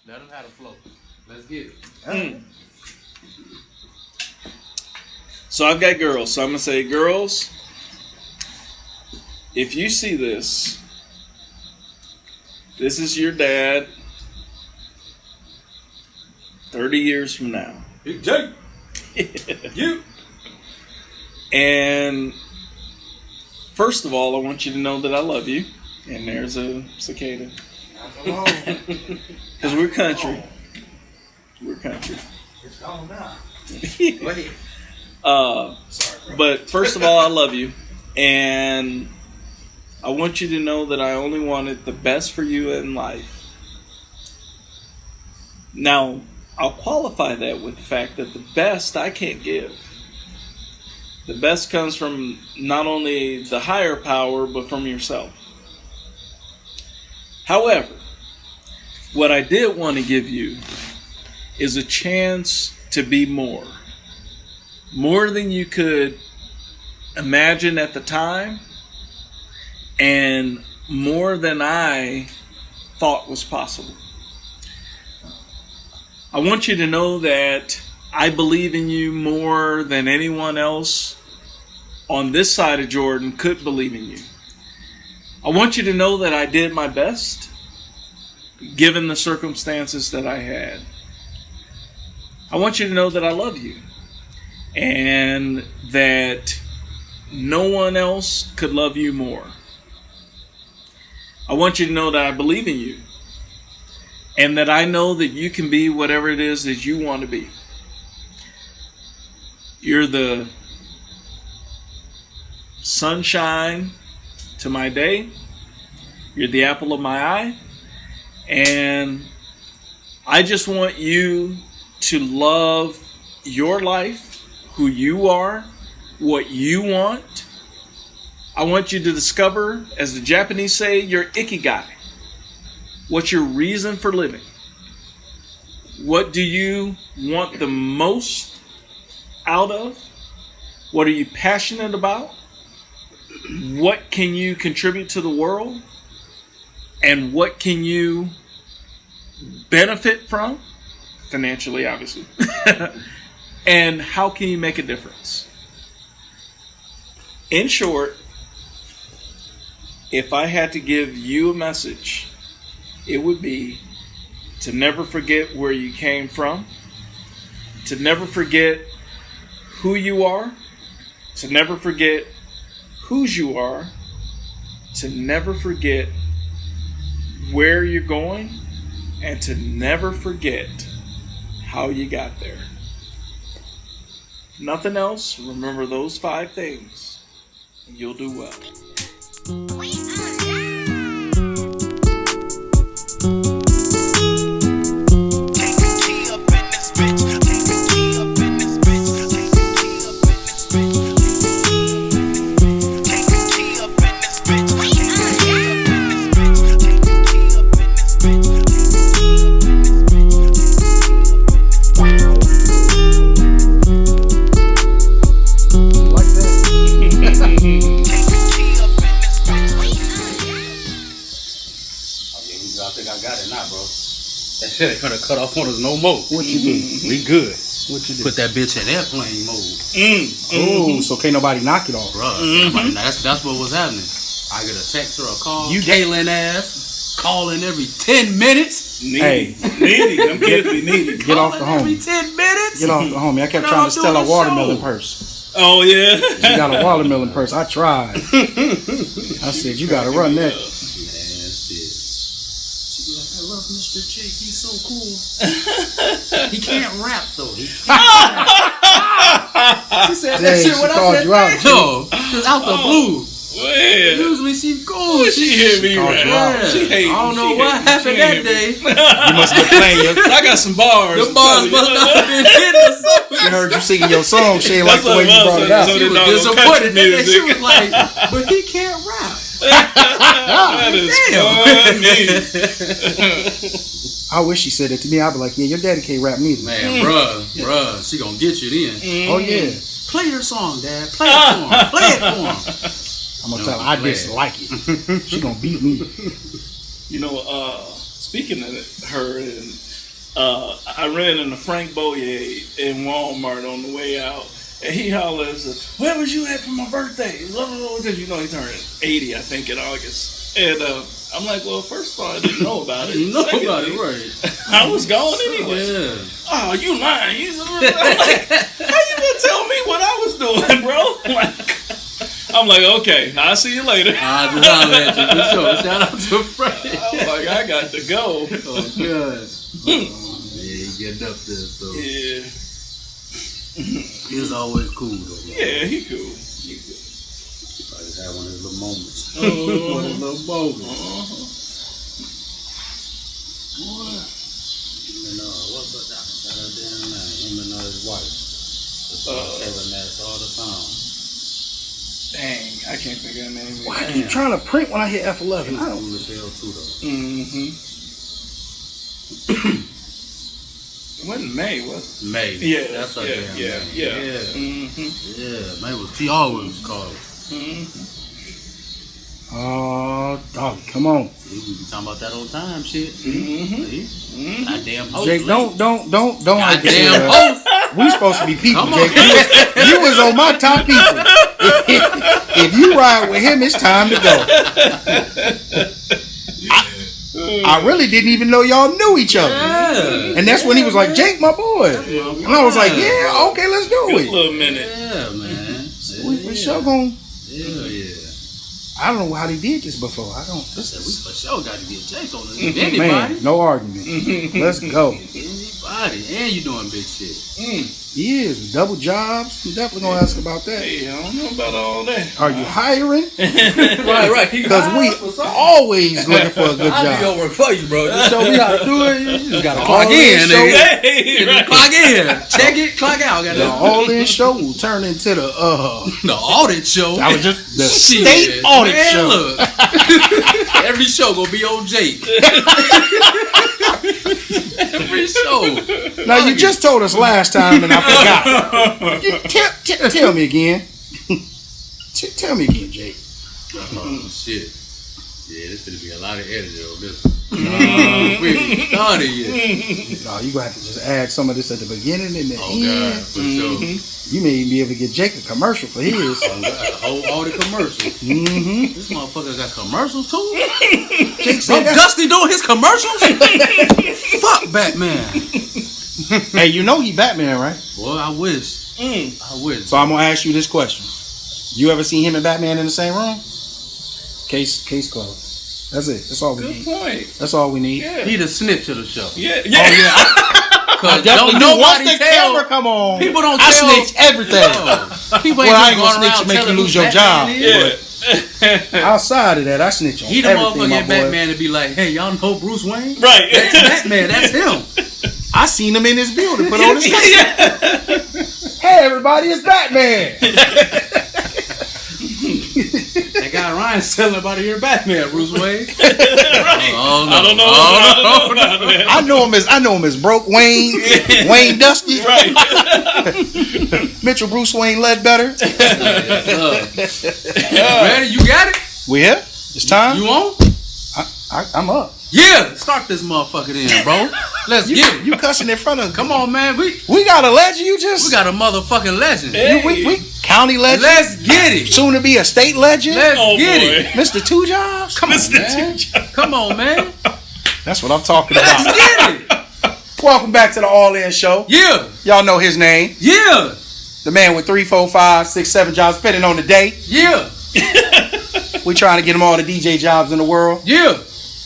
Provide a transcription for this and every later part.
Let them have the flow. Let's get it. So I've got girls. So I'm going to say, girls, if you see this, this is your dad 30 years from now. Big J. You. And first of all, I want you to know that I love you. And there's a cicada. Because we're country. We're country. It's gone now. Sorry, but first of all, I love you. And I want you to know that I only wanted the best for you in life. Now, I'll qualify that with the fact that the best I can't give. The best comes from not only the higher power, but from yourself. However, what I did want to give you is a chance to be more. More than you could imagine at the time, and more than I thought was possible. I want you to know that I believe in you more than anyone else on this side of Jordan could believe in you. I want you to know that I did my best, given the circumstances that I had. I want you to know that I love you, and that no one else could love you more. I want you to know that I believe in you, and that I know that you can be whatever it is that you want to be. You're the sunshine to my day. You're the apple of my eye. And I just want you to love your life, who you are, what you want. I want you to discover, as the Japanese say, your ikigai. What's your reason for living? What do you want the most out of? What are you passionate about? What can you contribute to the world? And what can you benefit from? Financially, obviously. And how can you make a difference? In short, if I had to give you a message, it would be to never forget where you came from, to never forget who you are, to never forget whose you are, to never forget where you're going, and to never forget how you got there. Nothing else. Remember those 5 things, and you'll do well. Shit ain't gonna cut off on us no more. What you do? We good. What you do? Put that bitch in airplane mode. Oh, so can't nobody knock it off. Bruh, that's what was happening. I get a text or a call. You Kaylin ass calling every 10 minutes. Hey, needy. Them kids be needy. Get off the homie. Every 10 minutes. Get off the homie. I kept trying to steal a watermelon purse. Oh yeah. She got a watermelon purse. I tried. I said, you gotta run that. Mr. Jake, he's so cool. He can't rap though. He can't rap. She said that shit when I said that. No, just out the blue. Well, usually she cool. She hear me rap. She hate me. I don't know what happened that day. You must have been playing. I got some bars. The bars must not have been hitting or something. She heard you singing your song. She ain't like the way you brought it out. So She was disappointed. She was like, but he can't rap. That is I wish she said it to me. I'd be like, yeah, your daddy can't rap neither. Man, bruh, she gonna get you then. Oh yeah. Play your song, Dad. Play it for him. Play it for him. I'm gonna tell her I dislike it. She gonna beat me. You know, speaking of her and I ran into Frank Boyer in Walmart on the way out. And he hollers, "Where was you at for my birthday?" Because you know he turned 80, I think, in August. And I'm like, well, first of all, I didn't know about it. Nobody, right? I was gone anyway. Yeah. Oh, you lying? I'm like, how you gonna tell me what I was doing, bro? I'm like, okay, I'll see you later. I'll just holler at you for sure. Shout out to Frank. I'm like, I got to go. Oh, good. Yeah, he getting up there, so. Yeah. He's always cool, though. Yeah, he cool. I just had one of his little moments. Oh. One of his little moments. What? And what's that? That damn man, him and his wife. Just telling that all the time. Dang, I can't think of her name. Why I keep trying to print when I hit F11? I don't. Cool as hell too, though. It wasn't May, was it? May. Yeah, That's her damn yeah. name. Yeah, May was. She always called. Oh, dog, come on. See, we be talking about that all the time, shit. See? Goddamn host. Jake, don't. Goddamn host. We supposed to be people, Come on. Jake. You was on my top people. If you ride with him, it's time to go. I really didn't even know y'all knew each other. Yeah. And that's when he was like, Jake, my boy. And I was like, yeah, okay, let's do Good it. little minute. Yeah, man. We for sure going. Yeah. I don't know how they did this before. I don't. I said, we for sure got to get Jake on this. Anybody. Man, no argument. Let's go. Anybody. And you doing big shit. He is. Double jobs. I'm definitely going to ask about that. Hey, I don't know about all that. Are you hiring? Right. Because we always looking for a good I'll be job. over for you, bro. Just show me how to do it. You just got to clock All in, in nigga. Hey, right. Clock in. Check it, clock out. The all-in show will turn into the The audit show. I was just the Shit, state audit man, show. Look. Every show gonna be on Jake. Every show. Now you just told us last time and I forgot. Tell me again. Tell me again, Jake. Oh shit. Yeah, there's gonna be a lot of editing on this one. We ain't started yet. No, you gonna have to just add some of this at the beginning and the Oh end. God, for sure. You may even be able to get Jake a commercial for his. Oh, God, a whole audit commercial. This motherfucker got commercials too? Jake Bro, said that. Dusty doing his commercials? Fuck Batman. Hey, you know he Batman, right? Boy, I wish. I wish. So I'm gonna ask you this question: you ever seen him and Batman in the same room? Case closed. That's it. That's all we Good need. point. That's all we need. Yeah. He the snitch of the show. Yeah. Oh yeah. Cause Definitely don't do. Once nobody the tell. camera come on, People don't I tell. snitch everything. People Well, I ain't just gonna going snitch around and make you telling lose who your Batman job. is. Yeah. Outside of that, I snitch on He the everything, motherfucker my in boy. Batman to be like, hey, y'all know Bruce Wayne? Right. That's Batman. That's him. I seen him in his building. Put on his Hey, everybody, it's Batman. That guy Ryan's telling about to hear Batman, Bruce Wayne. Right. Oh, no. I don't know. I know him as Broke Wayne, Wayne Dusty, Right. Mitchell Bruce Wayne Ledbetter. Ready? You got it? We here? It's time. You on? I'm up. Yeah. Start this motherfucker in, bro. Let's get it. You cussing in front of? Come on, man. We got a legend. You just got a motherfucking legend. we county legend. Let's get it. Soon to be a state legend. Let's Oh, get boy. it. Mr. Two Jobs. Come on, man. Come on, man. That's what I'm talking Let's about. get it. Welcome back to the All In Show. Yeah. Y'all know his name. Yeah. The man with 3, 4, 5, 6, 7 jobs, depending on the day. Yeah. We trying to get him all the DJ jobs in the world. Yeah.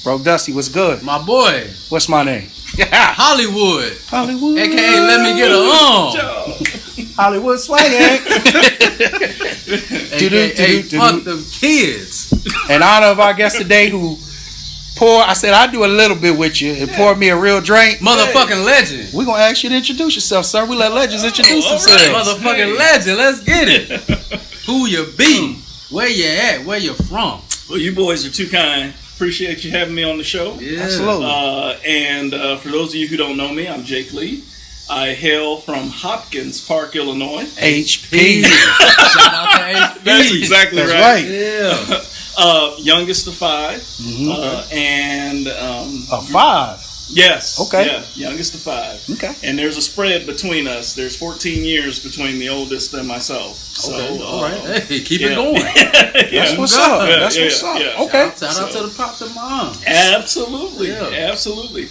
Bro, Dusty, what's good? My boy. What's my name? Hollywood. Hollywood. AKA let me get a Hollywood swinging. AKA fuck them kids. In honor of our guest today who I said I'd do a little bit with you and pour me a real drink. Motherfucking legend. We're going to ask you to introduce yourself, sir. We let legends introduce themselves. Motherfucking legend. Let's get it. Who you be? Where you at? Where you from? Well, you boys are too kind. Appreciate you having me on the show. Yeah. Absolutely. And for those of you who don't know me, I'm Jake Lee. I hail from Hopkins Park, Illinois. HP. Shout out to HP. That's exactly That's right. Yeah. Youngest of 5. Mm-hmm. And A 5. Yes. Okay. Yeah, youngest of 5. Okay. And there's a spread between us. There's 14 years between the oldest and myself. So, Okay, all right. Hey, keep it going. That's what's up. Yeah, That's yeah, what's up. yeah. Okay. Shout out to the pops and moms. Absolutely. Yeah. Absolutely.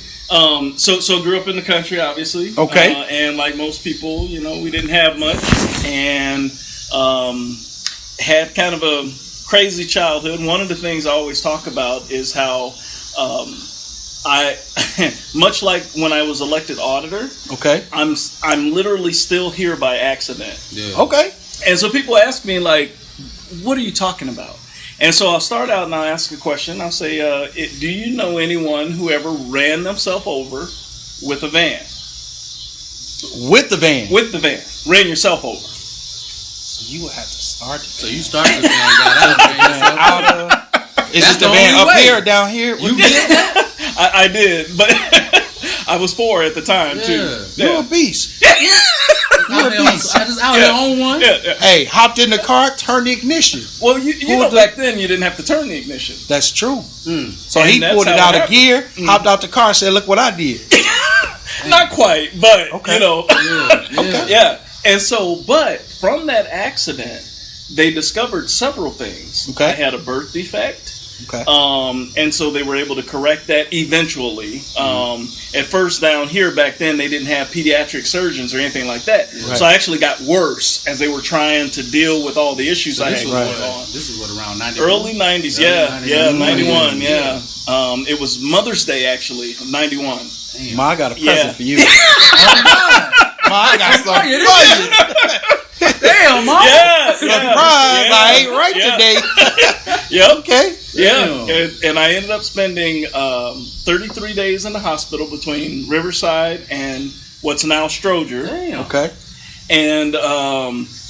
So grew up in the country, obviously. Okay. And like most people, we didn't have much, and had kind of a crazy childhood. One of the things I always talk about is how I, much like when I was elected auditor, Okay. I'm literally still here by accident. Yeah. Okay. And so people ask me, like, what are you talking about? And so I'll start out and I'll ask a question. I'll say, do you know anyone who ever ran themselves over with a van? With the van. With the van. Ran yourself over. So you would have to start. So you started this van, got out of the van. Out of. Is That's it the the van only up way. here or down here? You did that? I did, but I was 4 at the time, too. You're a beast. You're a beast. I just out here on one. Yeah. Hey, hopped in the car, turned the ignition. Well, you know, back then you didn't have to turn the ignition. That's true. So And he that's pulled it how out it of gear, hopped out the car, and said, "Look what I did." Not quite, but, Okay. Yeah. And so, but from that accident, they discovered several things. Okay. I had a birth defect. Okay. And so they were able to correct that eventually. At first down here back then, they didn't have pediatric surgeons or anything like that. Right. So I actually got worse as they were trying to deal with all the issues I had going on. This is what around 90. Early 90s, yeah, 91, yeah. It was Mother's Day, actually, of 91. Ma, I got a present for you. Ma, I got something Yeah, for you. Damn, mom. Yeah, Surprise! I ain't right today. Yep. Okay. Yeah, and I ended up spending 33 days in the hospital between Riverside and what's now Stroger. Damn. Okay. And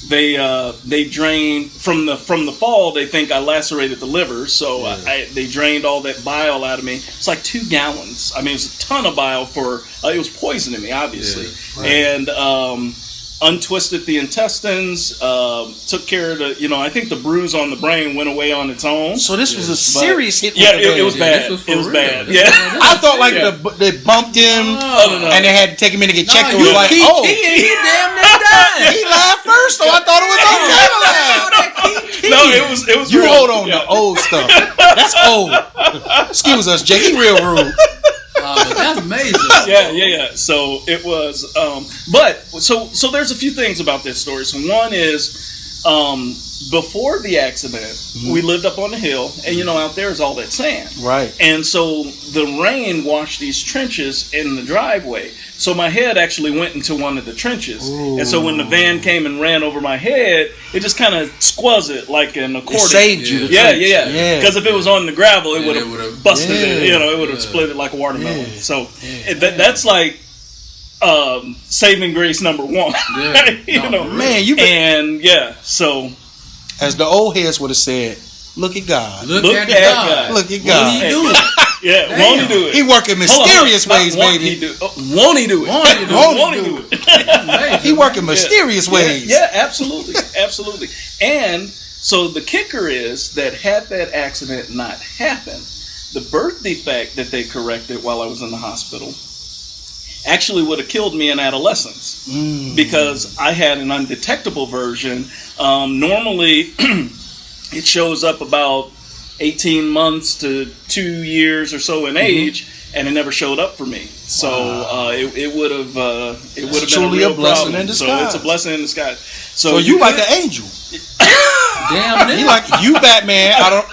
they drained from the fall. They think I lacerated the liver, so they drained all that bile out of me. It's like 2 gallons. I mean, it was a ton of bile for. It was poisoning me, obviously, and untwisted the intestines. Took care of the. I think the bruise on the brain went away on its own. So this was a serious hit. Yeah, with the it was van. bad. This was for It was real. bad. This Yeah. I thought like they bumped him, no. and they had to take him in to get checked. It you was like, he damn near died. he laughed first, so I thought it was okay to laugh. No, it was. You real. hold on to old stuff. That's old. Excuse us, Jake. He real rude. But that's amazing. Yeah. So it was, but so there's a few things about this story. So one is, before the accident, we lived up on the hill, and out there is all that sand. Right. And so the rain washed these trenches in the driveway. So my head actually went into one of the trenches. Ooh. And so when the van came and ran over my head, it just kind of squazzed it like an accordion. It saved you. Yeah. Yeah. Because if it was on the gravel, it would have would've- busted it. Yeah. It would have split it like a watermelon. Yeah. So that's like saving grace number 1. Yeah. No, for real. Man, you been, And so as the old heads would have said, look at God. Look Look at at God. God. Look at Won't God. he do it? yeah, won't he do it? He working mysterious Hold on. ways, Not won't baby. he do it? Won't he do it? Won't he do it? Won't he do it? Amazing, He working man. mysterious ways. Yeah, absolutely, absolutely. And so the kicker is that had that accident not happened, the birth defect that they corrected while I was in the hospital actually would have killed me in adolescence because I had an undetectable version. Normally, it shows up about 18 months to 2 years or so in age, and it never showed up for me. So it would have been truly a real a blessing problem. in disguise. So it's a blessing in disguise. So you like an angel. Damn it. You like you Batman. I don't.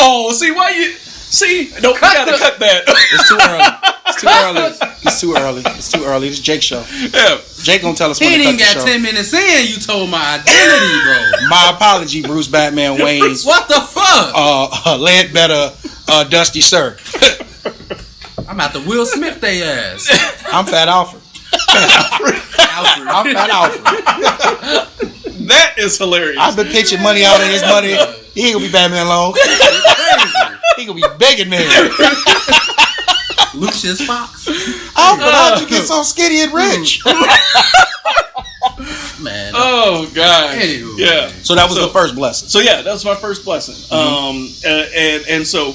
Oh, see why you see? No, we gotta cut that. It's too early. It's too early. It's too early. It's too early. It's Jake's show. Yeah. Jake gonna tell us He when to ain't cut even the got show. 10 minutes in. You told my identity, bro. My apology, Bruce Batman Wayne's What the fuck? Ledbetter Dusty Sir. I'm out to Will Smith they ass. I'm Fat Alfred. I'm Fat Alfred. That is hilarious. I've been pitching money out of his money. He ain't gonna be Batman long. He gonna be begging me. Lucius Fox. Alfred, how'd you get so skinny and rich? Man. Oh God. Anywho, Yeah. So that was the first blessing. So yeah, that was my first blessing. And so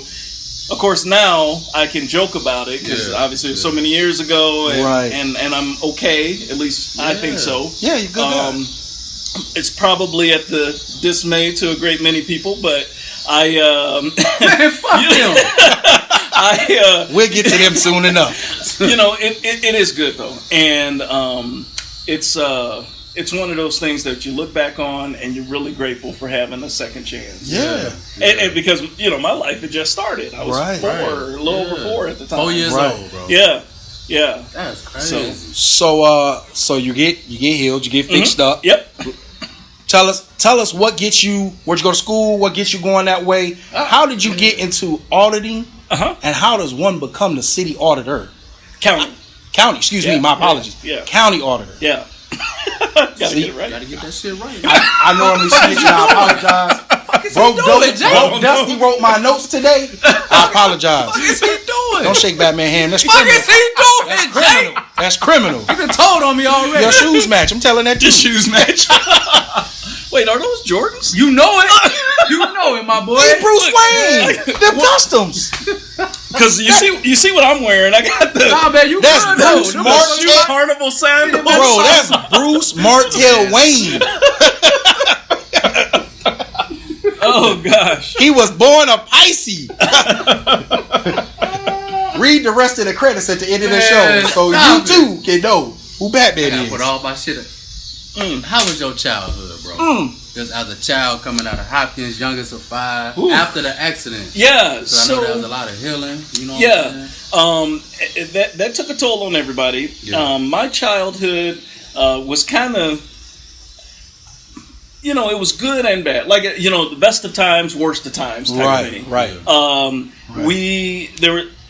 of course, now I can joke about it because obviously it was so many years ago, and I'm okay. At least I think so. Yeah, you're good. It's probably at the dismay to a great many people, but I man, fuck them. We'll get to them soon enough. It is good though, and it's one of those things that you look back on and you're really grateful for having a second chance. Yeah. And because, my life had just started. I was a little over 4 at the time. 4 years old, bro. Yeah. That's crazy. So you get healed, you get fixed up. Yep. Tell us where'd you go to school, what gets you going that way? How did you get into auditing? And how does one become the city auditor? County, excuse me, my apologies. Yeah. County auditor. Yeah. Gotta get it right. Gotta get that shit right. I normally snitch and I apologize. Bro, Dusty wrote my notes today. I apologize. What is he doing? Don't shake Batman hand. That's What criminal. is he doing, Jay? That's criminal. You been told on me already. Your shoes match. I'm telling that to Your you. shoes match. Wait, are those Jordans? You know it. You know it, my boy. Hey, Bruce Wayne. Them customs. Because you see what I'm wearing. I got the Nah, man, you That's good, Bruce though. Martin. Carnival sandals. Bro, that's Bruce Martell Wayne. Oh gosh. He was born a Pisces. Read the rest of the credits at the end of the show, so you too can know who Batman is. Put all my shit. How was your childhood, bro? Just as a child coming out of Hopkins, youngest of 5, after the accident. Yeah. So I know there was a lot of healing. You know. That took a toll on everybody. Yeah. My childhood was kind of. It was good and bad. Like, the best of times, worst of times type of thing. Right.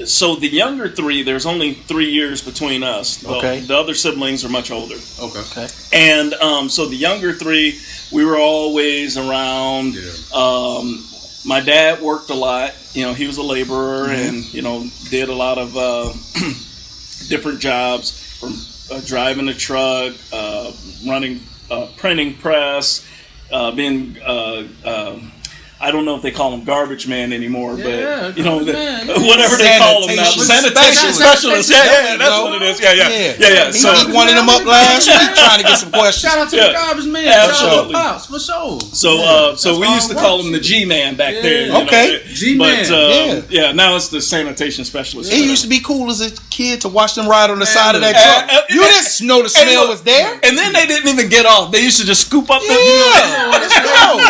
So the younger 3, there's only 3 years between us. Okay. The other siblings are much older. Okay. And so the younger 3, we were always around. Yeah. My dad worked a lot. He was a laborer and, did a lot of different jobs, from driving a truck, running a printing press, being I don't know if they call him garbage man anymore, but whatever they call him now, sanitation specialist. Yeah, that's what it is. Yeah. So he one of them up last week trying to get some questions. Shout out to the garbage man. Absolutely. Pops, for sure. So we used to call him the G man back there. Okay. G man. But now it's the sanitation specialist. He used to be cool as a kid to watch them ride on the side of that truck. You didn't know the smell was there. And then they didn't even get off. They used to just scoop up Let's go.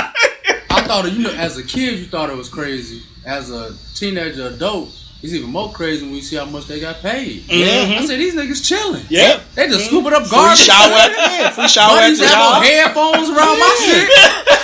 I thought, as a kid, you thought it was crazy. As a teenager, adult, it's even more crazy when you see how much they got paid. Yeah. I said, these niggas chilling. Yeah. They just scooping up garbage. Free shower at the job. Headphones around my shit.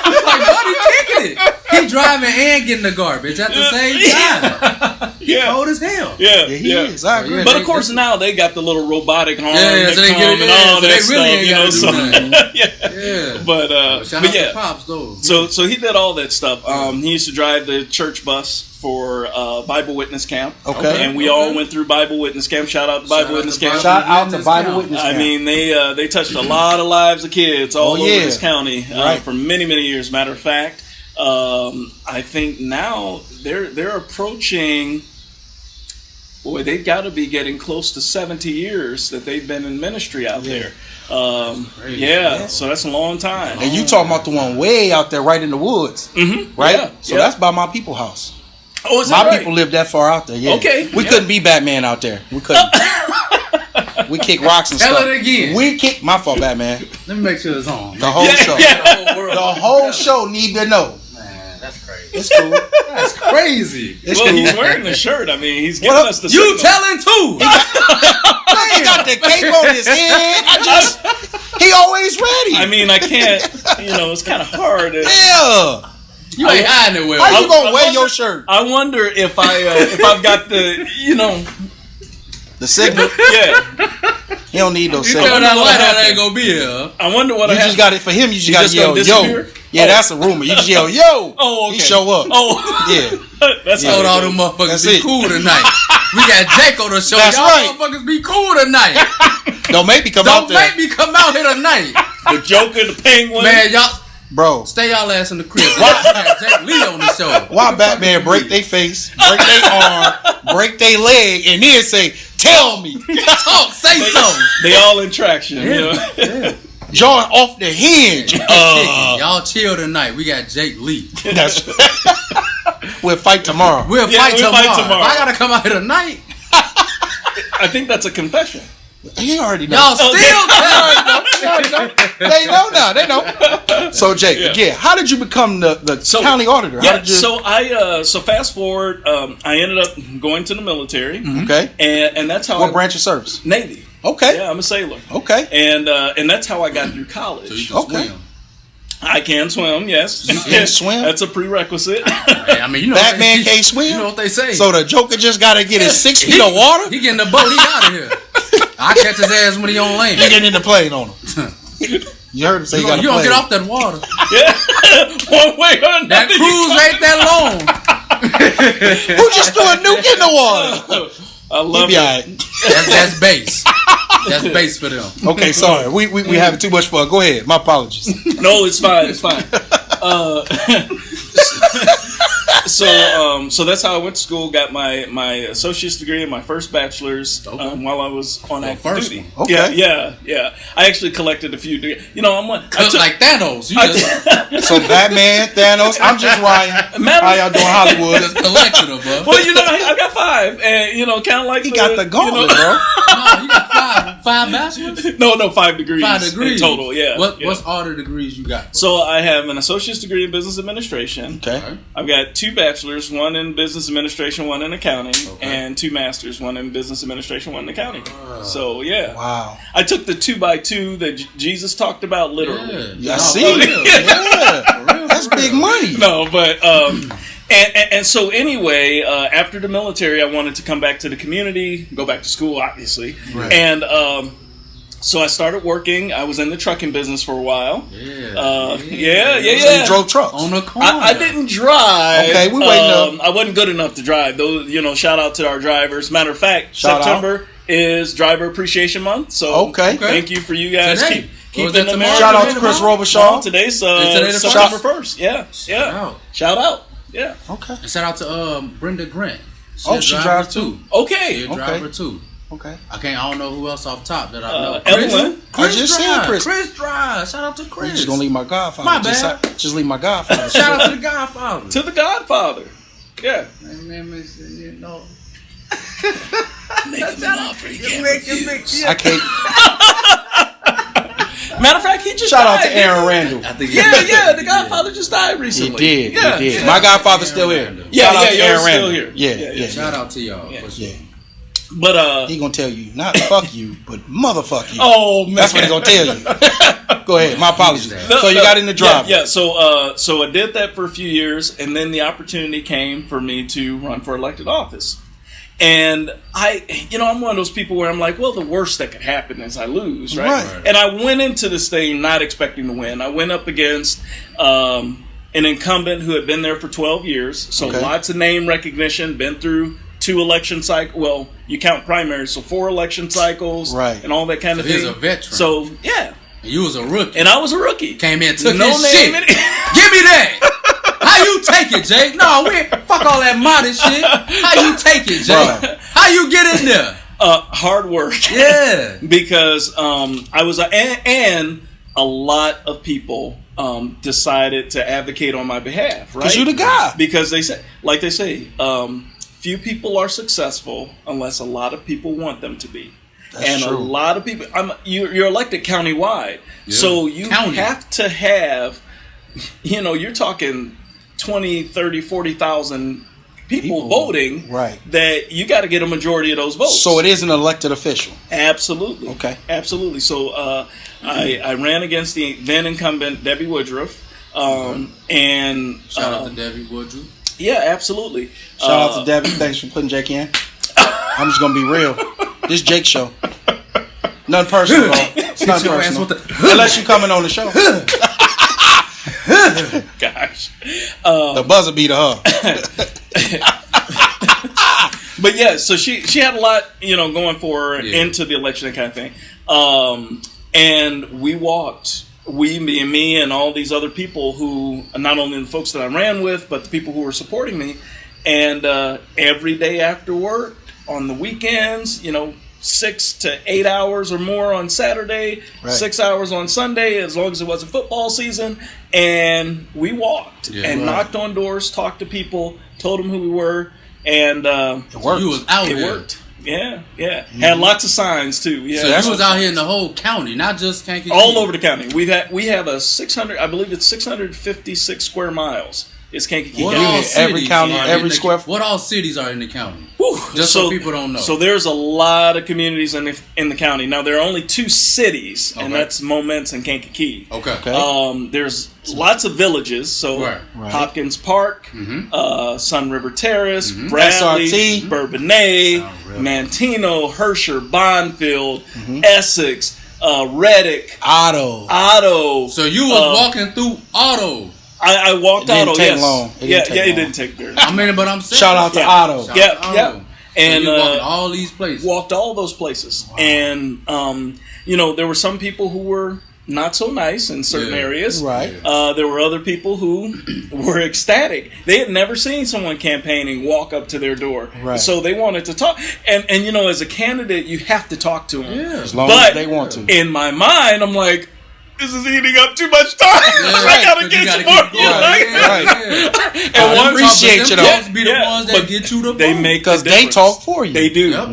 I'm like, buddy, kicking it. He driving and getting the garbage at the same time. He cold as hell. Yeah, he is. I agree. But of course now they got the little robotic arm that so they come get it, and all so that they really stuff, ain't gotta do nothing. Yeah. But shout out to Pops though. So he did all that stuff. He used to drive the church bus for Bible Witness Camp. Okay. And we all went through Bible Witness Camp. Shout out to Bible Witness Camp. Shout out to Bible Witness Camp. I mean, they touched a lot of lives of kids all over this county for many, many years. Matter of fact, I think now they're approaching. Boy, they got to be getting close to 70 years that they've been in ministry out there. So that's a long time. And you talking about the one way out there, right in the woods, right? Yeah. So that's by my people's house. Oh, is that my right? people live that far out there. Yeah. Okay. We couldn't be Batman out there. We couldn't. We kick rocks and Tell stuff. it again. We kick. My fault, Batman. Let me make sure it's on. The whole show. The whole show need to know. Man, that's crazy. It's cool. That's crazy. It's well, cool. he's wearing the shirt. I mean, he's giving us the You signal. telling too. He got the cape on his head. He always ready. I mean, I can't. It's kind of hard. Yeah. You ain't hiding it well. How you gonna wear your shirt? I wonder if I've got the The signal. Yeah. He don't need those You signals. know that light ain't gonna be here. I wonder what You just got it for him. You just got to yell, yo. Yeah, that's a rumor. You just yell, yo. Oh, okay. He show up. Oh, yeah. That's Told all them motherfuckers That's be it. cool tonight. We got Jake on the show. That's Y'all right. motherfuckers be cool tonight. Don't make me come out Don't there. make me come out here tonight. The Joker, the Penguin. Man, Bro. Stay y'all ass in the crib. Why Jake Lee on the show? Why Batman break their face, break their arm, break their leg, and then say, "Tell me, talk, say something." They all in traction. You know? Yeah. Jaw off the hinge. Y'all chill tonight. We got Jake Lee. That's we'll fight tomorrow. We'll fight tomorrow. If I gotta come out here tonight. I think that's a confession. He already know. Y'all still They know now. They know. So Jake, again, how did you become the county auditor? So fast forward, I ended up going to the military. Okay. And that's how. What branch of service? Navy. Okay. Yeah, I'm a sailor. Okay. And that's how I got through college. So you can swim. I can swim, yes. You can swim? That's a prerequisite. I mean, you know Batman can't swim? You know what they say. So the Joker just got to get his 6 feet of water? He getting the boat. He out of here. I catch his ass when he on land. He getting in the plane on him. You heard him say he got a plane. You don't get off that water. Yeah. One way or another. That cruise ain't that long. Who just threw a nuke in the water? I love it. Right. That's base. That's base for them. Okay, sorry. We having too much fun. Go ahead. My apologies. No, it's fine. It's fine. So that's how I went to school. Got my associate's degree and my first bachelor's while I was on active duty. Okay. Yeah. I actually collected a few. You know, like Thanos. So Batman, Thanos. I'm just Ryan. How y'all doing, Hollywood? Just collected them, bro. Well, you know, I got 5, and you know, kind of like he got the gauntlet, bro. No, you got 5 bachelors. No, 5 degrees. 5 degrees in total. Yeah. What's all the degrees you got? Bro? So I have an associate's degree in business administration. Okay. I've got 2 bachelors, one in business administration, one in accounting, and 2 masters, one in business administration, one in accounting. So yeah. Wow. I took the 2x2 that Jesus talked about literally. Yeah. I see. Yeah. That's big money. No, but and so anyway, after the military, I wanted to come back to the community, go back to school, obviously, and so I started working. I was in the trucking business for a while. Yeah. So you drove trucks on the corner. I didn't drive. Okay, we waiting up. I wasn't good enough to drive. Those, you know, shout out to our drivers. Matter of fact, September is Driver Appreciation Month. So thank you for you guys. Today. Keep them. Shout out to Chris Robichaud. Today's September 1st. Yeah. Shout out. Yeah. Okay. And shout out to Brenda Grant. She drives too. Okay. She a driver too. Okay. I don't know who else off top that I know. Evelyn. Chris drive. Chris drive. Shout out to Chris. You just gonna leave my Godfather. My bad. Just leave my Godfather. Shout out to the Godfather. To the Godfather. Yeah. You know. Make him an offer. I can't. Matter of fact, he just shout died. out to Aaron Randall. The Godfather just died recently. He did. My Godfather's still here. Shout out to Aaron still Randall. Here. Yeah. Shout out to y'all. For sure. But he gonna tell you not fuck you, but motherfuck you. Oh man, that's what he gonna tell you. Go ahead. My apologies. So you got in the drive. Yeah. So I did that for a few years, and then the opportunity came for me to run for elected office. And I'm one of those people where I'm like, well, the worst that could happen is I lose, right? And I went into this thing not expecting to win. I went up against an incumbent who had been there for 12 years, so lots of name recognition, been through 2 election cycles. Well, you count primaries, so 4 election cycles, and all that kind of thing. He's a veteran. So yeah, you was a rookie, and I was a rookie. Came in, took no his name. Shit. Give me that. How you take it, Jake? No, fuck all that modest shit. How you take it, Jake? How you get in there? Hard work. Yeah, because I was and a lot of people decided to advocate on my behalf, right? Because you the guy. Because they say, few people are successful unless a lot of people want them to be. That's true. A lot of people. You're elected countywide, so you have to have. You're talking 20, 30, 40,000 people voting. Right. That you got to get a majority of those votes. So it is an elected official. Absolutely. Okay. Absolutely. So I ran against the then incumbent Debbie Woodruff. And shout out to Debbie Woodruff. Yeah, absolutely. Shout out to Debbie. Thanks for putting Jake in. I'm just gonna be real. This Jake show. Nothing personal. It's not personal. Unless you're coming on the show. Gosh. The buzzer beater, huh? But yeah, so she had a lot, going for her into the election and kind of thing. And we walked me and all these other people who, not only the folks that I ran with, but the people who were supporting me. And every day after work, on the weekends, 6 to 8 hours or more on Saturday, 6 hours on Sunday, as long as it wasn't football season. And we walked and knocked on doors, talked to people, told them who we were, and it worked. You was out it here. worked. Yeah. Had lots of signs too. Yeah. So you was out here in the whole county, not just Kankakee. All over the county. We have a 600. I believe it's 656 square miles. It's Kankakee County. Every county, every square. What all cities are in the county? Whew. Just so people don't know. So there's a lot of communities in the county. Now there are only 2 cities, and that's Moments and Kankakee. Okay. There's lots of villages. So Hopkins Park, Sun River Terrace, Bradley, SRT, Bourbonnais, Mantino, Herscher, Bondfield, Essex, Reddick, Otto. So you was walking through Otto. I walked It didn't Otto. take Yes. long. It didn't take long. I mean, but I'm saying. Shout out to Otto. Yeah. And so you walking all these places. Walked all those places. Wow. And there were some people who were not so nice in certain areas. Right. There were other people who were ecstatic. They had never seen someone campaigning walk up to their door. Right. So they wanted to talk. And as a candidate, you have to talk to them. Yeah. As long as they want to. In my mind, I'm like, this is eating up too much time. I gotta get some more. And one appreciate you though. Be the ones that get you the vote. They make because they talk for you. They do. Yep.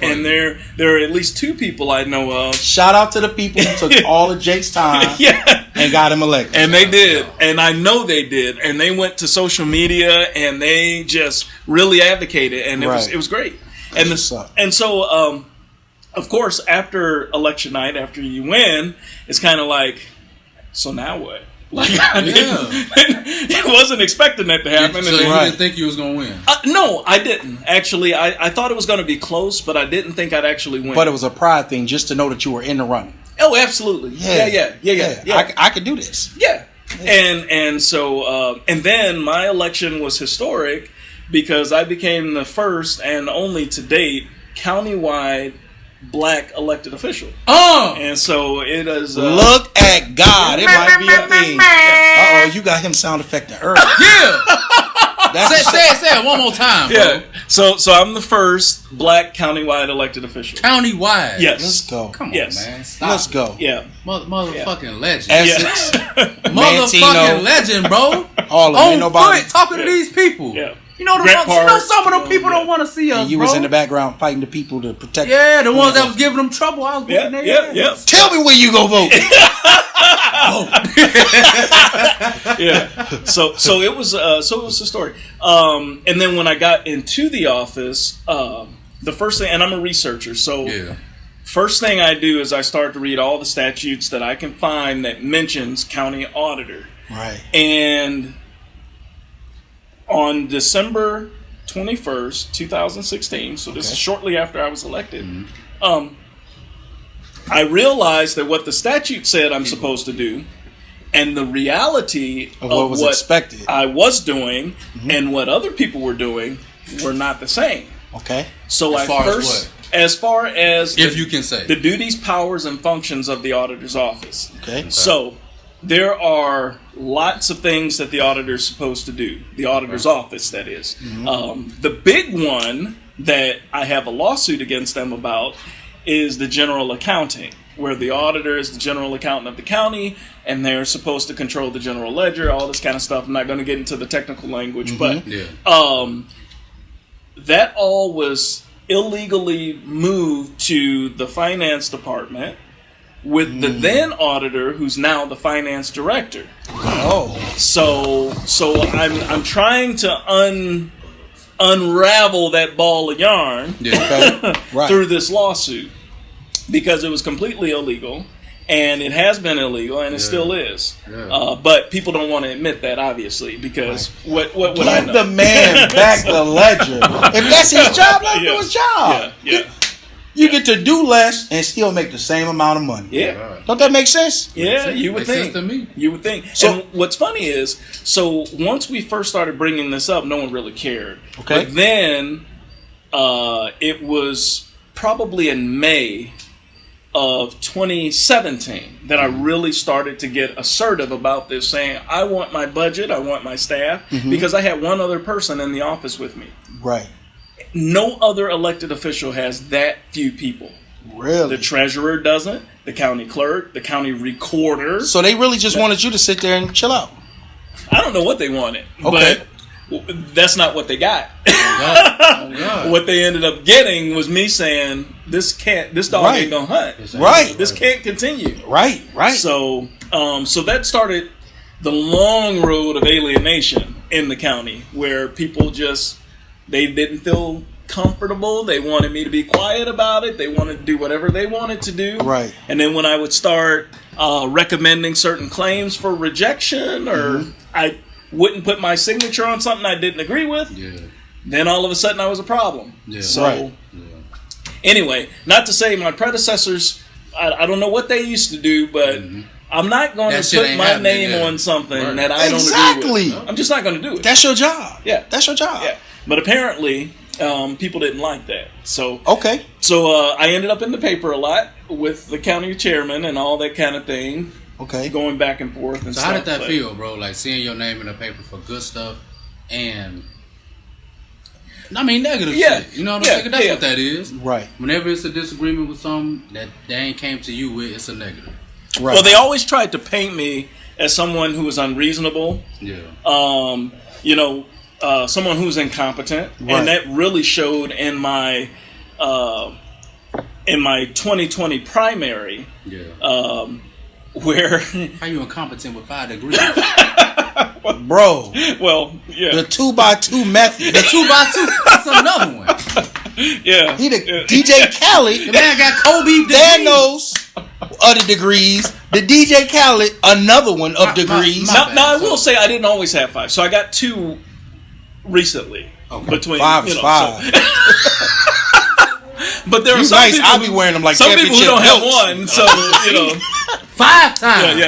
And there are at least 2 people I know of. Shout out to the people who took all of Jake's time and got him elected. And they did. And I know they did. And they went to social media and they just really advocated. And it was great. And so of course, after election night, after you win, it's kind of like, so now what? Like, I wasn't expecting that to happen. So you didn't think you was going to win? No, I didn't. Actually, I thought it was going to be close, but I didn't think I'd actually win. But it was a pride thing just to know that you were in the running. Oh, absolutely. Yeah. I could do this. Yeah. And so, and then my election was historic because I became the first and only to date countywide Black elected official. And so it is. Look at God. It might be a thing. You got him sound effecting early. Say it one more time. Yeah. Bro. So I'm the first Black countywide elected official. Countywide. Yes. Let's go. Come on, man. Stop. Let's go. Yeah. Motherfucking legend. Essex. Motherfucking legend, bro. All of them. Ain't nobody talking to these people. Yeah. Some of them people don't want to see us, and you was in the background fighting the people to protect. Yeah, the ones that was giving them trouble. I was beating their ass. Yeah. Tell me where you go vote. So it was the story. And then when I got into the office, the first thing, and I'm a researcher, so first thing I do is I start to read all the statutes that I can find that mentions county auditor. Right. And on December 21st, 2016, so this is shortly after I was elected, I realized that what the statute said I'm supposed to do and the reality of what was expected I was doing and what other people were doing were not the same. Okay. So as far as if you can say the duties, powers, and functions of the auditor's office. Okay. So there are lots of things that the auditor is supposed to do. The auditor's office, that is. The big one that I have a lawsuit against them about is the general accounting, where the auditor is the general accountant of the county, and they're supposed to control the general ledger, all this kind of stuff. I'm not going to get into the technical language, but that all was illegally moved to the finance department with the then auditor, who's now the finance director. So I'm trying to unravel that ball of yarn through this lawsuit because it was completely illegal, and it has been illegal, and it still is. But people don't want to admit that, obviously, because what would I know? Give the man back the ledger. If that's his job, let him do his job. You get to do less and still make the same amount of money. Yeah. Don't that make sense? Yeah, you would think. Makes sense to me. You would think. So, and what's funny is, so once we first started bringing this up, no one really cared. Okay. But then it was probably in May of 2017 that I really started to get assertive about this, saying, I want my budget, I want my staff, because I had one other person in the office with me. Right. No other elected official has that few people. Really? The treasurer doesn't, the county clerk, the county recorder. So they really just wanted you to sit there and chill out. I don't know what they wanted, okay, but that's not what they got. Oh, God. What they ended up getting was me saying, this dog ain't gonna hunt. Right. This can't continue. Right. So that started the long road of alienation in the county, where people they didn't feel comfortable. They wanted me to be quiet about it. They wanted to do whatever they wanted to do. Right. And then when I would start recommending certain claims for rejection, or I wouldn't put my signature on something I didn't agree with, then all of a sudden I was a problem. So anyway, not to say my predecessors, I don't know what they used to do, but I'm not going to put my name on something that I don't agree with. I'm just not going to do it. That's your job. Yeah. That's your job. Yeah. But apparently, people didn't like that. So I ended up in the paper a lot with the county chairman and all that kind of thing. Okay. Going back and forth and so stuff. How did that feel, bro? Like seeing your name in the paper for good stuff and negative shit. You know what I'm saying? That's what that is. Right. Whenever it's a disagreement with something that they ain't came to you with, it's a negative. Right. Well, they always tried to paint me as someone who was unreasonable. Yeah. Someone who's incompetent, and that really showed in my 2020 primary. Yeah. Where how you incompetent with 5 degrees, bro? Well, yeah. The 2x2 method. The 2x2. That's another one. Yeah. He DJ Khaled. The man got Kobe Thanos of the degrees. The DJ Khaled, another one of degrees. Now I will say I didn't always have 5, so I got 2 recently. Okay. Between 5 is 5. So. But there are some people. I'll be wearing them like some people who don't have one. So 5 times.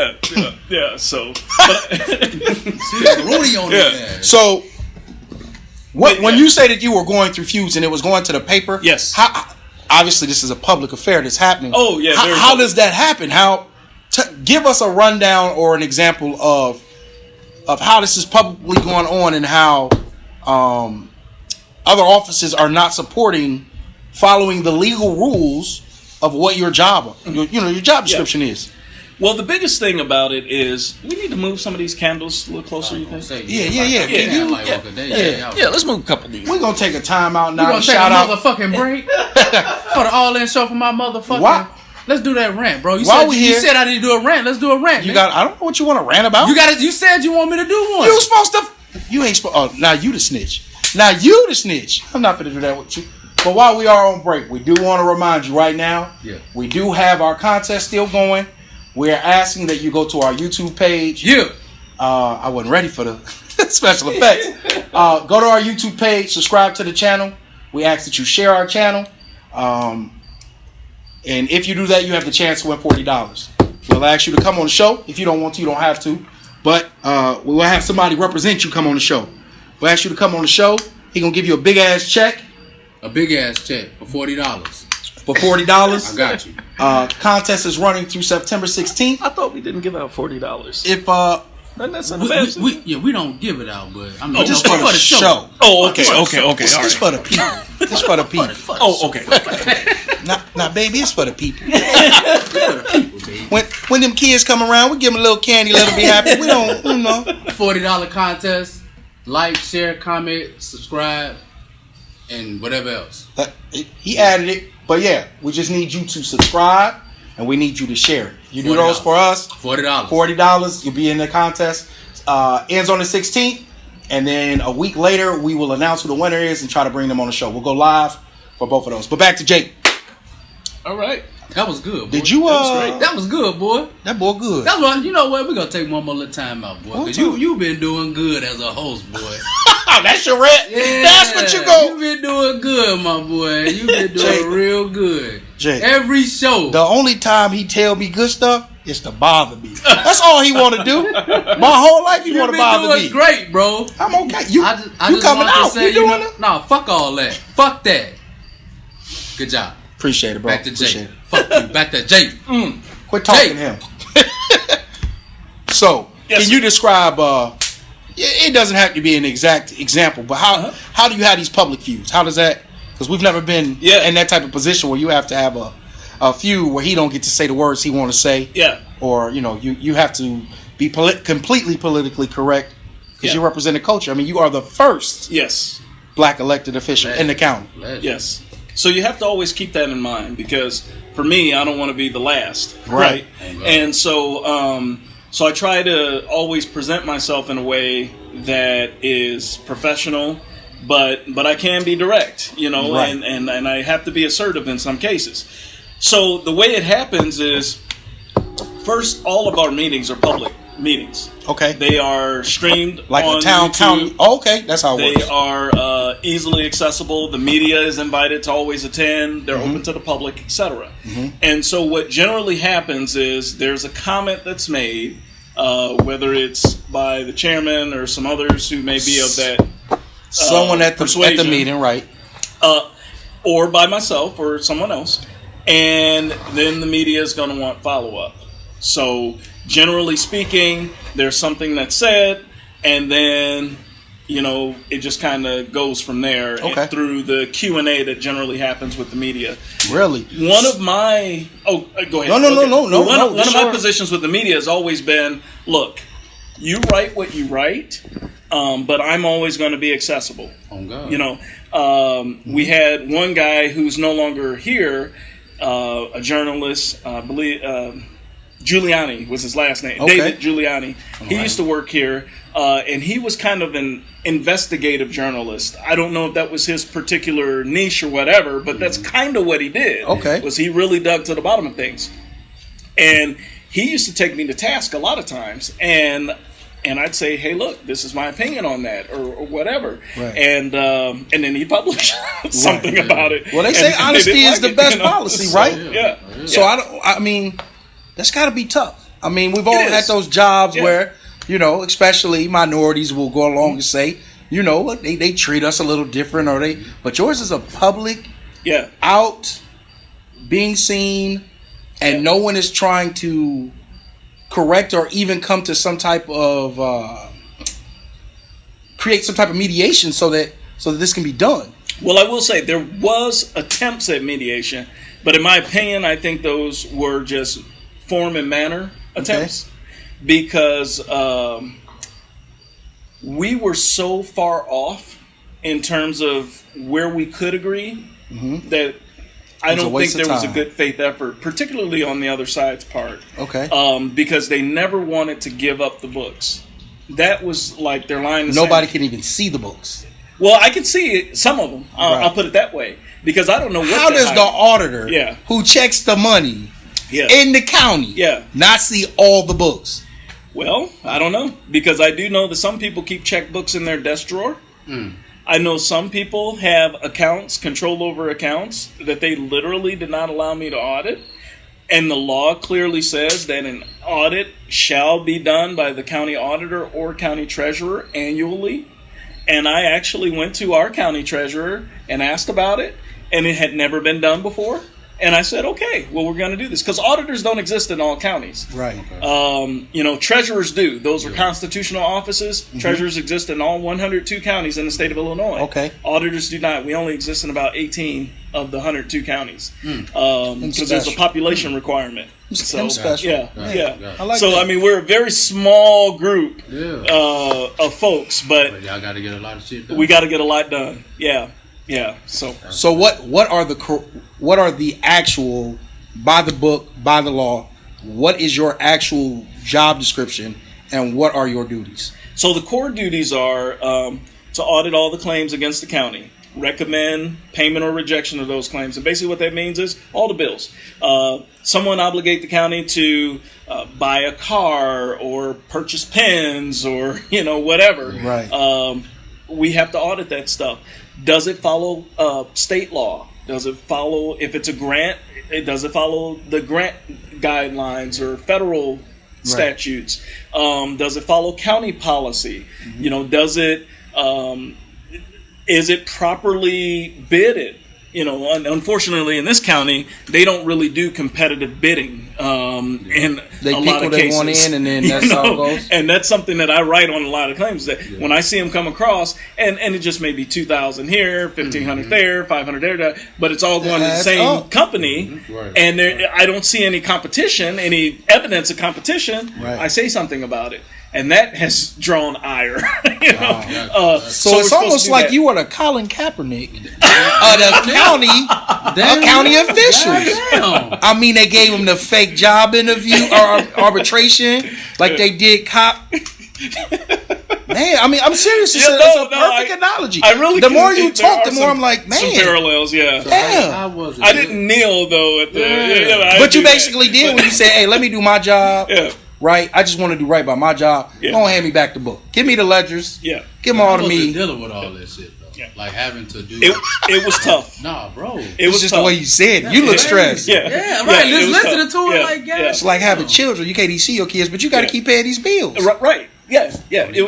Yeah. So, Rudy on that. So, when you say that you were going through feuds and it was going to the paper, yes. Obviously, this is a public affair that's happening. Oh yeah. How does that happen? Give us a rundown or an example of how this is publicly going on and how other offices are not following the legal rules of what your job, your job description is. Well, the biggest thing about it is we need to move some of these candles a little closer. You think? Yeah. Let's move a couple of these. We're gonna take a time out now. We're gonna take a motherfucking break for the all-in show for my motherfucking. What? Let's do that rant, bro. You said I need to do a rant. Let's do a rant. I don't know what you want to rant about. You said you want me to do one. You supposed to. You ain't supposed. Oh, now you the snitch. I'm not gonna do that with you. But while we are on break, we do want to remind you right now, we do have our contest still going. We are asking that you go to our YouTube page. Yeah. I wasn't ready for the special effects. Go to our YouTube page, subscribe to the channel. We ask that you share our channel. And if you do that, you have the chance to win $40. We'll ask you to come on the show. If you don't want to, you don't have to. But we will have somebody represent you come on the show. We'll ask you to come on the show. He's going to give you a big-ass check. A big-ass check for $40. For $40. I got you. Contest is running through September 16th. I thought we didn't give out $40. If that's we don't give it out, but I'm just for the show. Oh, okay. It's just for the people. It's for the people. Oh, okay. Now, baby, it's for the people. When them kids come around, we give them a little candy, let them be happy. We don't, $40 contest. Like, share, comment, subscribe, and whatever else. He added it, but yeah, we just need you to subscribe and we need you to share it. You do those for us. $40. You'll be in the contest. Ends on the 16th, and then a week later we will announce who the winner is and try to bring them on the show. We'll go live for both of those. But back to Jake. All right. That was good, boy. Did you? That was great. That was good, boy. That boy good. That's why. You know what? We're gonna take one more little time out, boy. Cause you been doing good as a host, boy. That's your rant. Yeah, that's what you go. You been doing good, my boy. You been doing real good. Jake, every show. The only time he tell me good stuff is to bother me. That's all he want to do. My whole life he want to bother me. You been doing great, bro. I'm okay. You just coming out? You doing it? No, fuck all that. Fuck that. Good job. Appreciate it, bro. Back to Jay. Appreciate it. Fuck you. Back to Jay. Quit talking to him. So, can you describe? It doesn't have to be an exact example, but how do you have these public feuds? How does that? Because we've never been in that type of position where you have to have a feud where he don't get to say the words he want to say. Yeah. Or you have to be completely politically correct because you represent a culture. I mean, you are the first black elected official in the county. Yes. So you have to always keep that in mind because for me, I don't want to be the last. Right. And so. So I try to always present myself in a way that is professional, but I can be direct, and I have to be assertive in some cases. So the way it happens is, first, all of our meetings are public meetings. Okay. They are streamed like on a town YouTube. county. Oh, okay, that's how it works. They are easily accessible. The media is invited to always attend. They're open to the public, etc. And so what generally happens is there's a comment that's made, whether it's by the chairman or some others who may be of that someone at the meeting, right? Or by myself or someone else, and then the media is going to want follow-up. So generally speaking, there's something that's said, and then it just kind of goes from there through the Q&A that generally happens with the media. Really? One of my go ahead. No. One of my positions with the media has always been, look, you write what you write, but I'm always going to be accessible. Oh God. We had one guy who's no longer here, a journalist, I believe. Giuliani was his last name. Okay. David Giuliani. He used to work here, and he was kind of an investigative journalist. I don't know if that was his particular niche or whatever, but that's kind of what he did. Okay. Was he really dug to the bottom of things. And he used to take me to task a lot of times, and I'd say, hey, look, this is my opinion on that, or whatever. Right. And then he'd publish something about it. Well, they say honesty is the best policy, right? Yeah. So I mean, that's got to be tough. I mean, we've all had those jobs where, especially minorities will go along and say, they treat us a little different, but yours is a public, out, being seen, and no one is trying to correct or even come to some type of, create some type of mediation so that this can be done. Well, I will say there was attempts at mediation, but in my opinion, I think those were just form and manner attempts because we were so far off in terms of where we could agree that I don't think there was a good faith effort, particularly on the other side's part. Okay. Because they never wanted to give up the books. That was like their line of Nobody can even see the books. Well, I can see some of them. I'll put it that way. Because I don't know what How does the auditor who checks the money in the county not see all the books? Well, I don't know. Because I do know that some people keep checkbooks in their desk drawer. I know some people have accounts, control over accounts, that they literally did not allow me to audit. And the law clearly says that an audit shall be done by the county auditor or county treasurer annually. And I actually went to our county treasurer and asked about it, and it had never been done before. And I said, okay, well, we're going to do this. Because auditors don't exist in all counties. Right. Treasurers do. Those are constitutional offices. Treasurers exist in all 102 counties in the state of Illinois. Okay. Auditors do not. We only exist in about 18 of the 102 counties. Because there's a population requirement. So, special. Yeah. I like so, that. I mean, we're a very small group of folks. But y'all got to get a lot of shit done. We got to get a lot done. Yeah. So what are the actual, by the book, by the law, what is your actual job description and what are your duties? So the core duties are to audit all the claims against the county, recommend payment or rejection of those claims. And basically what that means is all the bills. Someone obligate the county to buy a car or purchase pens or, whatever. Right. We have to audit that stuff. Does it follow state law? Does it follow, if it's a grant, does it follow the grant guidelines or federal statutes? Does it follow county policy? Does it, is it properly bidded? unfortunately in this county, they don't really do competitive bidding. In they a pick lot of what they cases, want in, and then that's how it goes. And that's something that I write on a lot of claims. That when I see them come across, and it just may be 2,000 here, 1,500 there, 500 there, but it's all going to the same company, and I don't see any competition, any evidence of competition. Right. I say something about it. And that has drawn ire. So it's almost like you were the Colin Kaepernick of the county officials. I mean, they gave him the fake job interview or arbitration, like they did cop. Man, I mean, I'm serious. It's a perfect analogy. I really the more you talk, the more I'm like, man. Some parallels, yeah. I didn't kneel though at the. But you basically did when you said, "Hey, let me do my job." Yeah. Right, I just want to do right by my job. Yeah. Don't hand me back the book. Give me the ledgers. Yeah, give them all to me. Dealing with all this shit though, like having to do. It was tough. Nah, bro. It was just tough. The way you said it. You look stressed. Yeah, right. Listening to it like that. It's like having children. You can't even see your kids, but you got to keep paying these bills. Right. Yeah.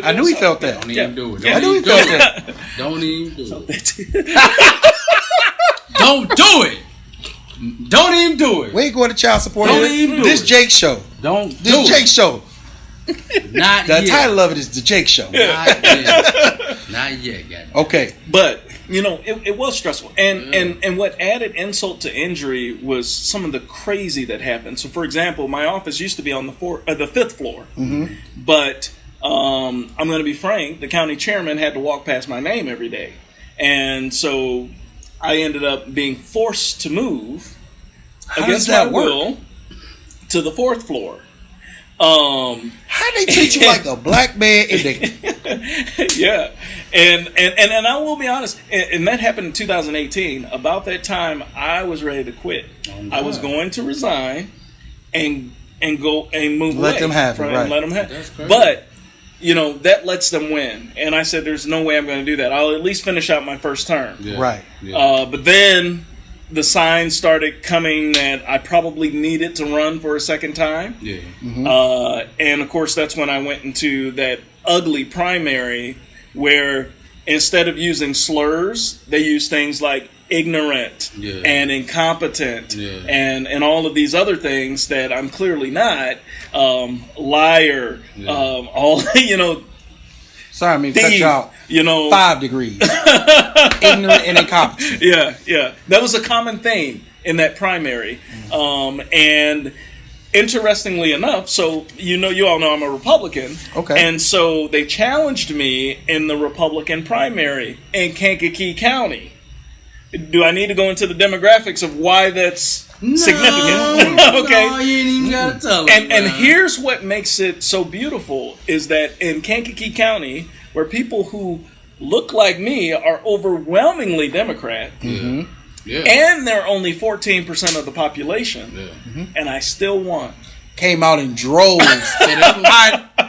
I knew he felt that. Don't even do it. I knew he felt that. Don't even do it. Don't do it. Don't even do it. We ain't going to child support. Don't even do this it. Jake show. Don't do this Jake show. Not the yet. title of it is the Jake Show. Not yet. Not yet. Okay, but it was stressful, and what added insult to injury was some of the crazy that happened. So, for example, my office used to be on the fifth floor, but I'm going to be frank. The county chairman had to walk past my name every day, and so I ended up being forced to move against my will to the fourth floor. How they treat you like a black man in the yeah, and I will be honest, and that happened in 2018. About that time, I was ready to quit. I was going to resign and go and move away. Let them have it, right? Let them have it. But that lets them win, and I said, "There's no way I'm going to do that. I'll at least finish out my first term." Yeah. Right. Yeah. But then the signs started coming that I probably needed to run for a second time. Yeah. And of course, that's when I went into that ugly primary where instead of using slurs, they use things like ignorant and incompetent and all of these other things that I'm clearly not. Liar. All Sorry, I mean, cut you out. 5 degrees. Ignorant and incompetent. Yeah. That was a common theme in that primary. And interestingly enough, so you all know I'm a Republican. Okay. And so they challenged me in the Republican primary in Kankakee County. Do I need to go into the demographics of why that's significant? Okay. No, you ain't even gotta tell them. And here's what makes it so beautiful is that in Kankakee County, where people who look like me are overwhelmingly Democrat, and they're only 14% of the population, and I still won. Came out in droves.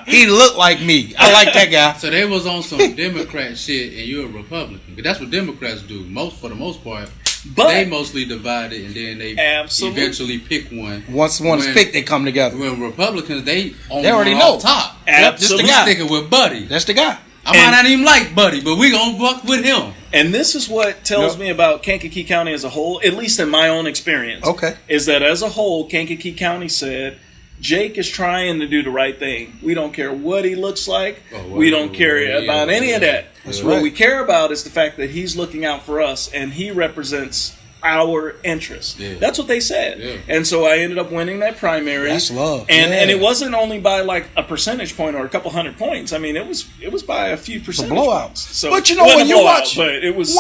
He looked like me. I like that guy. So they was on some Democrat shit, and you're a Republican. But that's what Democrats do. For the most part, but they mostly divide it, and then they eventually pick one. Once one's picked, they come together. When Republicans, they already know top. Absolutely, we sticking with Buddy. That's the guy. I might not even like Buddy, but we gonna fuck with him. And this is what tells me about Kankakee County as a whole, at least in my own experience. Okay, is that as a whole, Kankakee County said, Jake is trying to do the right thing. We don't care what he looks like. We don't care about any of that. What we care about is the fact that he's looking out for us and he represents our interests. Yeah. That's what they said. Yeah. And so I ended up winning that primary. That's love. And it wasn't only by like a percentage point or a couple hundred points. I mean, it was by a few percentage points. So but when you watch, it was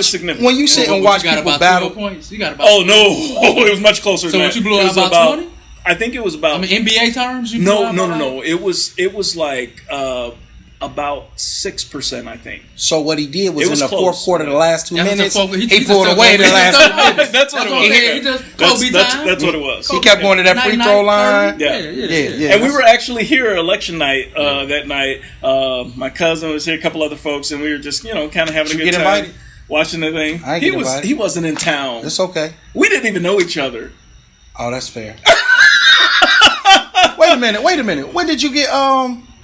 significant. When you sit and watch people battle points, you got about it was much closer. So than what you blew out about 20? I think it was about. NBA terms? No. It was like about 6%, I think. So what he did was in the close. Fourth quarter, the last 2 minutes, he pulled away the last 2 minutes. That's what it was. That's what it was. He kept going to that free throw line. Yeah. And we were actually here election night that night. My cousin was here, a couple other folks, and we were just kind of having a good time. Invited? Watching the thing. He wasn't in town. It's okay. We didn't even know each other. Oh, that's fair. Wait a minute. When did you get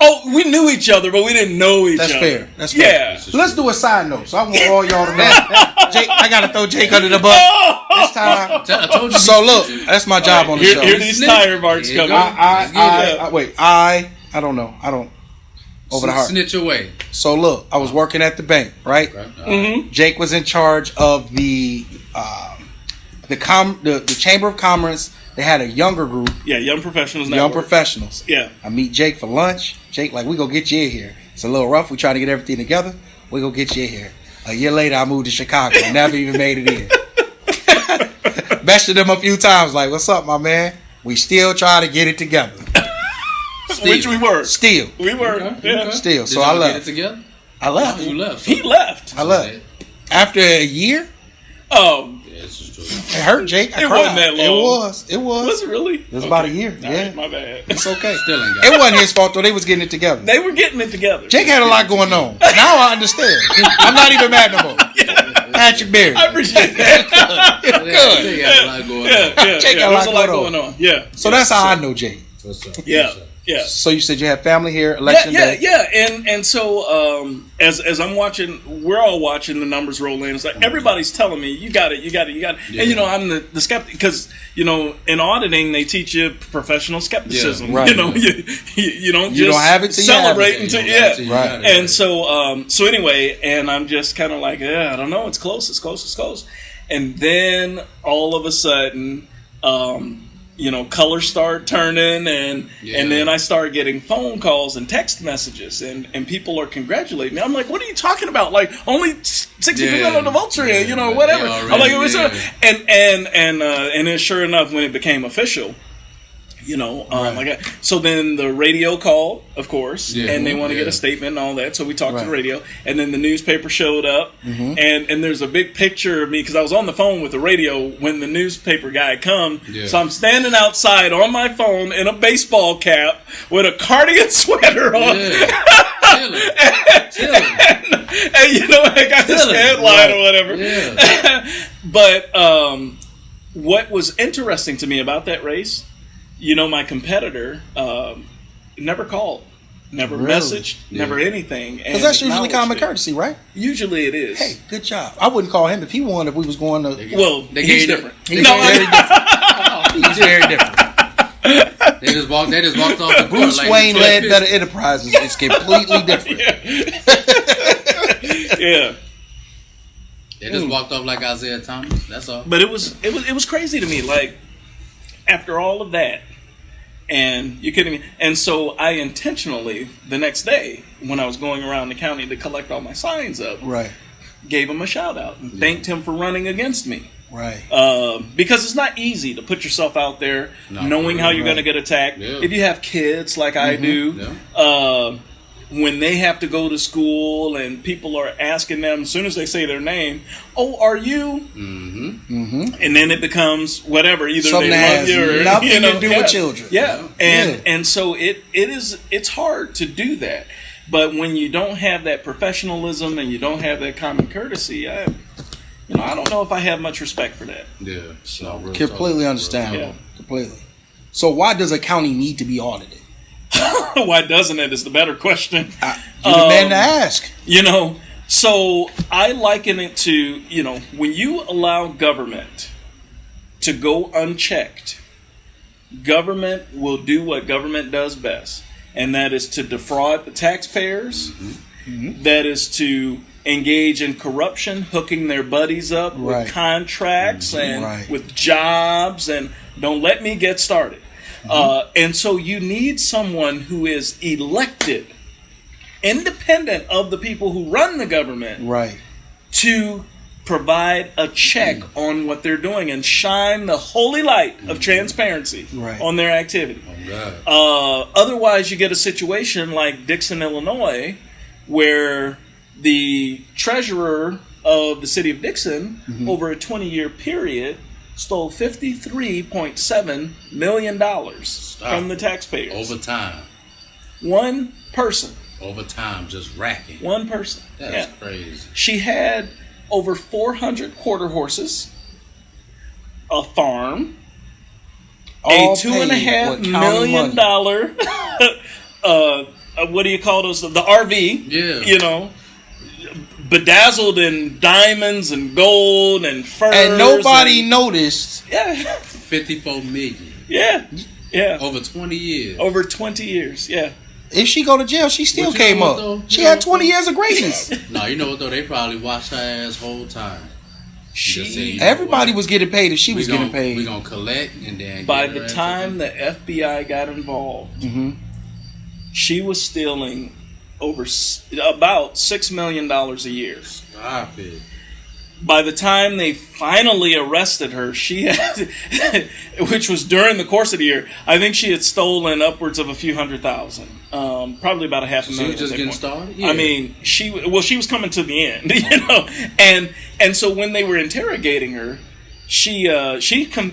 Oh, we knew each other, but we didn't know each other. That's fair. That's fair. Yeah. Let's do a side note. So I want all y'all to know. Jake, I gotta throw Jake under the bus this time. I told you. So look, that's my job on the show. Here these tire marks coming. I don't know. I don't. Over the heart. Snitch away. So look, I was working at the bank, right? Okay. Jake was in charge of the Chamber of Commerce. They had a younger group. Yeah, Young Professionals Young Network. Professionals. Yeah. I meet Jake for lunch. Jake, like, we gonna get you in here. It's a little rough. We try to get everything together. We gonna get you in here. A year later, I moved to Chicago. Never even made it in. Bested him a few times. Like, what's up, my man? We still try to get it together. Which we were. Still. We were. Okay. Yeah. Okay. Still. Did So y'all I left. Get it together? I left. Oh, you left. He left. I left. After a year, Oh, Yeah, this is true. it hurt, Jake. I It cried. wasn't that long. It was. was it really? It was about a year. All Yeah. right, my bad. It's okay. Still ain't got It wasn't his fault though. They was getting it together. They were getting it together. Jake had a lot going on. Now I understand. I'm not even mad no more. Patrick Berry. I appreciate that. Good. Jake had a lot going on. Yeah. Jake There got was a lot going on. Yeah. So that's how I know Jake. What's up? Yeah. Yeah. So you said you had family here, election day. And so as I'm watching, we're all watching the numbers roll in. It's like everybody's telling me, you got it. Yeah. And I'm the skeptic because in auditing they teach you professional skepticism. Yeah, right. You don't You just don't have it till you have celebrate it. until Right. And so anyway, and I'm just kind of like, I don't know, it's close. And then all of a sudden, colors start turning, and then I start getting phone calls and text messages, and people are congratulating me. I'm like, what are you talking about? Like, only 60% of the votes are in, whatever. Already, I'm like, and then sure enough, when it became official, so then the radio called, of course, and they want to get a statement and all that. So we talked to the radio, and then the newspaper showed up, and there's a big picture of me because I was on the phone with the radio when the newspaper guy come. Yeah. So I'm standing outside on my phone in a baseball cap with a cardigan sweater on. Chilling. And I got this headline or whatever. Yeah. But what was interesting to me about that race, my competitor never called, never messaged, never anything. Because that's usually common courtesy, right? Usually it is. Hey, good job. I wouldn't call him if he won if we was going to... He's different. He's very different. He's very different. They just walked off the Bruce like Wayne led Better Enterprises. It's completely different. Yeah. They just walked off like Isaiah Thomas. That's all. But it was crazy to me. Like, after all of that, and you kidding me? And so I intentionally, the next day, when I was going around the county to collect all my signs up, gave him a shout out and thanked him for running against me. Right. Because it's not easy to put yourself out there knowing how you're going to get attacked. Yeah. If you have kids like I do, when they have to go to school and people are asking them as soon as they say their name, "Oh, are you?" And then it becomes whatever. Either something they love you or nothing to do with children. Yeah, and so it's hard to do that. But when you don't have that professionalism and you don't have that common courtesy, I don't know if I have much respect for that. Yeah, so completely understandable. Completely. So why does a county need to be audited? Why doesn't it is the better question. You're the man to ask. So I liken it to, when you allow government to go unchecked, government will do what government does best, and that is to defraud the taxpayers. That is to engage in corruption, hooking their buddies up with contracts and with jobs, and don't let me get started. And so you need someone who is elected, independent of the people who run the government, to provide a check on what they're doing and shine the holy light of transparency on their activity. Otherwise, you get a situation like Dixon, Illinois, where the treasurer of the city of Dixon, over a 20-year period, stole $53.7 million from the taxpayers. Over time. One person. Over time, just racking. One person. That's crazy. She had over 400 quarter horses, a farm, a $2.5 million what do you call those? The RV. Yeah. You know, bedazzled in diamonds and gold and furs. And nobody noticed. Yeah. 54 million. Yeah. Yeah. Over 20 years. Over 20 years. Yeah. If she go to jail, she still came up. Though? She had 20 years of greatness. No, you know what though? They probably watched her ass whole time. Everybody was getting paid if she was getting paid. We're going to collect and then... By the time the FBI got involved, she was stealing about $6 million a year. Stop it. By the time they finally arrested her, she had, which was during the course of the year, I think she had stolen upwards of a few $100,000, probably about $500,000. She was just getting started. Yeah. I mean, she was coming to the end, you know, and so when they were interrogating her, she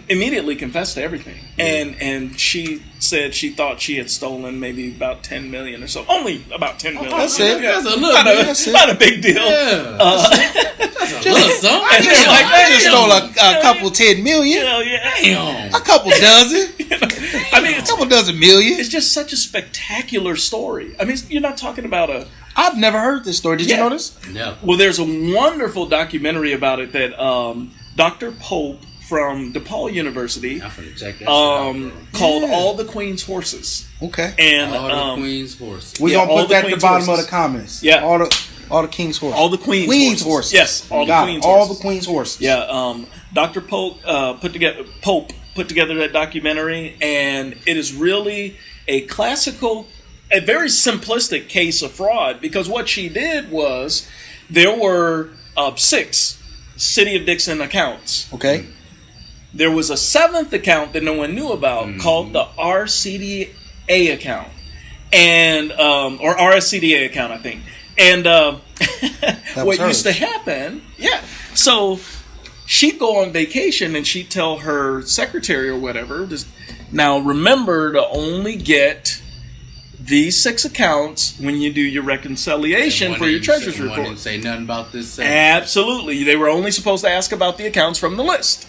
immediately confessed to everything, and she said she thought she had stolen maybe about $10 million or so, only about $10 million. That's it. That's a little not a big deal. Yeah. That's a little something. I just stole a couple 10 million. Hell yeah. Damn. A couple dozen. I mean, A couple dozen million. it's just such a spectacular story. I mean, you're not talking about I've never heard this story. Did you know this? No. Well, there's a wonderful documentary about it that Dr. Pope from DePaul University I'm finna check that shit out, called All the Queen's Horses. Okay. And all the Queen's horses. We're going to all put the that at the Queen's bottom horses. of the comments. Yeah. All the King's horses. All the Queen's horses. Yes, all the Got Queen's it. All horses. the Queen's horses. Yeah, Dr. Pope put together that documentary, and it is really a very simplistic case of fraud, because what she did was there were 6 City of Dixon accounts. Okay. There was a 7th account that no one knew about called the RCDA account, and or RSCDA account, I think. And what used to happen, so she'd go on vacation and she'd tell her secretary or whatever, just now remember to only get these 6 accounts when you do your reconciliation for your treasurer's report. Didn't say nothing about this. Absolutely. They were only supposed to ask about the accounts from the list.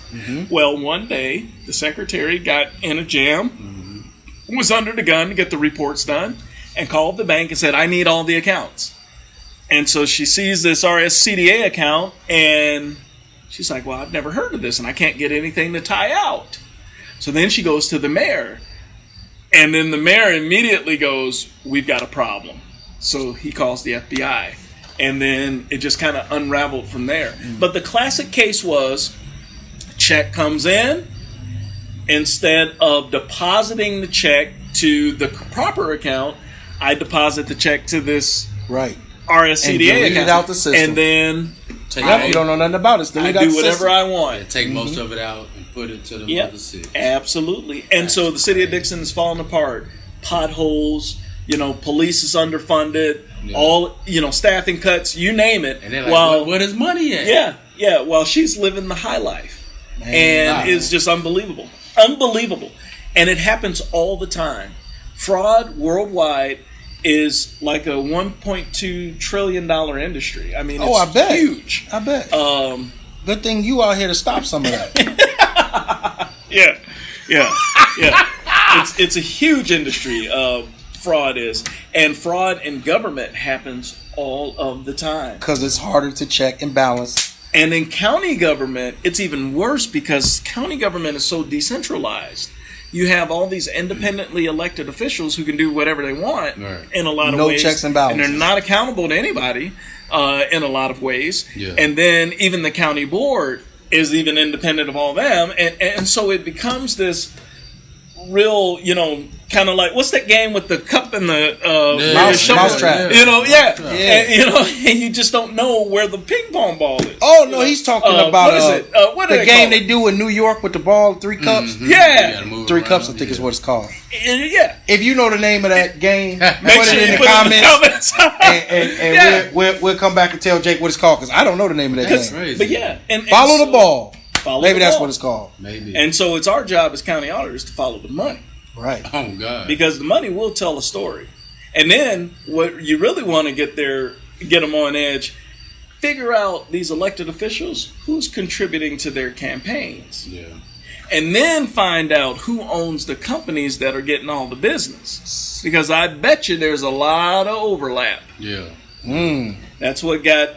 Well, one day, the secretary got in a jam, was under the gun to get the reports done, and called the bank and said, I need all the accounts. And so she sees this RSCDA account, and she's like, well, I've never heard of this, and I can't get anything to tie out. So then she goes to the mayor. And then the mayor immediately goes, we've got a problem. So he calls the FBI. And then it just kind of unraveled from there. But the classic case was, check comes in. Instead of depositing the check to the proper account, I deposit the check to this RSCDA account. Out the system. And then you don't know nothing about it. I do whatever I want. Yeah, take most of it out and put it to the other 6. Absolutely. And so the city of Dixon is falling apart. Potholes, police is underfunded, all, staffing cuts, you name it. And they're like, where is money at? Yeah. Well, she's living the high life. It's just unbelievable. Unbelievable. And it happens all the time. Fraud worldwide is like a $1.2 trillion industry. I mean, it's I bet. huge. I bet. Good thing you out here to stop some of that. Yeah. It's a huge industry. Fraud is, and fraud in government happens all of the time because it's harder to check and balance. And in county government, it's even worse because county government is so decentralized. You have all these independently elected officials who can do whatever they want in a lot of ways. No checks and balances. And they're not accountable to anybody in a lot of ways. Yeah. And then even the county board is even independent of all them. And so it becomes this real, kind of like, what's that game with the cup and the mousetrap? And you just don't know where the ping pong ball is. Oh no, he's talking about what is it? What the game they do in New York with the ball, 3 cups. Yeah, 3 cups. I think is what it's called. Yeah. If you know the name of that game, put it in the comments, and we'll come back and tell Jake what it's called because I don't know the name of that game. Crazy. But yeah, and follow the ball. Maybe that's what it's called. Maybe. And so it's our job as county auditors to follow the money. Right. Oh God. Because the money will tell a story. And then what you really want to get them on edge, figure out these elected officials, who's contributing to their campaigns. Yeah. and then find out who owns the companies that are getting all the business. Because I bet you there's a lot of overlap. Yeah. That's what got,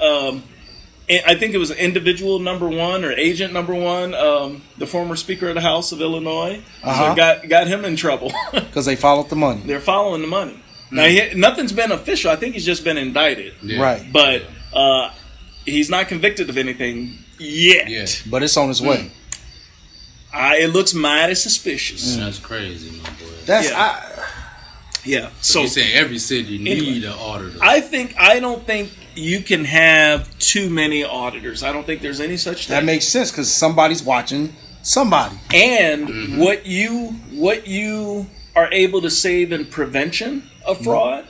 I think it was individual number one or agent number one, the former Speaker of the House of Illinois. So got him in trouble. Because they followed the money. They're following the money. Now, nothing's been official. I think he's just been indicted. Yeah. Right. But he's not convicted of anything yet. Yeah. But it's on its way. It looks mighty suspicious. That's crazy, my boy. That's So you're saying every city need an auditor. I don't think you can have too many auditors. I don't think there's any such thing. That makes sense because somebody's watching somebody. And what you are able to save in prevention of fraud,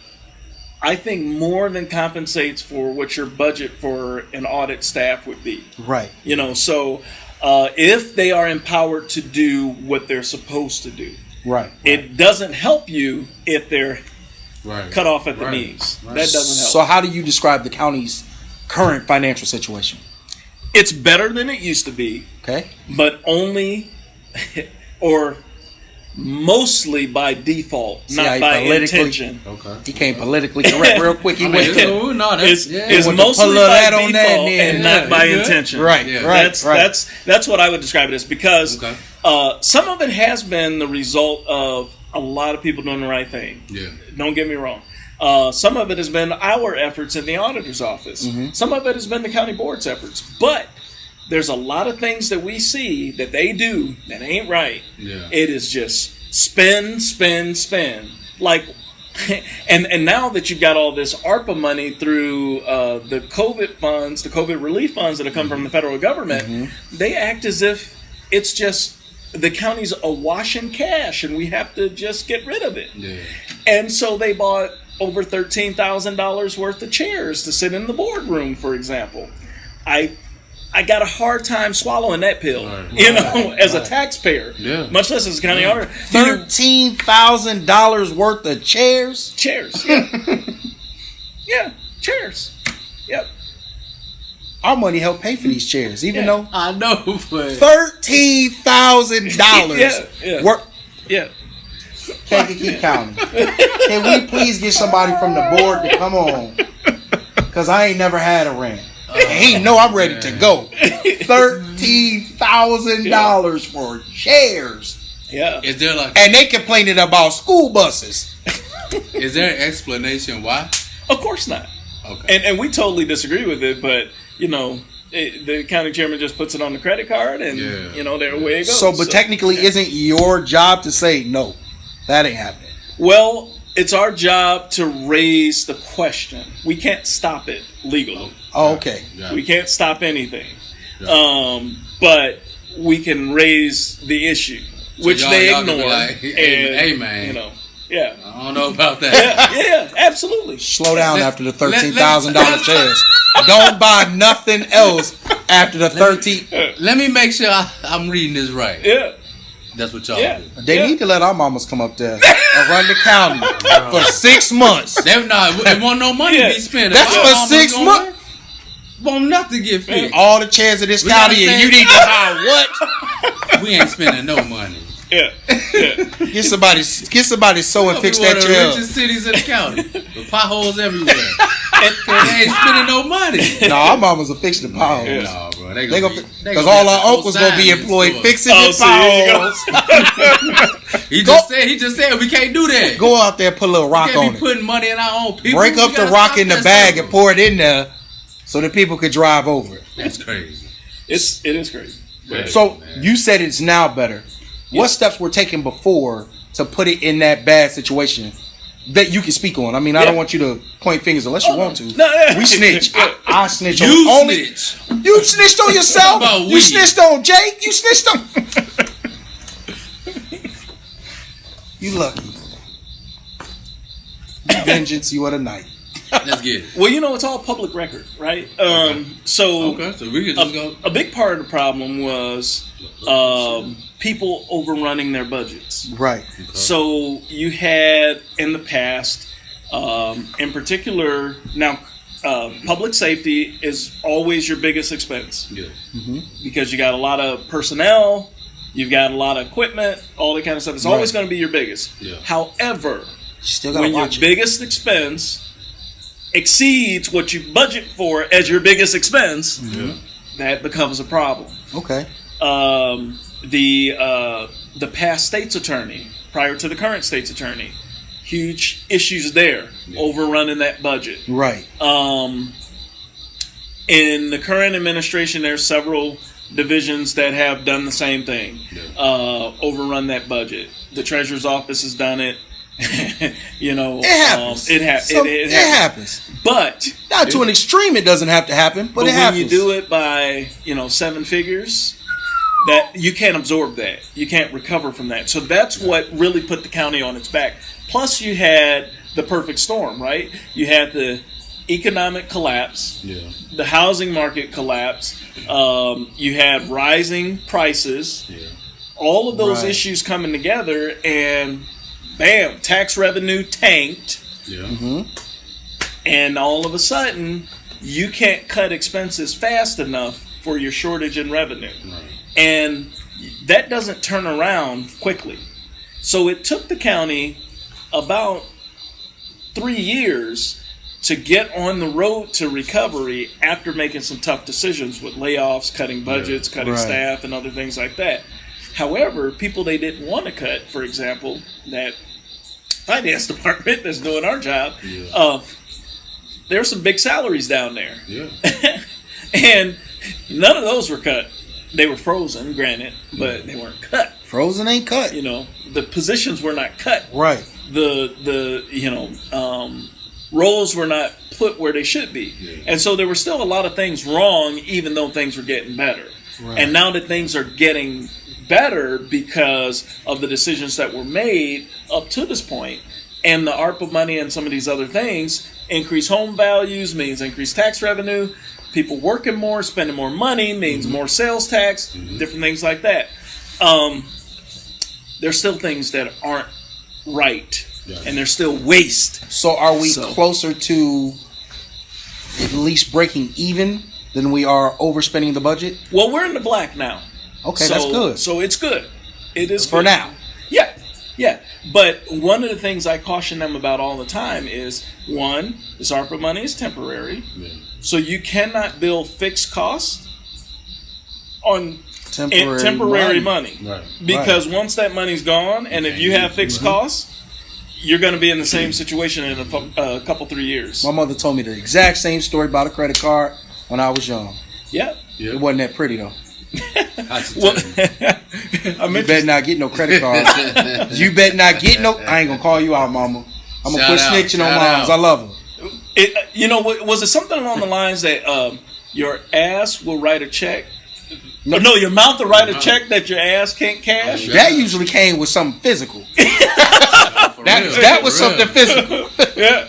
I think more than compensates for what your budget for an audit staff would be. Right. So if they are empowered to do what they're supposed to do. Right. It doesn't help you if they're cut off at the knees. That doesn't help. So how do you describe the county's current financial situation? It's better than it used to be. Okay. But only or mostly by default, not by intention. Okay. He came politically correct real quick. He went It's mostly by default and not by intention. Right. Yeah. That's what I would describe it as, because some of it has been the result of a lot of people doing the right thing. Yeah. Don't get me wrong. Some of it has been our efforts in the auditor's office. Some of it has been the county board's efforts. But there's a lot of things that we see that they do that ain't right. Yeah. It is just spend. Like, and now that you've got all this ARPA money through the COVID funds, the COVID relief funds that have come from the federal government, they act as if it's just the county's awash in cash and we have to just get rid of it. Yeah. And so they bought over $13,000 worth of chairs to sit in the boardroom, for example. I got a hard time swallowing that pill, as a taxpayer, much less as a county auditor. $13,000 worth of chairs? Chairs, yeah. Yeah, chairs. Yep. Our money helped pay for these chairs, even though I know, but $13,000 worth. Yeah. Kankakee County. Can we please get somebody from the board to come on? Because I ain't never had a rant. He know I'm ready to go. $13,000 for chairs. Yeah. Is there and they complaining about school buses. Is there an explanation why? Of course not. Okay. And we totally disagree with it, but the county chairman just puts it on the credit card, and there away it goes. So, technically, isn't your job to say no? That ain't happening. Well, it's our job to raise the question. We can't stop it legally. Oh, okay. We can't stop anything. But we can raise the issue, which they ignore. Like, hey, man. Yeah. I don't know about that. Yeah, absolutely. Slow down after the $13,000 chairs. Don't buy nothing else after the 13. Let me make sure I'm reading this right. Yeah. That's what y'all do. They need to let our mamas come up there and run the county for 6 months. They want no money to be spent. That's for 6 months. Want nothing to get fixed. All the chairs of this county, and you need to hire what? We ain't spending no money. Yeah. Get somebody sew and fix that chair. One of the richest cities in the county. With potholes everywhere. And they ain't spending no money. No, our mamas will fix the potholes. Yeah. No, bro. Because all our uncles gonna be employed fixing the potholes. He just said we can't do that. Go out there and put a little rock on it. We can't be putting money in our own people. Break up the rock in the bag and pour it in there so that people could drive over it. That's crazy. It is crazy. So you said it's now better. What steps were taken before to put it in that bad situation that you can speak on? I mean, I don't want you to point fingers unless you want to. We snitch. I snitch on only. Snitch. You snitched on yourself. You snitched on Jake. You snitched on. You lucky. Vengeance, you are the night. Let's get it. Well, it's all public record, right? So we could just go. A big part of the problem was people overrunning their budgets. Right. Okay. So you had in the past, in particular, now public safety is always your biggest expense. Yeah. Because you got a lot of personnel You've got a lot of equipment, all that kind of stuff. It's always going to be your biggest. Yeah. However, Still gotta when your watch it. biggest expense exceeds what you budget for as your biggest expense, that becomes a problem. Okay. The past state's attorney, prior to the current state's attorney, huge issues there, overrunning that budget. Right. In the current administration, there's several divisions that have done the same thing, overrun that budget. The treasurer's office has done it. You know, it happens. It happens. But not to an extreme, it doesn't have to happen. But it happens. When you do it by 7 figures, that you can't absorb that. You can't recover from that. So that's what really put the county on its back. Plus, you had the perfect storm, right? You had the economic collapse, the housing market collapse. You had rising prices. All of those issues coming together, and bam, tax revenue tanked. And all of a sudden, you can't cut expenses fast enough for your shortage in revenue. And that doesn't turn around quickly. So it took the county about 3 years to get on the road to recovery after making some tough decisions with layoffs, cutting budgets, cutting staff, and other things like that. However, people they didn't want to cut, for example, that finance department that's doing our job, there's some big salaries down there. And none of those were cut. They were frozen, granted, but they weren't cut. Frozen ain't cut. The positions were not cut. Right. The roles were not put where they should be. And so there were still a lot of things wrong, even though things were getting better. And now that things are getting better because of the decisions that were made up to this point, and the ARPA money and some of these other things, increased home values means increased tax revenue. People working more, spending more money means more sales tax, different things like that. There's still things that aren't right, and there's still waste. So are we closer to at least breaking even than we are overspending the budget? Well, we're in the black now. Okay, that's good. So it's good. It is for good. now. Yeah. But one of the things I caution them about all the time is, one, this ARPA money is temporary. So you cannot bill fixed costs on temporary money. Because once that money's gone, and if you have fixed costs, you're going to be in the same situation in a couple, 3 years. My mother told me the exact same story about a credit card when I was young. It wasn't that pretty, though. Well, you better not get no credit cards. You better not get no. I ain't gonna call you out, mama. I'm gonna quit snitching on moms. I love her. Was it something along the lines that your ass will write a check? No, your mouth will write a check that your ass can't cash? That usually came with something physical. that was something physical.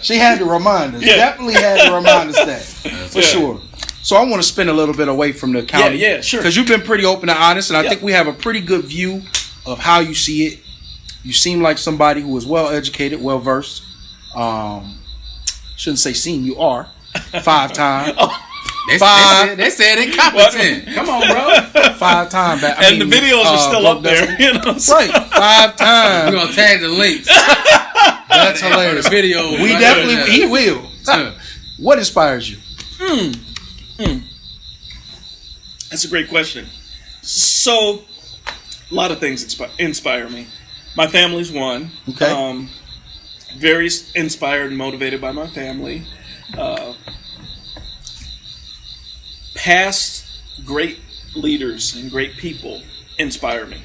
She had to remind us. Definitely had to remind us that. For sure. So I want to spin a little bit away from the county. Sure. Because you've been pretty open and honest, and I think we have a pretty good view of how you see it. You seem like somebody who is well educated, well versed. Shouldn't say seen, you are. 5-time. They said incompetent. Come on, bro. 5-time back. And the videos are still up there. Right. 5-time. We're gonna tag the links. That's hilarious. The video. We definitely. He will. What inspires you? That's a great question. So, a lot of things inspire me. My family's one. Okay. Very inspired and motivated by my family. Past great leaders and great people inspire me.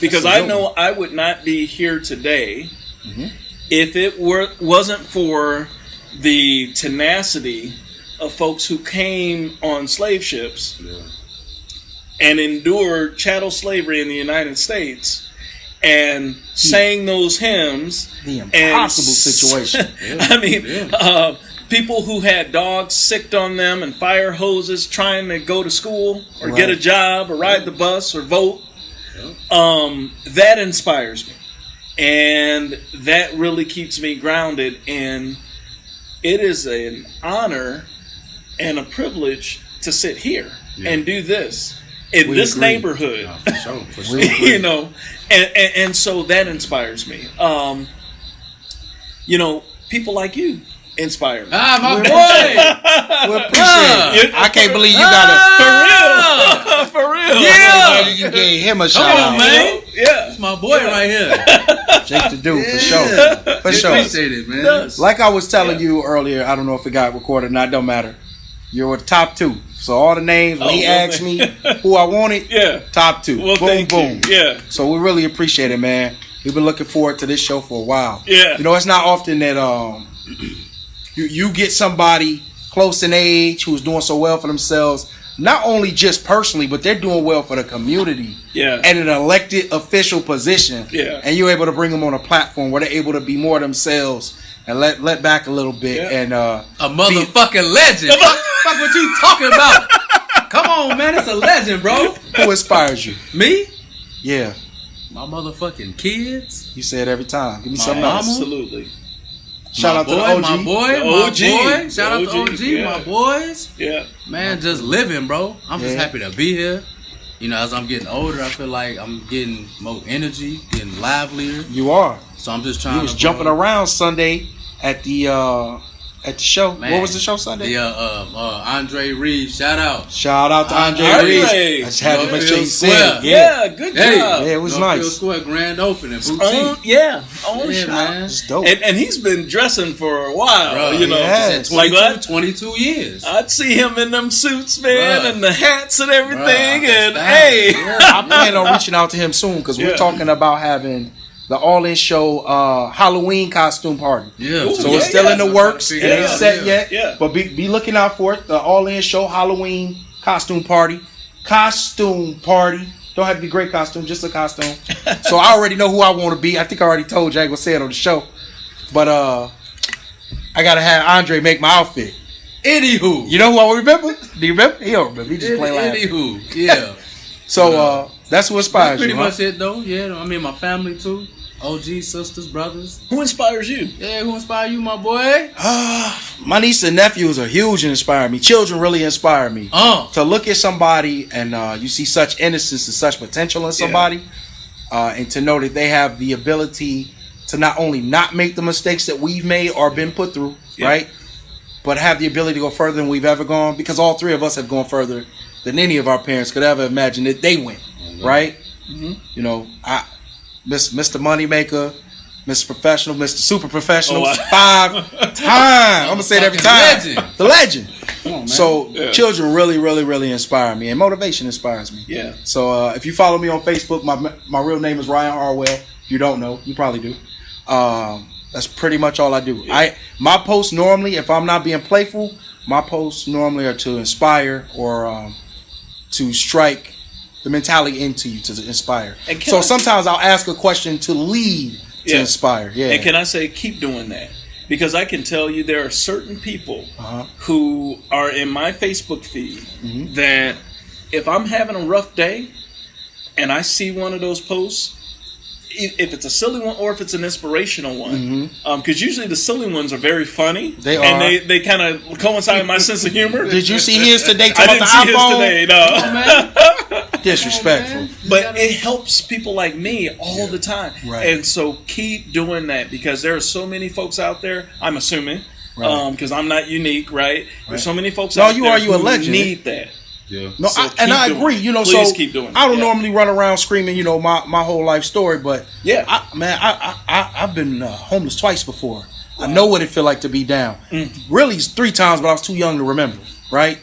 Because I know I would not be here today if it wasn't for the tenacity of folks who came on slave ships and endured chattel slavery in the United States and sang those hymns. The impossible situation. I mean, people who had dogs sicked on them and fire hoses trying to go to school or get a job or ride the bus or vote. That inspires me. And that really keeps me grounded. And it is an honor and a privilege to sit here and do this in this agree. neighborhood. For sure. You know, and so that inspires me. You know, people like you inspire me. Ah, my boy. We appreciate it. I can't believe you got For real. Yeah. You gave him a Come shout on, out. man. Yeah. It's my boy right here. Jake the dude, for sure. For We sure. appreciate it, man. Like I was telling you earlier, I don't know if it got recorded or not, don't matter. You're top 2. So all the names, when he asked me who I wanted, top 2. Well, boom, boom. You. Yeah. So we really appreciate it, man. We've been looking forward to this show for a while. Yeah. You know, it's not often that you get somebody close in age who's doing so well for themselves, not only just personally, but they're doing well for the community. Yeah. At an elected official position. Yeah. And you're able to bring them on a platform where they're able to be more themselves and let back a little bit. Yeah. And A motherfucking legend. Fuck what you talking about? Come on, man. It's a legend, bro. who inspires you? Me? Yeah. My motherfucking kids. You say it every time. Give me My something mama? else. Absolutely. Shout out to the OG. My boy. The OG. Shout out to OG, Yeah. my boys. Yeah. Man, just living, bro. I'm just Yeah. happy to be here. You know, as I'm getting older, I feel like I'm getting more energy, getting livelier. You are. So I'm just trying You to was jumping around Sunday at the show. Man. What was the show Sunday? The Andre Reed, shout out. Shout out to Andre Andre. Reed. I just had to make sure you Northfield said Square. it. Yeah. Yeah. Good Hey. job. Yeah, it was Northfield nice. Square grand opening, boutique. Oh, Yeah, man. It's dope. And he's been dressing for a while, Bro, you know. yes. Like that. 22 years. I'd see him in them suits, man, Bruh. and the hats and everything. Bruh, And style. hey, I plan on reaching out to him soon because we're Yeah. talking about having the All-In Show Halloween costume party. Yeah. Ooh, So yeah, it's still in the works. It Figure ain't out, set yeah. yet. Yeah. But be looking out for it. The All-In Show Halloween costume party. Costume party. Don't have to be great costume, just a costume. So I already know who I want to be. I think I already told you. I ain't gonna say it on the show. But I gotta have Andre make my outfit. Anywho. You know who I remember? Do you remember? He don't remember. He just play laughing. Anywho. Yeah. So that's what inspires That's pretty you. much it, though. Yeah. I mean, my family, too. OG, sisters, brothers. who inspires you? Yeah, who inspire you, my boy? My niece and nephews are huge and inspire me. Children really inspire me. To look at somebody and you see such innocence and such potential in somebody, and to know that they have the ability to not only not make the mistakes that we've made or been put through, right, but have the ability to go further than we've ever gone, because all three of us have gone further than any of our parents could ever imagine that they went, right? Mm-hmm. You know, Mr. Moneymaker, Mr. Professional, Mr. Super Professional, 5 times. I'm gonna say it every time. Legend. The legend. Come on, man. So children really, really, really inspire me, and motivation inspires me. Yeah. So if you follow me on Facebook, my real name is Ryan Harwell. If you don't know, you probably do. That's pretty much all I do. Yeah. My posts normally, if I'm not being playful, my posts normally are to inspire or to strike the mentality into you, to inspire. So sometimes I'll ask a question to lead to inspire. Yeah. And can I say, keep doing that? Because I can tell you there are certain people who are in my Facebook feed that if I'm having a rough day and I see one of those posts, if it's a silly one or if it's an inspirational one, because usually the silly ones are very funny. They and are. they kind of coincide with my sense of humor. Did you see his today? I didn't see his today, no. Disrespectful. But it helps people like me all the time. Right. And so keep doing that, because there are so many folks out there, I'm assuming, Right. because I'm not unique, right? There's so many folks No, out you there are. You a who legend. need that. Yeah. No, So and I keep agree. doing it. You know, Please so keep doing it. I don't Yeah. normally run around screaming, you know, my whole life story, but Yeah. I've been homeless twice before. I know what it feel like to be down. Really, 3 times, but I was too young to remember, right?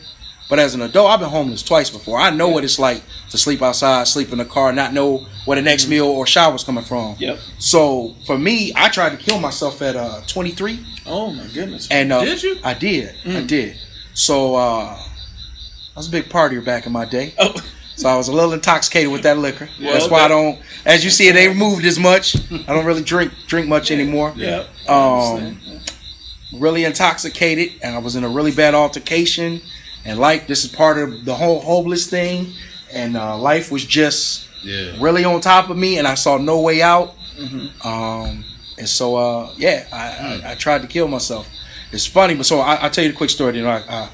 But as an adult, I've been homeless twice before. I know what it's like to sleep outside, sleep in the car, not know where the next meal or shower's coming from. Yep. So for me, I tried to kill myself at 23. Oh my goodness. And Did you? I did. I did. So I was a big partier back in my day. Oh. So I was a little intoxicated with that liquor. Well, That's why I don't, as you see, it ain't moved as much. I don't really drink much anymore. Yeah. Really intoxicated, and I was in a really bad altercation. And life, this is part of the whole homeless thing. And life was just really on top of me, and I saw no way out. And so, I tried to kill myself. It's funny, but so I'll tell you the quick story. You know,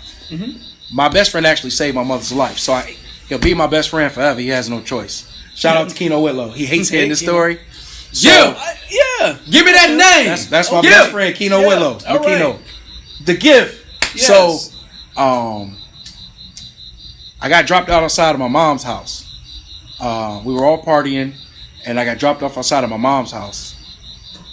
my best friend actually saved my mother's life. So He'll be my best friend forever. He has no choice. Shout out to Keno Whitlow. He hates hearing this story. So, yeah. Give me that name. That's my best friend, Keno Whitlow. All right. Keno. The gift. Yes. So, I got dropped out outside of my mom's house. We were all partying, and I got dropped off outside of my mom's house.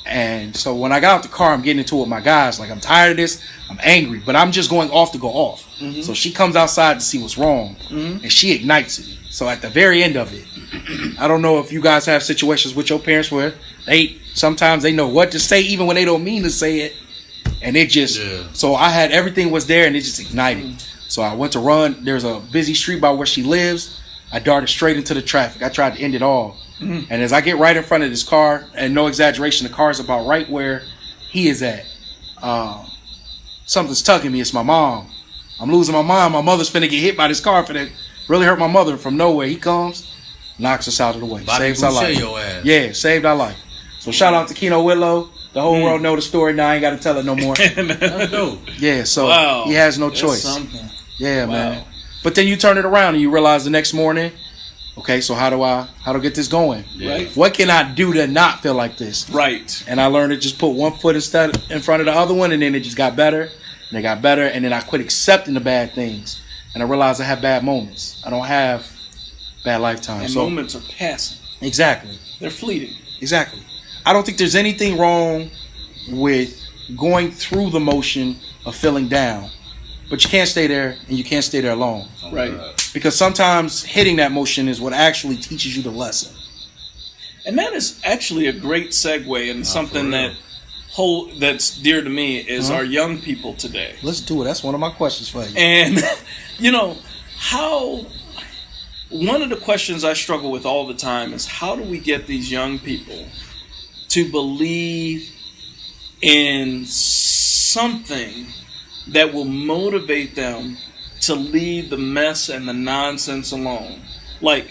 And so when I got out the car, I'm getting into it with my guys. Like, I'm tired of this. I'm angry, but I'm just going off to go off. Mm-hmm. So she comes outside to see what's wrong, and she ignites it. So at the very end of it, I don't know if you guys have situations with your parents where sometimes they know what to say even when they don't mean to say it. And it just, so I had everything was there and it just ignited. So I went to run. There's a busy street by where she lives. I darted straight into the traffic. I tried to end it all. And as I get right in front of this car, and no exaggeration, the car is about right where he is at. Something's tugging me. It's my mom. I'm losing my mind. My mother's finna get hit by this car. Finna really hurt my mother from nowhere. He comes, knocks us out of the way. Saves our life. Your ass. Yeah, saved our life. So shout out to Keno Whitlow. The whole world know the story now. I ain't got to tell it no more. Yeah, so he has no choice. Something. Yeah, man. But then you turn it around and you realize the next morning, okay, so how do I get this going? Right. What can I do to not feel like this? Right. And I learned to just put one foot instead in front of the other one, and then it just got better, and it got better, and then I quit accepting the bad things, and I realized I have bad moments. I don't have bad lifetimes. And moments are passing. Exactly. They're fleeting. Exactly. I don't think there's anything wrong with going through the motion of feeling down, but you can't stay there, and you can't stay there long. Right. Because sometimes hitting that motion is what actually teaches you the lesson. And that is actually a great segue into something that's dear to me is our young people today. Let's do it. That's one of my questions for you. And, one of the questions I struggle with all the time is how do we get these young people to believe in something that will motivate them to leave the mess and the nonsense alone? Like,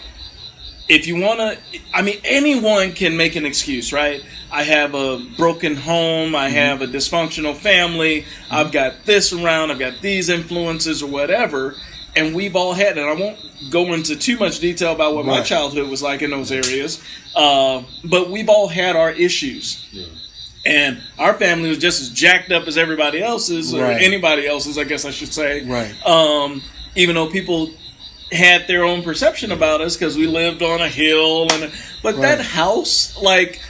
if you want to, anyone can make an excuse, right? I have a broken home, I have a dysfunctional family, I've got this around, I've got these influences or whatever, and we've all had, and I won't go into too much detail about what my childhood was like in those areas, but we've all had our issues. Yeah. And our family was just as jacked up as everybody else's, or anybody else's, I guess I should say. Right. Even though people had their own perception about us because we lived on a hill, but that house, like,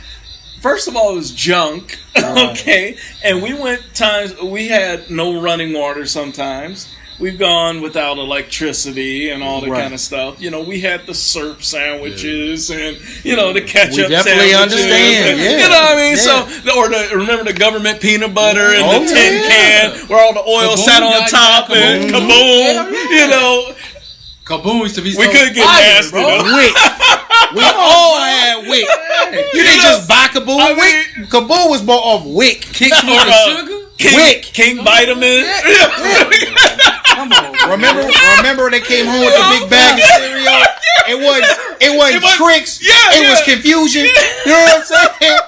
first of all, it was junk. Okay, and we had no running water sometimes. We've gone without electricity and all that kind of stuff. We had the syrup sandwiches and, the ketchup definitely sandwiches. Understand. And, you know what I mean? Yeah. So, remember the government peanut butter and the tin can where all the oil sat on top and kaboom, Kaboom used to be so we couldn't get nasty, bro. Wick. We all had Wick. You didn't just buy Kaboom. Wick. Kaboom was bought off Wick. Kick smoke sugar? Wick. King Vitamin. Come on. Remember when they came home with the big bag of cereal? It wasn't tricks. It was confusion. You know what I'm saying?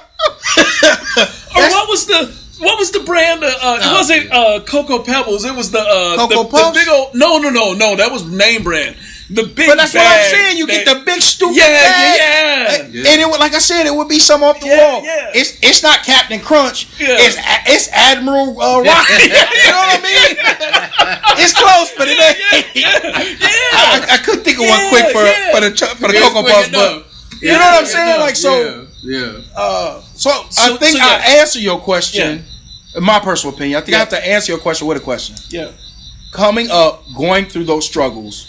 Or what was the brand? It wasn't Cocoa Pebbles. It was the Cocoa Puffs? the big old. No. That was name brand. The big. But that's what I'm saying. You get the big stupid bag. And it would, like I said, it would be some off the wall. Yeah. It's not Captain Crunch. Yeah. It's Admiral Rocky. You know what I mean? It's close, but it ain't. I couldn't think of one quick for the Cocoa Puffs, but you know what I'm saying? Like so. Yeah. I think I answer your question. In my personal opinion, I think I have to answer your question with a question. Yeah. Coming up, going through those struggles,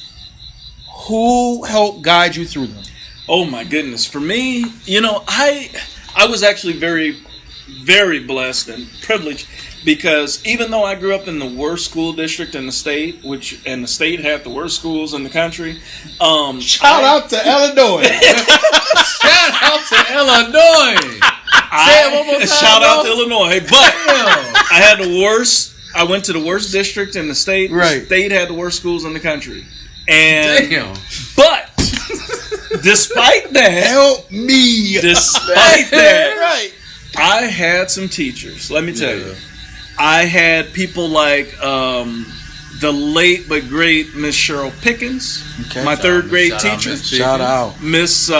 who helped guide you through them? Oh my goodness. For me, I was actually very, very blessed and privileged because even though I grew up in the worst school district in the state, and the state had the worst schools in the country. Shout out to Illinois. Shout out to Illinois. Say it one more time. Shout out to Illinois. But I went to the worst district in the state. Right. The state had the worst schools in the country. And damn. But despite that, help me. Despite that, right. I had some teachers. Let me tell you, I had people like the late but great Miss Cheryl Pickens, my third grade teacher. Shout out. Miss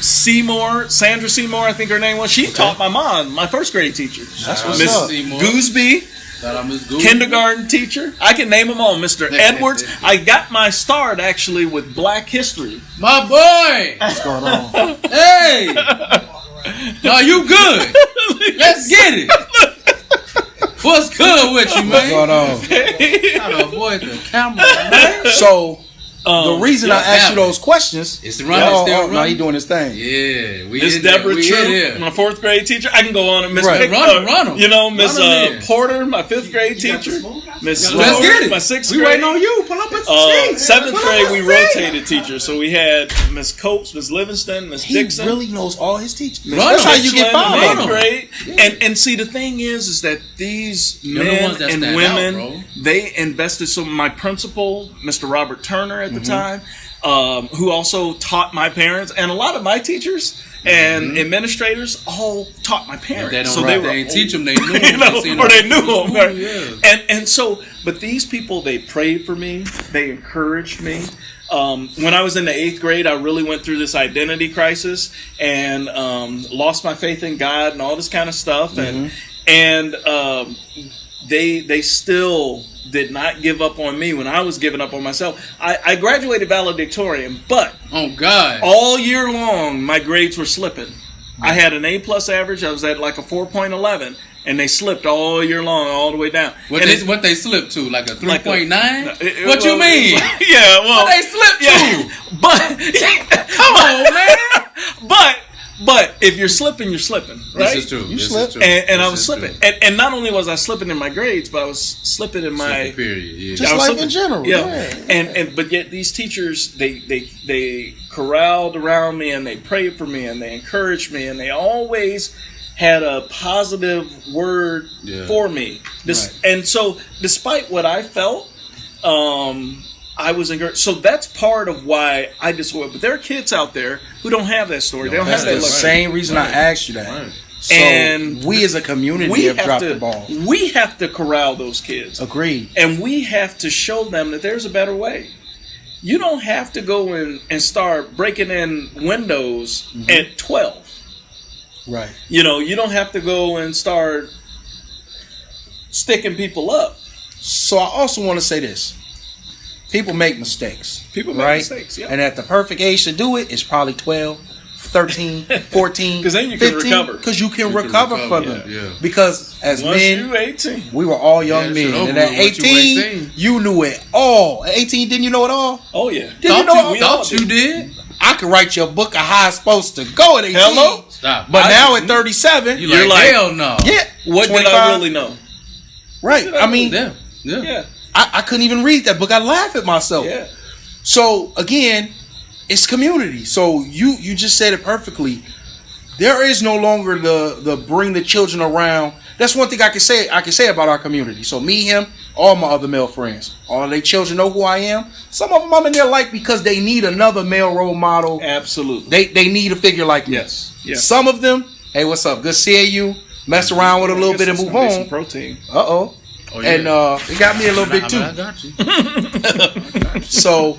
Seymour, Sandra Seymour, I think her name was. She taught my mom, my first grade teacher. That's what's Miss up. Gooseby, kindergarten teacher. I can name them all. Mr. Edwards. I got my start actually with Black History. My boy. What's going on? Hey. No, you good. Let's get it. What's good with you, man? What's going on? Gotta avoid the camera, man. So, the reason I asked you those questions is running. No, he doing his thing. Yeah, Miss Deborah True, my fourth grade teacher. I can go on and Miss Run you know, Miss Porter, my fifth grade teacher. Miss Let's get it. My sixth we grade. waiting on you. Pull up at the seat. Seventh grade, we rotated teachers. So we had Miss Copes, Miss Livingston, Miss Dixon. He really knows all his teachers. That's how you get found. Eighth grade. And see, the thing is that these men and women, they invested. So my principal, Mr. Robert Turner at the time, who also taught my parents, and a lot of my teachers and administrators all taught my parents. So they didn't teach them; they knew them, or they knew them. Right? Yeah. And so, but these people, they prayed for me, they encouraged me. When I was in the 8th grade, I really went through this identity crisis and lost my faith in God and all this kind of stuff. And they still did not give up on me when I was giving up on myself. I graduated valedictorian, but all year long, my grades were slipping. I had an A+ average. I was at like a 4.11. And they slipped all year long, all the way down. What they slipped to? Like a 3.9? What you mean? Yeah, well. What they slipped to? But come on, man. But if you're slipping, you're slipping, right? This is true. You slipped. And I was slipping. And not only was I slipping in my grades, but I was slipping in my period. Yeah. Just life in general. Yeah. And but yet these teachers, they corralled around me and they prayed for me and they encouraged me and they always had a positive word for me. And so despite what I felt, I was encouraged. So that's part of why I just went. But there are kids out there who don't have that story. They don't have that. That's the same reason I asked you that. Right. So and we as a community have dropped the ball. We have to corral those kids. Agreed. And we have to show them that there's a better way. You don't have to go in and start breaking in windows at 12. Right. You know, you don't have to go and start sticking people up. So I also want to say this. People make mistakes. People make mistakes, yeah. And at the perfect age to do it is probably 12, 13, 14, because then you 15, can recover. Because you can recover from them. Yeah. Because as once men, you 18. we were all young men. And at 18, you knew it all. At 18, didn't you know it all? Oh, yeah. Thought you did? I could write your book of how it's supposed to go at 18. Hello? Stop. But now at 37, you're like, hell no. Yeah. What 25? Did I really know? Right. I mean, yeah. I couldn't even read that book. I laugh at myself. Yeah. So again, it's community. So you just said it perfectly. There is no longer the bring the children around. That's one thing I can say about our community. So me, him, all my other male friends, all their children know who I am. Some of them I'm in their life because they need another male role model. Absolutely. They need a figure like me. Yes. Some of them, hey, what's up? Good seeing you. Mess around with a little bit and move home. Some protein. Uh-oh. Oh, yeah. And it got me a little bit too. I got you. So,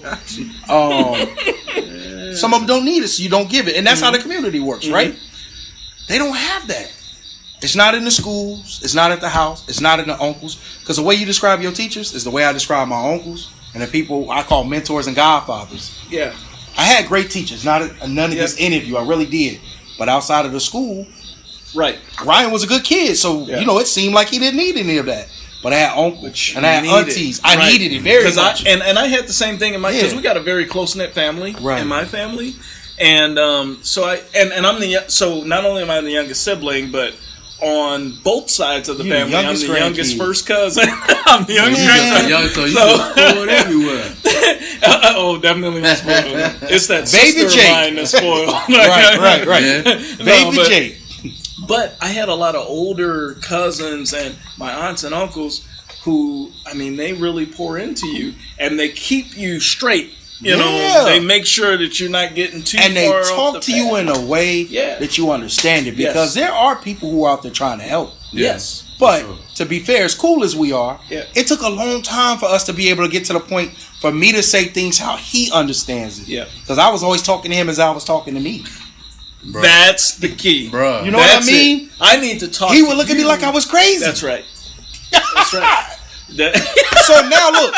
some of them don't need it, so you don't give it, and that's how the community works, right? They don't have that. It's not in the schools. It's not at the house. It's not in the uncles. Because the way you describe your teachers is the way I describe my uncles and the people I call mentors and godfathers. Yeah, I had great teachers. None against any of you. I really did. But outside of the school, right? Ryan was a good kid, so it seemed like he didn't need any of that. But I had uncles and I had aunties. I needed it very much. And I had the same thing in my, because we got a very close knit family in my family, and so I'm not only am I the youngest sibling, but on both sides of the family, I'm the youngest first cousin. I'm the youngest grandson. So you just spoiled everywhere. Oh, definitely not spoiled. It's that baby sister of mine that's spoiled. right. Yeah. Baby Jake. But I had a lot of older cousins and my aunts and uncles who, I mean, they really pour into you and they keep you straight You know, they make sure that you're not getting too and far they talk to you in a way that you understand it, because there are people who are out there trying to help. Yes. But to be fair, as cool as we are, it took a long time for us to be able to get to the point for me to say things how he understands it. Yeah. Because I was always talking to him as I was talking to me. Bruh. That's the key. Bruh. You know what I mean? I need to talk. He would look at me like I was crazy. That's right. That's right. So now look.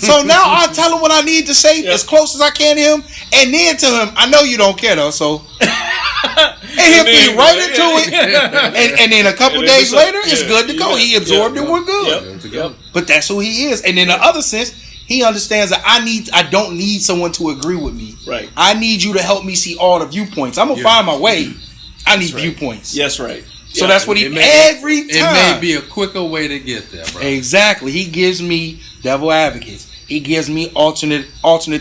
So now I tell him what I need to say as close as I can to him, and then tell him, I know you don't care though, so and he'll be right into it. And then a couple days later, it's good to go. He absorbed it, we're good. Yep. But that's who he is. And in the other sense, he understands that I don't need someone to agree with me. Right. I need you to help me see all the viewpoints. I'm gonna find my way. I need viewpoints. Yes, right. So that's what every time. It may be a quicker way to get there, bro. Exactly. He gives me devil advocates. He gives me alternate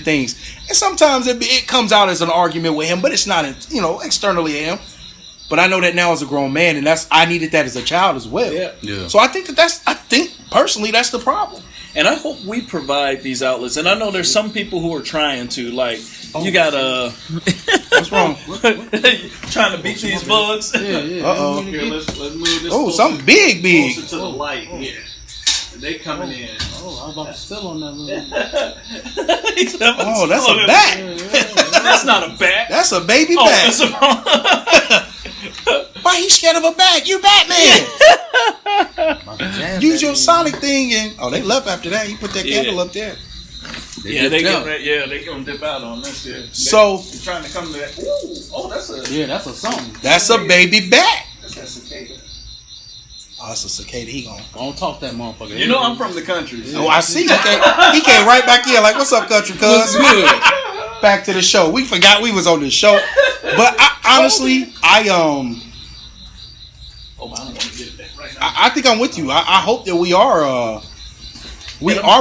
things. And sometimes it comes out as an argument with him, but it's not, externally to him. But I know that now as a grown man, and I needed that as a child as well. Yeah. So I think personally that's the problem. And I hope we provide these outlets. And I know there's some people who are trying to, like, you gotta. What's wrong? Trying to beat these bugs. Yeah. Uh-oh. Here, let's move this. Oh, something big. Closer to the light here. They coming in. Oh, I was about to steal on that little. Oh, that's a bat. That's not a bat. That's a baby bat. Why he scared of a bat? You Batman. Use your Sonic thing and they left after that. He put that candle up there. They gonna dip out on this here. So they're trying to come to that. Ooh, that's a something. That's a baby bat. That's a cicada. Oh, it's a cicada. He gone. Don't talk that motherfucker. You know I'm from the country. So. Oh, I see. He came right back in like, "What's up, country cuz?" Back to the show. We forgot we was on this show, but honestly, I don't want to get that right now. I think I'm with you. I hope that we are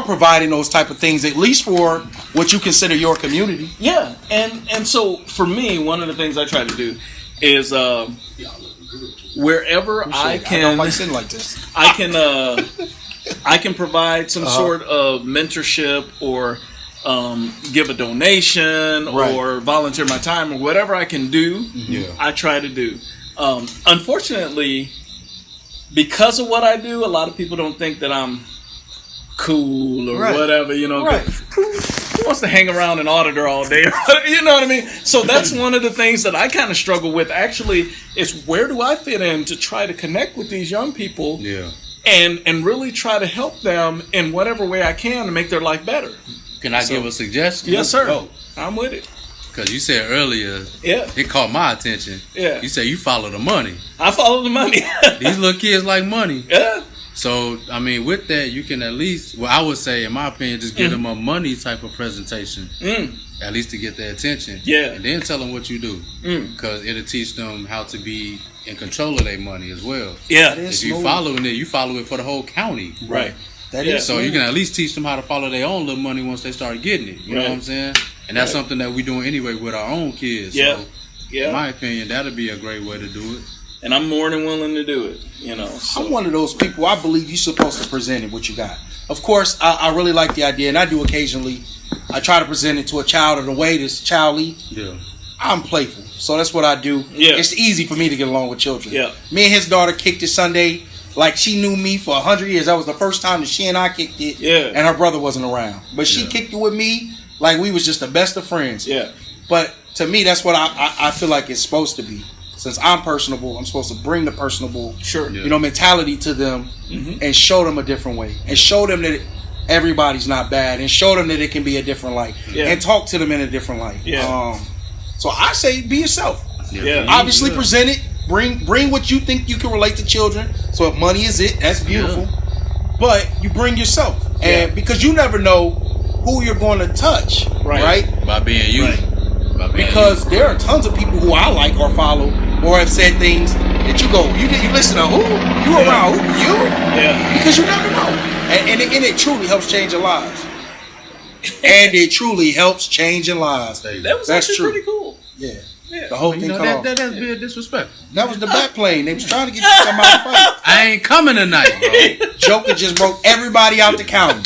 providing those type of things, at least for what you consider your community. Yeah, and so for me, one of the things I try to do is wherever I can, I don't like sitting like this. I can provide some sort of mentorship or give a donation or volunteer my time or whatever I can do. I try to do. Unfortunately, because of what I do, a lot of people don't think that I'm cool or whatever, Who wants to hang around an auditor all day? You know what I mean? So that's one of the things that I kind of struggle with, actually, is where do I fit in to try to connect with these young people and really try to help them in whatever way I can to make their life better. Can I give a suggestion? Yes, sir. Oh. I'm with it. Because you said earlier, it caught my attention. Yeah. You said you follow the money. I follow the money. These little kids like money. Yeah. So, I mean, with that, you can at least, I would say, in my opinion, just give them a money type of presentation. At least to get their attention. Yeah. And then tell them what you do. Because it'll teach them how to be in control of their money as well. Yeah. If you following it, you follow it for the whole county. Right. That is so you can at least teach them how to follow their own little money once they start getting it. You know what I'm saying? And that's something that we're doing anyway with our own kids. Yeah. So, in my opinion, that'll be a great way to do it. And I'm more than willing to do it, So. I'm one of those people, I believe you're supposed to present it what you got. Of course, I really like the idea, and I do occasionally. I try to present it to a child in a way that's childly. Yeah. I'm playful, so that's what I do. Yeah. It's easy for me to get along with children. Yeah. Me and his daughter kicked it Sunday like she knew me for 100 years. That was the first time that she and I kicked it. Yeah. And her brother wasn't around. But she kicked it with me like we was just the best of friends. Yeah. But to me, that's what I feel like it's supposed to be. Since I'm personable, I'm supposed to bring the personable, mentality to them and show them a different way. And show them that everybody's not bad. And show them that it can be a different light. Yeah. And talk to them in a different light. Yeah. So I say be yourself. Yeah. Obviously present it. Bring what you think you can relate to children. So if money is it, that's beautiful. Yeah. But you bring yourself. And because you never know who you're going to touch. Right? By being you. Right. Because there are tons of people who I like or follow or have said things that you go, you listen to who? You around who? You? Yeah. Because you never know. And it truly helps change your lives. And it truly helps change your lives. That was actually pretty cool. Yeah. The whole thing cut off. That's being disrespectful. That was the bat plane. They was trying to get you to come out and fight. I ain't coming tonight, bro. Joker just broke everybody out the county.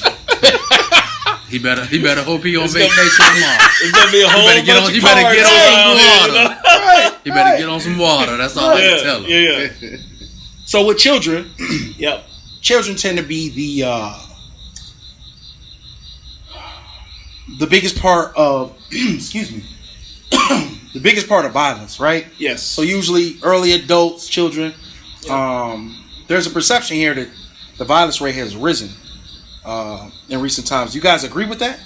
He better hope he on vacation tomorrow. It's gonna be a whole bunch of cards. He better get on some water. Right. He better get on some water. That's all I can tell him. Yeah. So with children, Yep. children tend to be the biggest part of excuse me, the biggest part of violence, right? Yes. So usually early adults, children. There's a perception here that the violence rate has risen in recent times. You guys agree with that?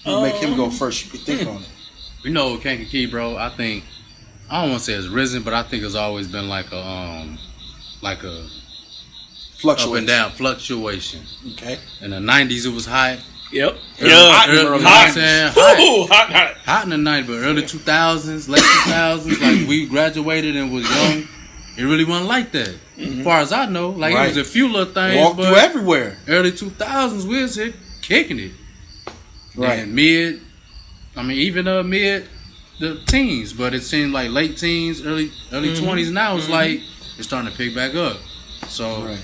You make him go first. You can think on it. You know, Kankakee, bro. I think I don't want to say it's risen, but I think it's always been like a Fluctuation. up and down fluctuation. Okay. In the 90s, it was high. Yep. Hot in the early 90s. Hot in the 90s, but early 2000s, late 2000s, like we graduated and was young. It really wasn't like that. As far as I know, like it was a few little things. Walked but through everywhere. Early 2000s, we was here kicking it. Right. And mid the teens, but it seemed like late teens, early 20s. Now it's like it's starting to pick back up. So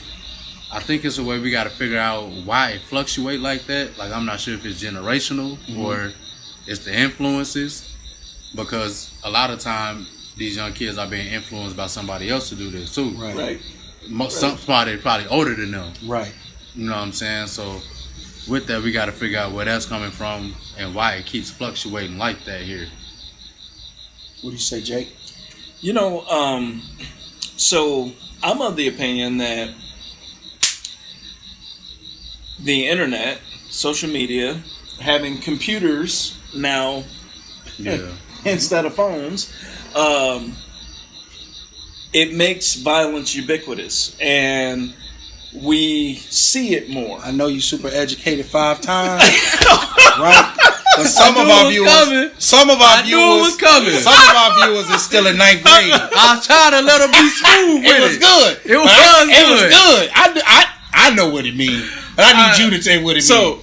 I think it's a way we got to figure out why it fluctuate like that. Like I'm not sure if it's generational or it's the influences, because a lot of time these young kids are being influenced by somebody else to do this too. Right. Somebody probably older than them. Right. You know what I'm saying? So with that, we got to figure out where that's coming from and why it keeps fluctuating like that here. What do you say, Jake? You know, so I'm of the opinion that the internet, social media, having computers now instead of phones, it makes violence ubiquitous, and we see it more. I know you super educated 5 times, right? But some of our viewers are still in 9th grade. I was trying to let them be smooth with it. It was good. It was good. I know what it means, but I need you to tell what it means. So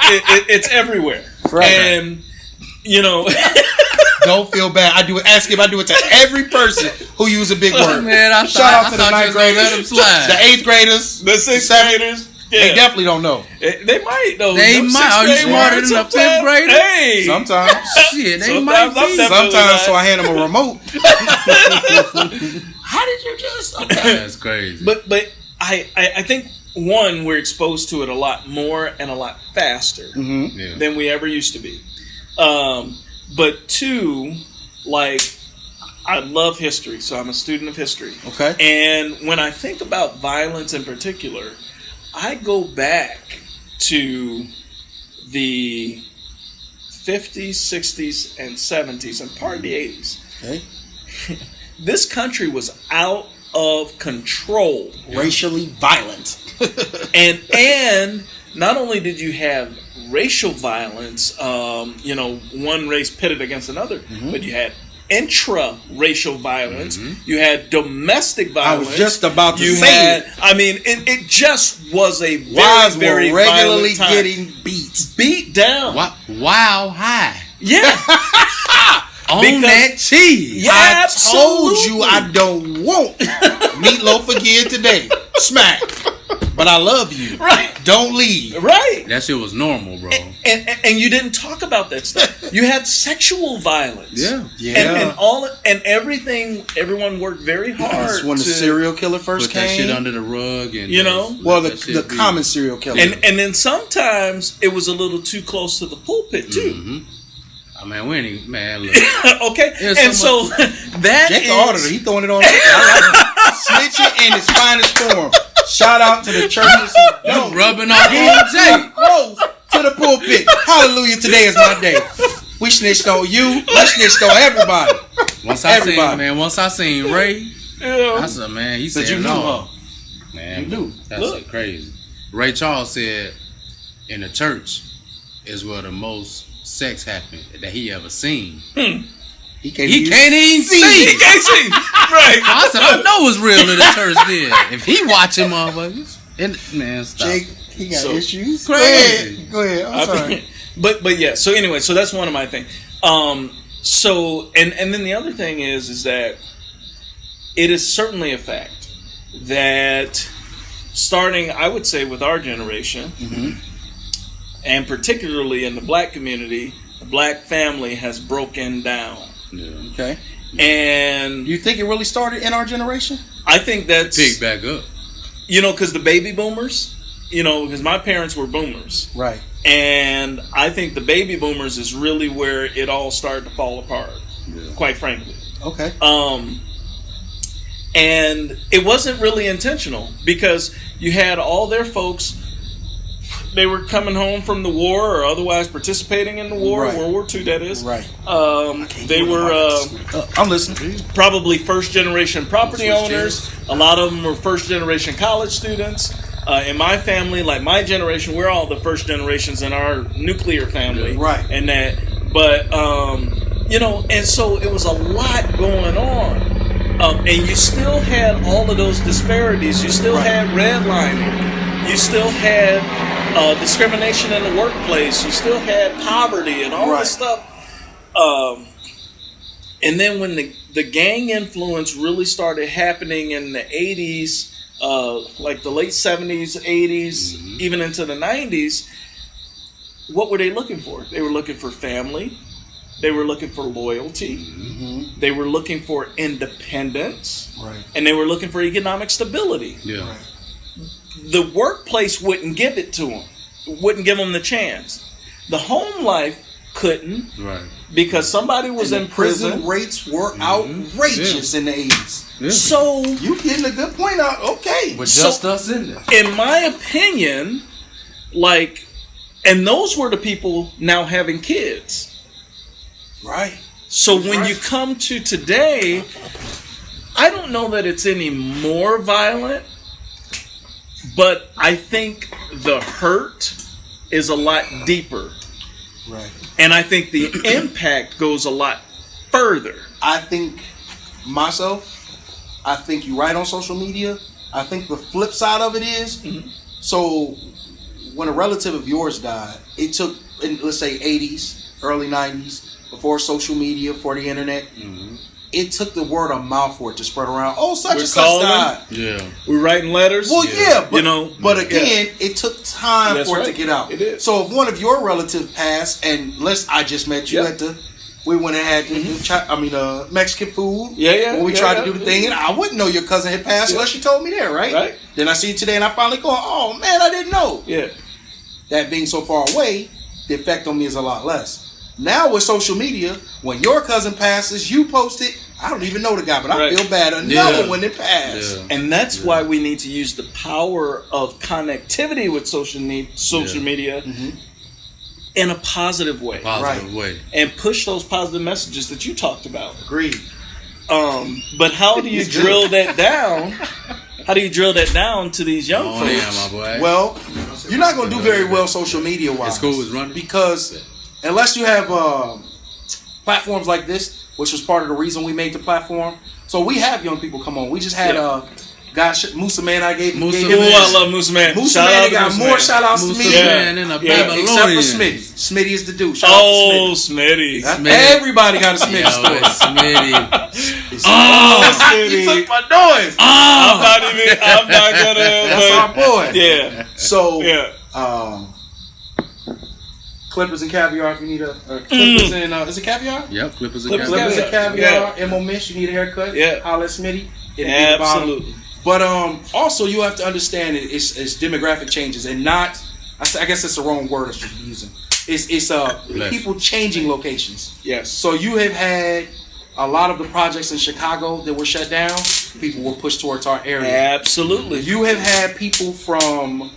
it's everywhere, Right. And you know. Don't feel bad. Ask him. I do it to every person who use a big word. Man, Shout out to the 9th graders, let them slide. the 8th graders, The 6th graders. Yeah. They definitely don't know. They might though. They Them might. 6th Are you grade smarter words than a sometimes- 5th grader? Hey. Sometimes. Shit, they Sometimes might I'm be. definitely Sometimes, so not. I hand them a remote. How did you just? Okay. That's crazy. But I think one, we're exposed to it a lot more and a lot faster than we ever used to be. But two, like, I love history, so I'm a student of history. Okay. And when I think about violence in particular, I go back to the 50s, 60s, and 70s, and part of the 80s. Okay. This country was out of control. Racially violent. And not only did you have racial violence, one race pitted against another, but you had intra-racial violence. You had domestic violence. I was just about to say it. I mean, it just was a very, Wives very were regularly violent time. getting beat down. Wow, high. Yeah. On Because- that cheese. Yeah, I told absolutely. you I don't want meatloaf again today. Smack. But I love you. Right. Don't leave. Right. That shit was normal, bro. And you didn't talk about that stuff. You had sexual violence. Yeah. And everything. Everyone worked very hard. That's when the serial killer first Put that came. shit under the rug, and Well, let that shit the be. common serial killer. And then sometimes it was a little too close to the pulpit too. I mean, we ain't man. Look, Okay, There's and so so that Jake is the auditor, he throwing it on. I like it. Snitching in its finest form. Shout out to the churches. you rubbing off on Jake. Close to the pulpit. Hallelujah! Today is my day. We snitched on you. We snitched on everybody. Once I seen Ray, I said, man, he said you knew, no. huh? Man, You knew. that's Look. like crazy. Ray Charles said, in the church is where the most sex happened that he ever seen. He can't He can't even see. he can't see. Right. I said, I know it's real in the church then. If he watching motherfuckers, man, stop. Jake, he got So, issues. crazy. Go ahead. I'm sorry. But yeah. So anyway, so that's one of my things. So and then the other thing is that it is certainly a fact that starting, I would say, with our generation, and particularly in the black community, the black family has broken down. Yeah. Okay. And You think it really started in our generation? I think that's, Pick back up. because the baby boomers, because my parents were boomers. Right. And I think the baby boomers is really where it all started to fall apart, quite frankly. Okay. And it wasn't really intentional because you had all their folks, they were coming home from the war or otherwise participating in the war, Right. World War II, that is. Right. They were I'm listening. probably first generation property owners. A lot of them were first generation college students. In my family, like my generation, we're all the first generations in our nuclear family. Right. And that, but, and so it was a lot going on. And you still had all of those disparities. You still had redlining. You still had discrimination in the workplace. You still had poverty and all this stuff. And then when the gang influence really started happening in the 80s, like the late 70s, 80s, even into the 90s, what were they looking for? They were looking for family. They were looking for loyalty. They were looking for independence. Right. And they were looking for economic stability. Yeah. Right. The workplace wouldn't give it to them, wouldn't give them the chance. The home life couldn't, Right. because somebody was in prison. Rates were outrageous in the 80s. Yeah. So, You getting a good point out. Okay. But just us in there. in my opinion, and those were the people now having kids. Right. So when you come to today, I don't know that it's any more violent, but I think the hurt is a lot deeper. Right. And I think the impact goes a lot further. I think you're right on social media. I think the flip side of it is, so when a relative of yours died, it took, let's say 80s, early 90s, before social media, for the internet, it took the word of mouth for it to spread around. Oh, such and such died. Yeah. We're writing letters. Well, yeah, but, but yeah. again, it took time That's for it right. to get out. It did. So if one of your relatives passed, and I just met you Yep. we went and had Mexican food. Yeah. When we tried to do the thing, and I wouldn't know your cousin had passed unless you told me there, right? Right. Then I see you today, and I finally go, oh man, I didn't know. Yeah. That being so far away, the effect on me is a lot less. Now with social media, when your cousin passes, you post it. I don't even know the guy, but I feel bad another when it passed. Yeah. And that's why we need to use the power of connectivity with social media in a positive way. Positive way. And push those positive messages that you talked about. Agreed. But how do you drill that down? How do you drill that down to these young folks? Yeah, my boy. Well, you're not going to do very well social media wise. It's cool. It's running. Because unless you have platforms like this, which was part of the reason we made the platform. So we have young people come on. We just had Musa Man. I gave him. Oh, I love Musa Man. Musa Man got more shout outs to me. Man in a Babylonian. Except for Smitty. Smitty is the dude. Shout Oh, out to Smitty. Smitty. Everybody got a Smitty story. Smitty. He took my noise. I'm not gonna. That's our boy. Yeah. So, Clippers and Caviar if you need Clippers and is it Caviar? Yep, Clippers and Clippers Caviar. Clippers and Caviar. M.O. Mish, you need a haircut? Yeah. Holla at Smitty. Absolutely. But also you have to understand it's demographic changes and not. I guess that's the wrong word I should be using. It's people changing locations. Yes. So you have had a lot of the projects in Chicago that were shut down. People were pushed towards our area. Absolutely. You have had people from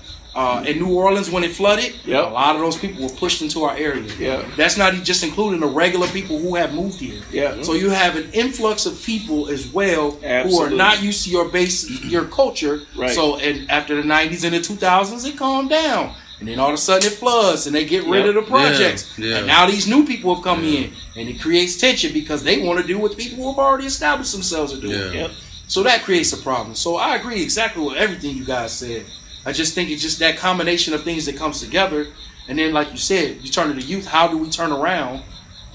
in New Orleans when it flooded. Yep. A lot of those people were pushed into our area. Yeah. That's not just including the regular people who have moved here. Yeah. So you have an influx of people as well who are Absolutely. not used to your base, your culture. Right. So and after the 90s and the 2000s, it calmed down. And then all of a sudden it floods and they get rid of the projects. Yeah. And now these new people have come in and it creates tension because they want to do what the people who have already established themselves are doing. Yeah. Yep. So that creates a problem. So I agree exactly with everything you guys said. I just think it's just that combination of things that comes together. And then like you said, you turn to the youth, how do we turn around?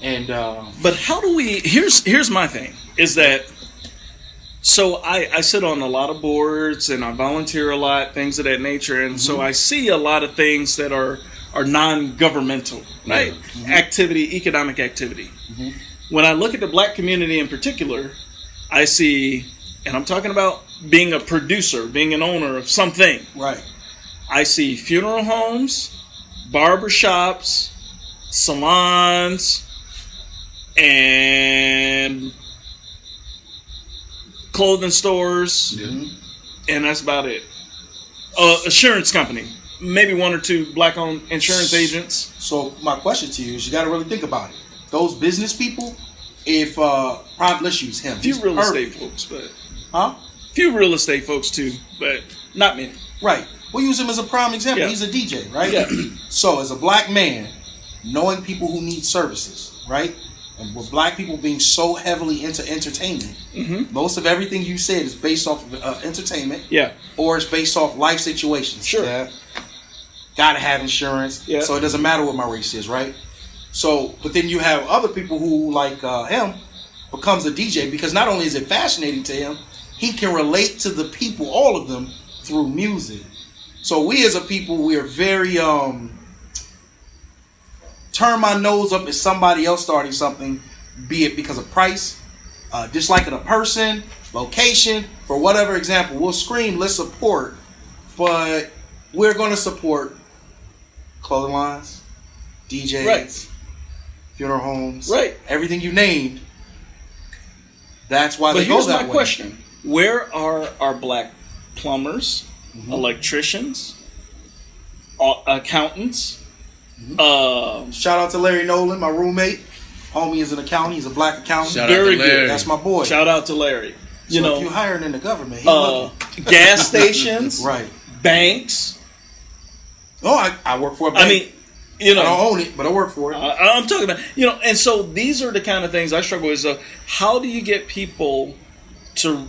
And But how do we here's my thing, is that So I sit on a lot of boards and I volunteer a lot, things of that nature, and so I see a lot of things that are non-governmental, right? Activity, economic activity. When I look at the black community in particular, I see, and I'm talking about being a producer, being an owner of something. Right. I see funeral homes, barbershops, salons, and clothing stores, and that's about it. Insurance company, maybe one or two black-owned insurance agents. So my question to you is, you got to really think about it. Those business people, if let's use him. Few He's real estate perfect. folks, but few real estate folks too, but not many. Right. We'll use him as a prime example. Yeah. He's a DJ, right? Yeah. So as a black man, knowing people who need services, right? And with black people being so heavily into entertainment, most of everything you said is based off of entertainment, or it's based off life situations. Sure. Yeah. Gotta have insurance, Yeah. so it doesn't matter what my race is, right? So, but then you have other people who, like him, becomes a DJ because not only is it fascinating to him, he can relate to the people, all of them, through music. So we as a people, we are very turn my nose up at somebody else starting something, be it because of price, disliking a person, location, for whatever example. We'll scream, let's support, but we're going to support clothing lines, DJs, Right. funeral homes, Right. everything you named. That's why But they go here's that my way. question: where are our black plumbers, electricians, accountants? Shout out to Larry Nolan, my roommate. Homie is an accountant. He's a black accountant. Shout out Very to Larry. good. That's my boy. Shout out to Larry. So You know, if you're hiring in the government, he looking. gas stations, Right. banks. Oh, I work for a bank. I mean, you know, I don't own it, but I work for it. I'm talking about, you know, and so these are the kind of things I struggle with. So how do you get people to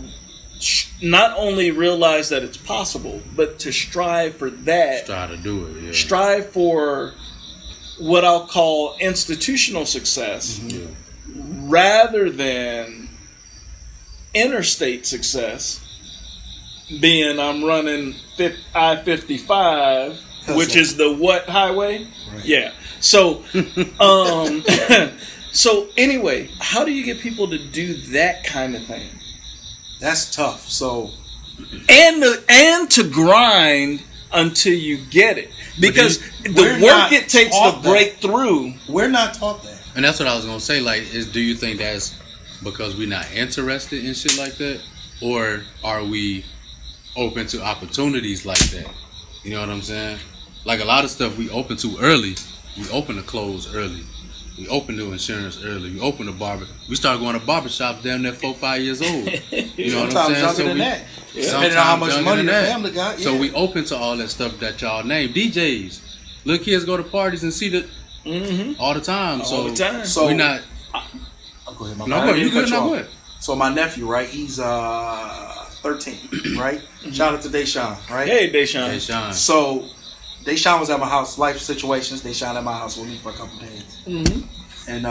not only realize that it's possible, but to strive for that? Try to do it. Yeah. Strive for what I'll call institutional success rather than interstate success, being I'm running I-55, which is the what highway? Right. Yeah. So, so anyway, how do you get people to do that kind of thing? That's tough. So, And to grind until you get it, because the work it takes to break through. We're not taught that. And that's what I was gonna say. Like, do you think that's because we're not interested in shit like that, or are we open to opportunities like that? You know what I'm saying? Like a lot of stuff we open to early. We open to clothes early. We open to insurance early. We open to barber. We start going to barbershops down there 4-5 years old. You know what I'm saying? Sometimes younger than that. Depending on how much money the family got. So we open to all that stuff that y'all name. DJs. Little kids go to parties and see that all the time. All the time. So we not. Go ahead, my No, bad. you good. No, good. So my nephew, right? He's 13, right? Shout out to Deshaun, right? Hey, Deshaun. Hey, Sean. So Deshaun was at my house, life situations. Deshaun at my house with me for a couple days. And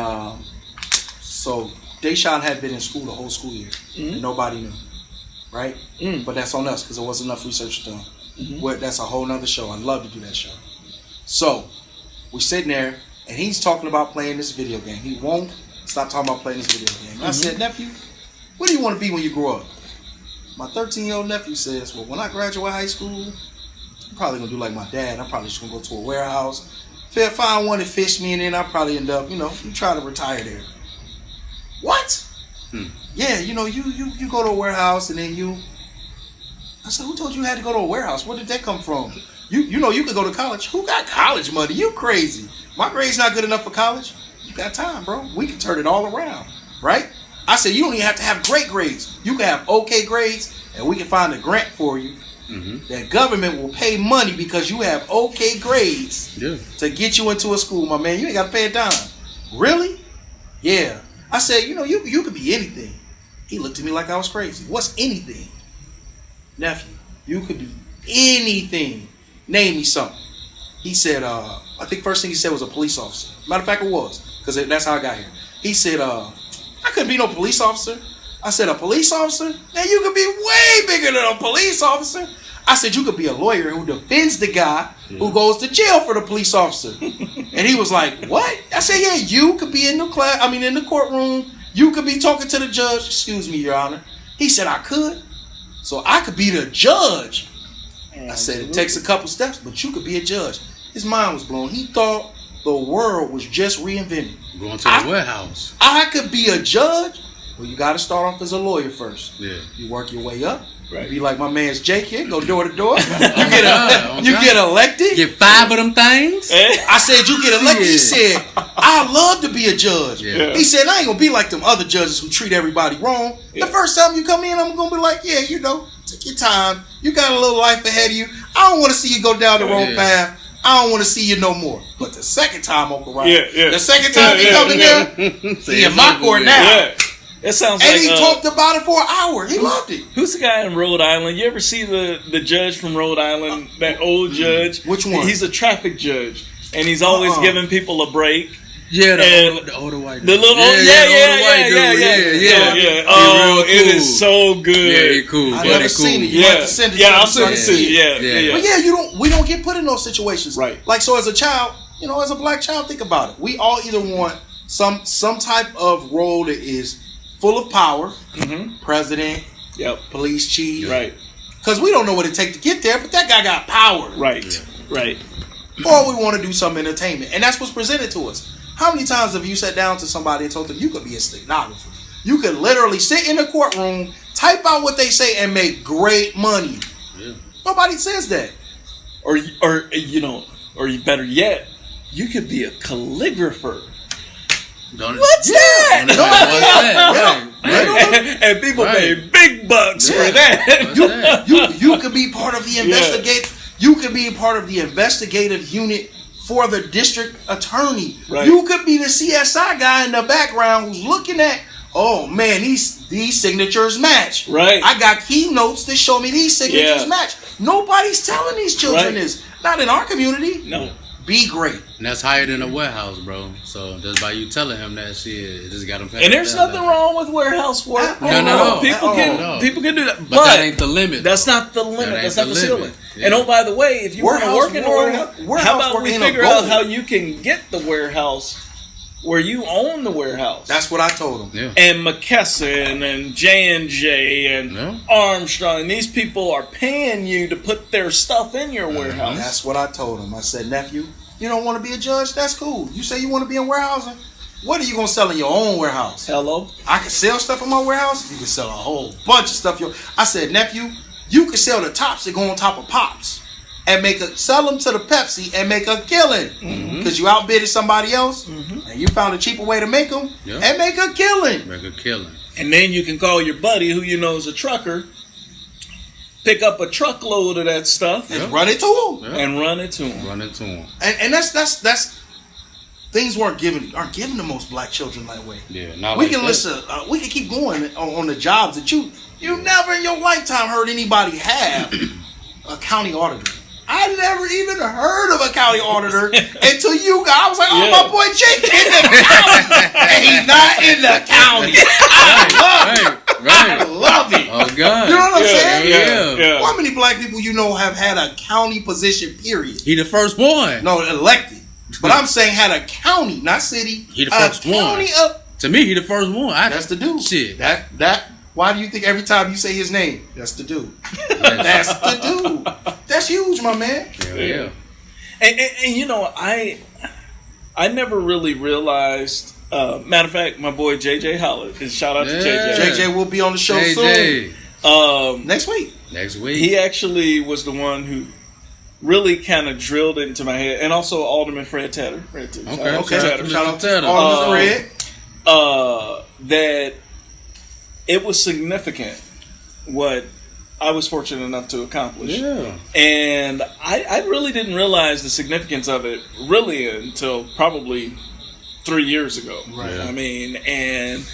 so Deshaun had been in school the whole school year. And nobody knew, right? But that's on us because there wasn't enough research done. Well, that's a whole nother show. I'd love to do that show. So we're sitting there, and he's talking about playing this video game. He won't stop talking about playing this video game. And I said, nephew, what do you want to be when you grow up? My 13-year-old nephew says, well, when I graduate high school, I'm probably going to do like my dad. I'm probably just going to go to a warehouse, find one that fits me, and then I'll probably end up, you try to retire there. What? Yeah, you go to a warehouse, and then I said, who told you had to go to a warehouse? Where did that come from? You could go to college. Who got college money? You crazy. My grade's not good enough for college. You got time, bro. We can turn it all around, right? I said, you don't even have to have great grades. You can have okay grades, and we can find a grant for you. That government will pay money because you have okay grades to get you into a school, my man. You ain't got to pay a dime. Really? Yeah. I said, you could be anything. He looked at me like I was crazy. What's anything? Nephew, you could be anything. Name me something. He said, I think first thing he said was a police officer. Matter of fact, it was, because that's how I got here. He said, I couldn't be no police officer. I said, a police officer? Now you could be way bigger than a police officer. I said, you could be a lawyer who defends the guy who goes to jail for the police officer. And he was like, what? I said, yeah, you could be in the courtroom. You could be talking to the judge. Excuse me, Your Honor. He said, I could. So I could be the judge. I said, it takes a couple steps, but you could be a judge. His mind was blown. He thought the world was just reinvented. Going to the warehouse. I could be a judge. Well, you got to start off as a lawyer first. Yeah. You work your way up. Right. Be like my man's Jake here. Go door to door. You get elected. Get 5 of them things. I said, you get elected. He said, I love to be a judge. Yeah. He said, I ain't going to be like them other judges who treat everybody wrong. Yeah. The first time you come in, I'm going to be like, yeah, you know, take your time. You got a little life ahead of you. I don't want to see you go down the wrong path. I don't want to see you no more. But the second time, Uncle Ryan, the second time he come in there, he in my court now. Yeah. It sounds and like, he talked about it for an hour. He loved it. Who's the guy in Rhode Island? You ever see the judge from Rhode Island? That old judge. Which one? He's a traffic judge, and he's always giving people a break. Yeah, the older white dude. The little yeah. Oh, it is so good. Yeah, he cool. I never seen it. You have to send it. I'll send it to you. Yeah. But yeah, we don't get put in those situations. Right. Like, so as a child, you know, as a black child, think about it. We all either want some type of role that is full of power, president, police chief, right? Because we don't know what it takes to get there, but that guy got power, right? Or we want to do some entertainment, and that's what's presented to us. How many times have you sat down to somebody and told them you could be a stenographer? You could literally sit in the courtroom, type out what they say, and make great money. Yeah. Nobody says that. Or better yet, you could be a calligrapher. What's that? And people pay big bucks for that. You could be part of the investigative. You could be part of the investigative unit for the district attorney. Right. You could be the CSI guy in the background who's looking at, oh man, these signatures match. Right. I got keynotes that show me these signatures match. Nobody's telling these children this. Not in our community. No. Be great. And that's higher than a warehouse, bro. So just by you telling him that shit, it just got him paid. And there's nothing wrong with warehouse work. No. People can do that. But that ain't the limit. That's not the limit. That's not the ceiling. Yeah. And oh, by the way, if you want to work in a warehouse, how about we figure out how you can get the warehouse where you own the warehouse? That's what I told them. Yeah. And McKesson and J&J and Armstrong, these people are paying you to put their stuff in your warehouse. That's what I told them. I said, nephew, you don't want to be a judge? That's cool. You say you want to be in warehousing? What are you going to sell in your own warehouse? Hello? I can sell stuff in my warehouse. You can sell a whole bunch of stuff. I said, nephew, you can sell the tops that go on top of Pops and sell them to the Pepsi and make a killing. Because you outbidded somebody else and you found a cheaper way to make them and make a killing. Make a killing. And then you can call your buddy who you know is a trucker, pick up a truckload of that stuff and run it to him. And run it to him. And that's things aren't given to most black children that way. Yeah, not we like can that. listen. We can keep going on the jobs that you never in your lifetime heard anybody have a county auditor. I never even heard of a county auditor until you guys. I was like, oh, my boy Jake in the county, and he's not in the county. I love it. Oh God, you know what I'm saying? Yeah. How many black people you know have had a county position? Period. He the first one. No, elected. But I'm saying had a county, not city. He the first one. To me, he the first one. That's the dude. Shit. That. Why do you think every time you say his name, that's the dude? That's the dude. That's huge, my man. Yeah. And you know, I never really realized. Matter of fact, my boy JJ Hollard. Shout out to JJ. JJ will be on the show soon. Next week. He actually was the one who really kind of drilled it into my head, and also Alderman Fred Tatter. Okay. Shout out to Alderman Fred. That it was significant what I was fortunate enough to accomplish. Yeah. And I really didn't realize the significance of it really until probably 3 years ago. Right. I mean, and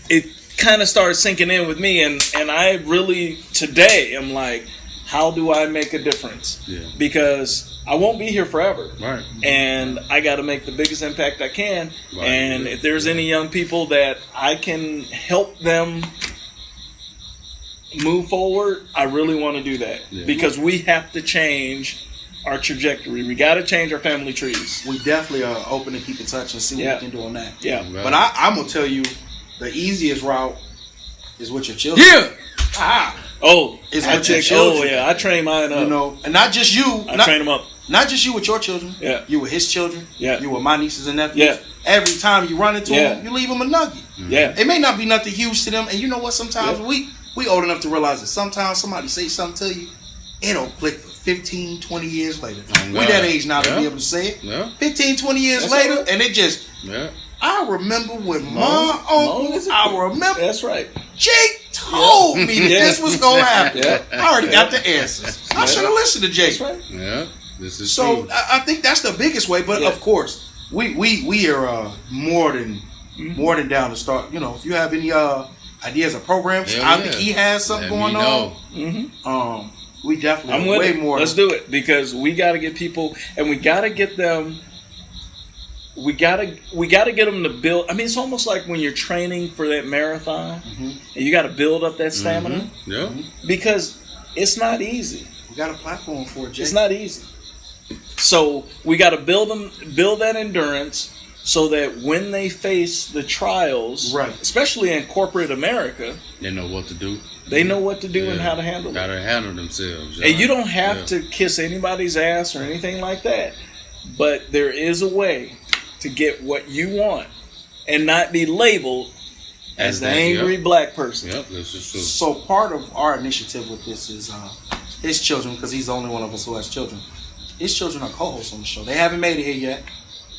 it kind of started sinking in with me, and I really today am like, how do I make a difference? Yeah. Because I won't be here forever. Right. And I got to make the biggest impact I can. Right. And if there's any young people that I can help them move forward, I really want to do that because we have to change our trajectory. We got to change our family trees. We definitely are open to keep in touch and see what we can do on that. Yeah. Right. But I'm going to tell you, the easiest route is with your children. Yeah. Oh, It's I with your check. children. Oh, yeah. I train mine up. You know, and not just you. I train them up. Not just you with your children. Yeah. You with his children. Yeah. You with my nieces and nephews. Yeah. Every time you run into them, you leave them a nugget. Yeah. It may not be nothing huge to them. And you know what? Sometimes we old enough to realize that sometimes somebody say something to you, it'll click for 15, 20 years later. We that age now to be able to say it. Yeah. 15, 20 years later, and it just... Yeah. I remember when my uncle, I remember... That's right. Jake told me that this was going to happen. Yeah. I already got the answers. I should have listened to Jake. That's right. Yeah. This is So true. I think that's the biggest way. But of course, we are more than down to start. You know, if you have any ideas or programs, I think he has something going on. Mm-hmm. We definitely I'm with way it. more. Let's do it because we got to get people, and we got to get them. We gotta get them to build. I mean, it's almost like when you're training for that marathon, and you got to build up that stamina. Yeah. Because it's not easy. We got a platform for it, Jake. It's not easy. So we got to build that endurance, so that when they face the trials, Right. especially in corporate America, They know what to do. they know what to do and how to handle it. Gotta handle themselves. And you don't have to kiss anybody's ass or anything like that. But there is a way to get what you want and not be labeled as the angry black person. Yep, this is true. So part of our initiative with this is his children, because he's the only one of us who has children. His children are co-hosts on the show. They haven't made it here yet.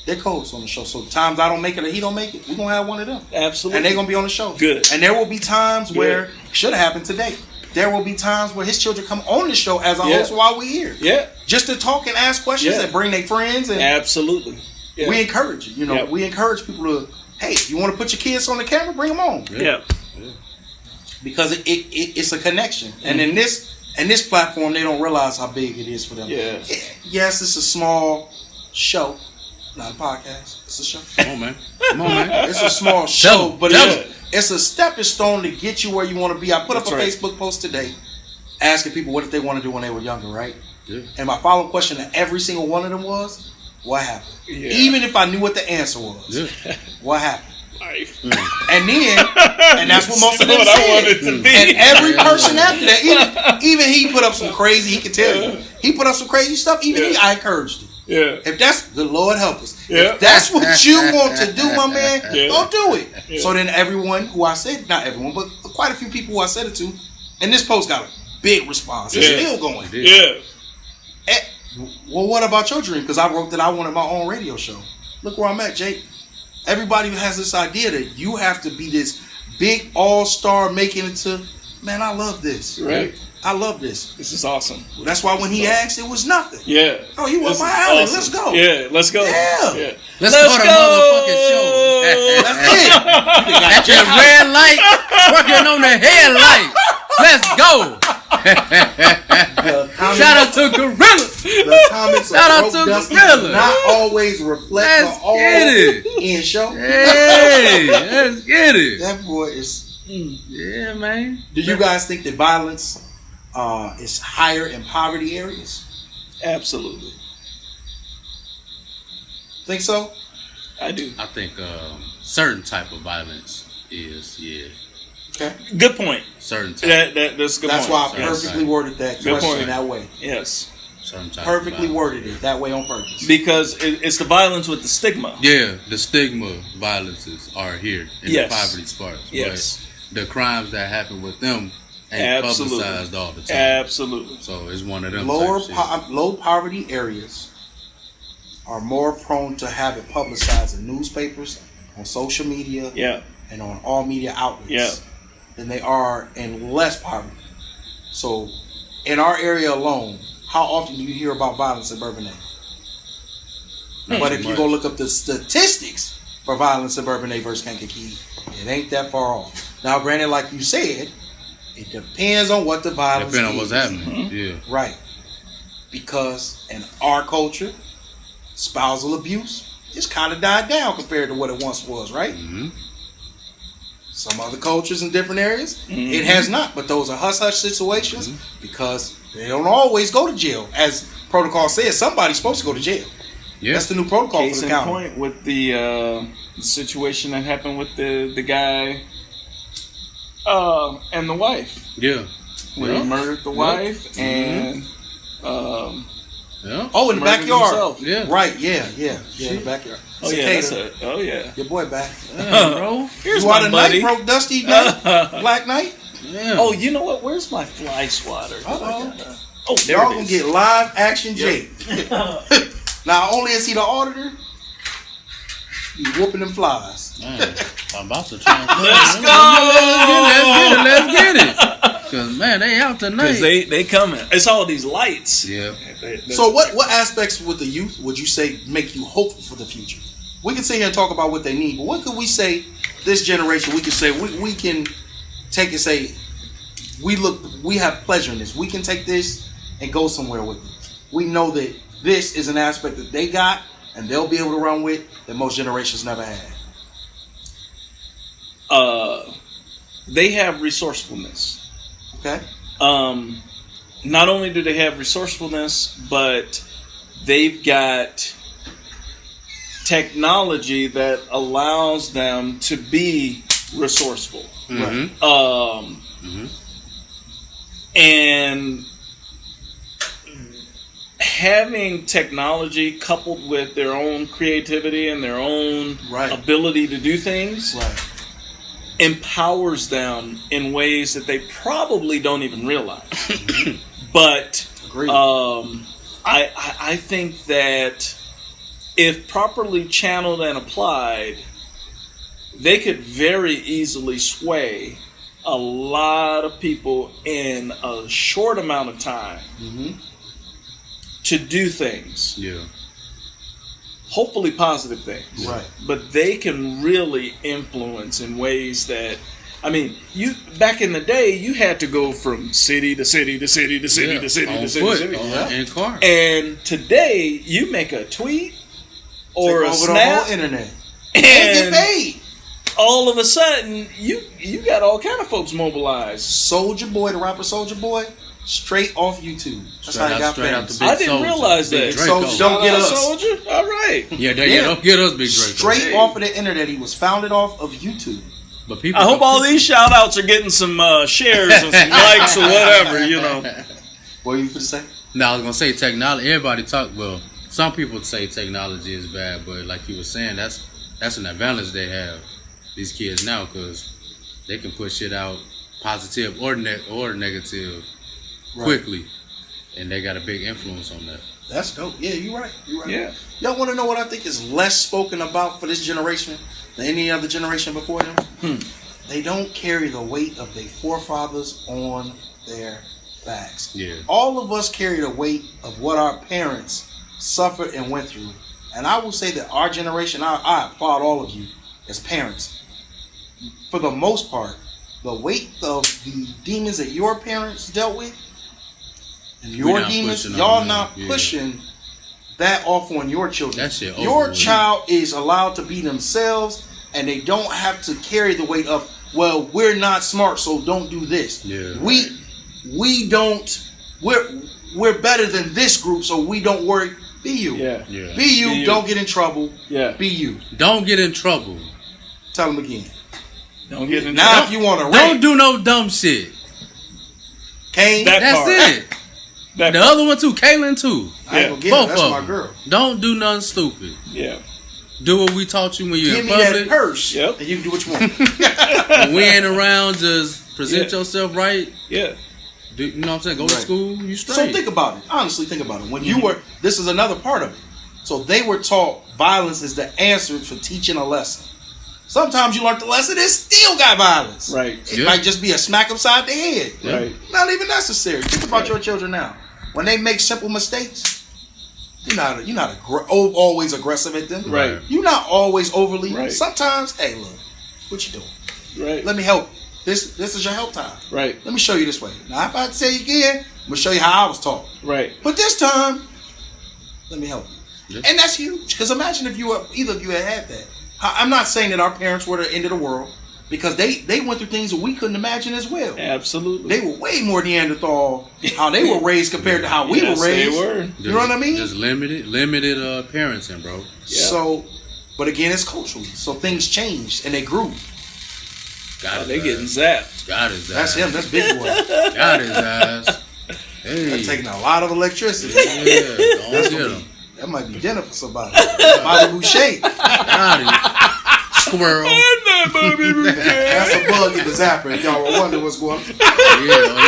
They're co-hosts on the show. So the times I don't make it or he don't make it, we're going to have one of them. Absolutely. And they're going to be on the show. Good. And there will be times where, should have happened today, there will be times where his children come on the show as a host while we're here. Yeah. Just to talk and ask questions and bring their friends. And Absolutely. Yeah. we encourage it. You know, we encourage people to, hey, if you want to put your kids on the camera, bring them on. Yeah. Because it's a connection. And in this platform, they don't realize how big it is for them. Yeah. Yes, it's a small show. Not a podcast. It's a show. Come on, man. It's a small show, but Tell 'em. it's a stepping stone to get you where you want to be. I put up a Facebook post today asking people what did they want to do when they were younger, right? Yeah. And my follow-up question to every single one of them was, what happened? Yeah. Even if I knew what the answer was, what happened? Life. And then, and that's what most of them what said. I wanted to be. And every person after that, even he put up some crazy, he can tell you. He put up some crazy stuff. Even I encouraged it. Yeah. If that's the Lord help us. Yeah. If that's what you want to do, my man, go do it. Yeah. So then everyone who I said, not everyone, but quite a few people who I said it to, and this post got a big response. It's still going. Yeah. Well, what about your dream? Because I wrote that I wanted my own radio show. Look where I'm at, Jake. Everybody has this idea that you have to be this big all-star making it to, man, I love this. Right. I love this. This is awesome. That's why when he asked, it was nothing. Yeah. Oh, you want This my is alley? awesome. Let's go. Yeah, let's go. Yeah. Let's go to the motherfucking show. That's it. At the red light, working on the headlight. Let's go. Shout out to Gorilla. The comments Shout out of Broke to Dusty Gorilla. do not always reflect Let's the all get it. in show. Hey, let's get it. That boy is. Yeah, man. Do you guys think that violence is higher in poverty areas? Absolutely. Think so? I do. I think certain type of violence is, Okay. Good point. certain type. That's a good That's point. why I perfectly worded that Good question point. that way. Yes. Certain type Perfectly of worded it that way on purpose. Because it's the violence with the stigma. Yeah, the stigma violences are here in Yes. the poverty spots. Yes. But the crimes that happen with them ain't Absolutely. publicized all the time. Absolutely. So it's one of them. Low poverty areas are more prone to have it publicized in newspapers, on social media, Yeah. and on all media outlets Yeah. than they are in less poverty. So, in our area alone, how often do you hear about violence in Bourbonnais? But if you go look up the statistics for violence in Bourbonnais versus Kankakee, it ain't that far off. Now, granted, like you said, it depends on what the violence Depending on is. what's happening. Yeah. Right. Because in our culture, spousal abuse is kind of died down compared to what it once was, right? Mm-hmm. Some other cultures in different areas, it has not. But those are hush-hush situations because they don't always go to jail. As protocol says, somebody's supposed to go to jail. Yeah. That's the new protocol Case for the in county. point with the situation that happened with the guy and the wife. Yeah. Where he murdered the wife and oh, in the backyard. Himself. Yeah. Right, yeah, in the backyard. Oh yeah, your boy back. Bro. Here's you my out of buddy. night, broke Dusty Night? Black Night? Yeah. Oh, you know what? Where's my fly swatter? Oh, there y'all it gonna is. get live action Jake. Not only is he the auditor, he's whooping them flies. Man, I'm about to try. Let's go! Let's get it. Because, man, they out tonight. Because they coming. It's all these lights. Yeah. So what aspects with the youth would you say make you hopeful for the future? We can sit here and talk about what they need, but what could we say this generation, we can say, we can take and say, we have pleasure in this. We can take this and go somewhere with it. We know that this is an aspect that they got and they'll be able to run with that most generations never had. They have resourcefulness. Okay. Not only do they have resourcefulness, but they've got technology that allows them to be resourceful. Mm-hmm. And having technology coupled with their own creativity and their own ability to do things empowers them in ways that they probably don't even realize. But I think that if properly channeled and applied, they could very easily sway a lot of people in a short amount of time to do things. Yeah. Hopefully positive things. Right. But they can really influence in ways that, I mean, you back in the day, you had to go from city to city to city to city to city to city to city. In car. And today, you make a tweet or a snap, the whole internet, and get paid. All of a sudden, you got all kind of folks mobilized. Soulja Boy, the rapper Soulja Boy, straight off YouTube. That's how he got famous. I didn't realize that. Soulja, don't get us. Soulja? All right. Yeah, don't get us, Big Draco. Straight off of the internet. He was founded off of YouTube. But people, I hope all these shout outs are getting some shares and some likes or whatever, you know. What were you going to say? No, I was going to say technology. Everybody talk, well, some people say technology is bad, but like you were saying, that's an advantage they have, these kids now, because they can put shit out positive or negative quickly, and they got a big influence on that. That's dope. Yeah, you're right. Yeah. Y'all want to know what I think is less spoken about for this generation than any other generation before them? They don't carry the weight of their forefathers on their backs. Yeah. All of us carry the weight of what our parents suffered and went through. And I will say that our generation, I applaud all of you as parents. For the most part, the weight of the demons that your parents dealt with, and your demons, y'all not pushing that off on your children. That shit your child is allowed to be themselves, and they don't have to carry the weight of, well, we're not smart, so don't do this. Yeah. We don't. We're better than this group, so we don't worry. Be you. Yeah. Be you. Don't get in trouble. Yeah. Be you. Don't get in trouble. Tell them again. Don't get in now, trouble. if you want to don't do no dumb shit. Kane. That's it. The other one too, Kaylin too. I ain't gonna get both it. That's of my them. girl. Don't do nothing stupid. Yeah. Do what we taught you when you're Give in me public. that purse. Yep. And you can do what you want. When we ain't around, just present yourself right. Yeah. You know what I'm saying? Go to school, you straight. So think about it. Honestly, think about it. When you were, this is another part of it. So they were taught violence is the answer for teaching a lesson. Sometimes you learn the lesson, it still got violence. Right. It might just be a smack upside the head. Right. Not even necessary. Think about your children now. When they make simple mistakes, you're not always aggressive at them. Right. You're not always overly. Right. Sometimes, hey, look, what you doing? Right. Let me help you. This is your help time. Right. Let me show you this way. Now, if I say again, I'm gonna show you how I was taught. Right. But this time, let me help you. Yep. And that's huge. Because imagine if either of you had that. I'm not saying that our parents were the end of the world, because they went through things that we couldn't imagine as well. Absolutely. They were way more Neanderthal how they were raised compared to how we were raised. They were. You know what I mean? Just limited parenting, bro. Yeah. So, but again, it's cultural. So things changed and they grew. They getting zapped. Got his ass. That's him. That's big boy. Got his ass. Hey. That's taking a lot of electricity. Yeah, don't get him. That might be dinner for somebody. Bobby Boucher. Got it. Squirrel. That's a bug in the zapper. If y'all were wondering what's going on.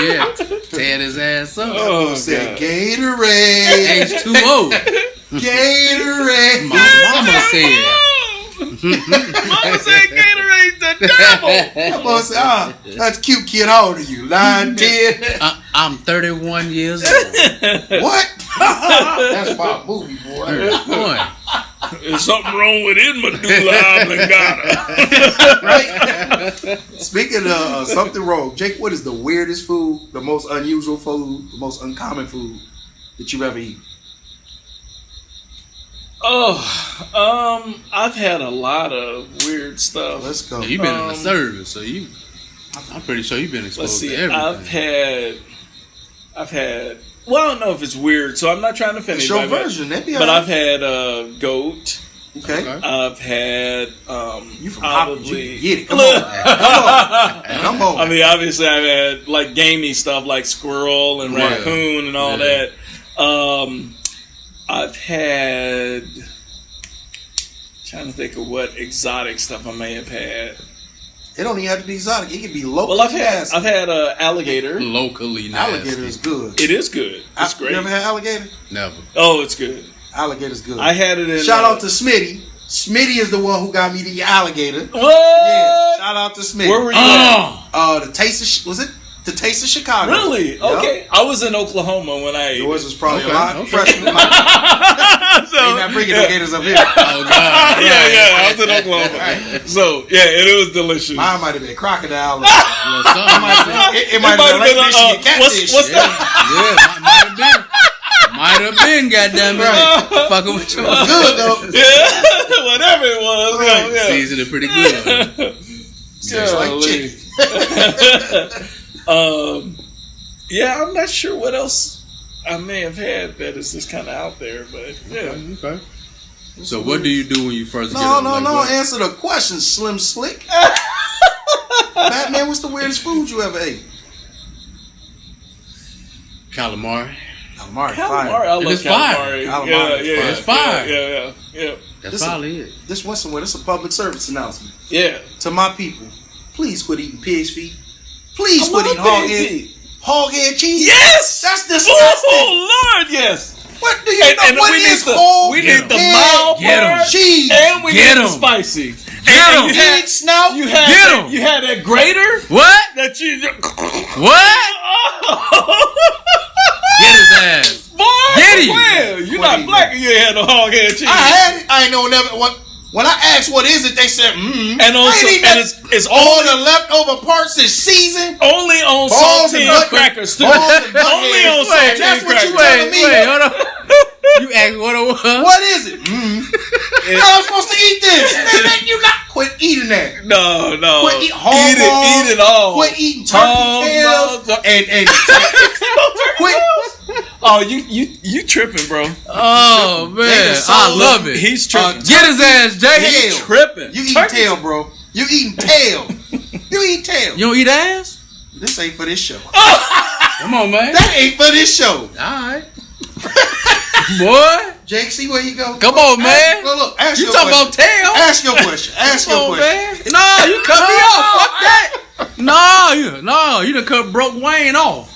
Yeah. Tear his ass up. Oh, said Gatorade. H2O. Gatorade. My mama said. Mama said Gatorade's the devil. Mama said, that's cute, kid. How old are you? 9, 10? I'm 31 years old. What? That's my movie, boy. There's something wrong with his medulla oblongata. Right? Speaking of something wrong, Jake, what is the weirdest food, the most unusual food, the most uncommon food that you've ever eaten? Oh, I've had a lot of weird stuff. Let's go. Yeah, you've been in the service, so I'm pretty sure you've been exposed to everything. I've had. Well, I don't know if it's weird, so I'm not trying to offend It's anybody. your version. That'd be But all right. I've had goat. Okay. I've had You from probably. Hopkins, you can get it. Come on. Come on. I mean, obviously, I've had like gamey stuff like squirrel and Right. raccoon and all that. I've had. Trying to think of what exotic stuff I may have had. It don't even have to be exotic. It can be local. Well, I've had alligator. Locally nasty. Alligator is good. It is good. It's great. You ever had alligator? Never. Oh, it's good. Alligator's good. I had it in. Shout out to Smitty. Smitty is the one who got me the alligator. What? Yeah. Shout out to Smitty. Where were you at? The Taste of was it? The Taste of Chicago. Really? Yep. Okay. I was in Oklahoma when I ate. Yours was probably Okay, a lot okay. fresher than mine. They not bringing no gators up here. Oh God. Yeah, I was in Oklahoma. Right. So yeah, it was delicious. Mine might have been crocodile. Well, something. It might have been Lake Michigan catfish. What's Yeah, might have been. Goddamn it. Right. Fucking with you. Good though. Yeah, whatever it was. Right. Yeah. Seasoned it pretty good. Tastes like chicken. Yeah, I'm not sure what else I may have had that is just kind of out there, but yeah. Okay. So what do you do when you first get No. up? Like, Answer the question, Slim Slick. Batman, what's the weirdest food you ever ate? Calamari. Calamari. Calamari, I love It's fire. calamari. Calamari is Yeah, fire. It's fire. Yeah. That's probably it. This went somewhere. This is a public service announcement Yeah. to my people. Please quit eating pig's feet. Please I quit love eating pig hog head cheese. Yes! That's disgusting. Oh, Lord, yes. What do you know? And What we is need the, hog we head need the mild Get 'em. part, cheese? and we Get need the 'em. spicy. Get 'em. And you had, Pig snout. you had, Get that, 'em. you had that grater What? that you... What? Get his ass. Boy, Get him. well, you're What not he black and you ain't had no hog head cheese. I had it. I ain't know never. When I asked what is it, they said, And also, I ain't eating and that. it's All the leftover parts is seasoned. only on Balls and saltine butt- crackers too. balls and butt Only hairs. on saltine That's what you crackers. telling me. Wait, hold on. You asked what it was? What is it? How am I supposed to eat this? Man, you not quit eating that. No. Quit eating hog Eat balls. it all. Quit eating turkey Hog tails balls. and quit. Oh, you tripping, bro. Oh man, Nigga, I love it. He's tripping. Get his ass, Jay. Tail. tripping. You eating Turkey- tail, bro. You eating tail. You eat tail. You don't eat ass? This ain't for this show. Come on, man. That ain't for this show. Alright. Boy. Jake, see where you go. Come on, man. Look, ask You your talking question. about tail? Ask your question. Ask Come your on, question. man. No, you cut me off. Fuck that. No, you done cut broke Wayne off.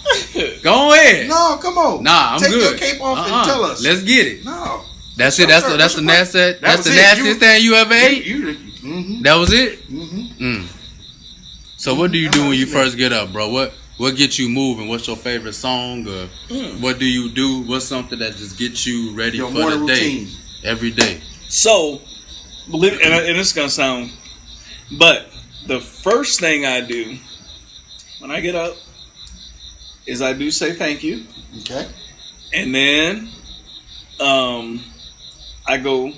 Go ahead. No, come on. Nah, I'm Take good. your cape off and tell us. Let's get it. No. That's it. That's the nastiest. That's the nastiest thing you ever ate. That was it. So what do you do when you first get up, bro? What gets you moving? What's your favorite song? Or what do you do? What's something that just gets you ready Your for morning the day? routine. Every day. So, believe and it's gonna sound, but the first thing I do when I get up is I do say thank you, Okay. and then I go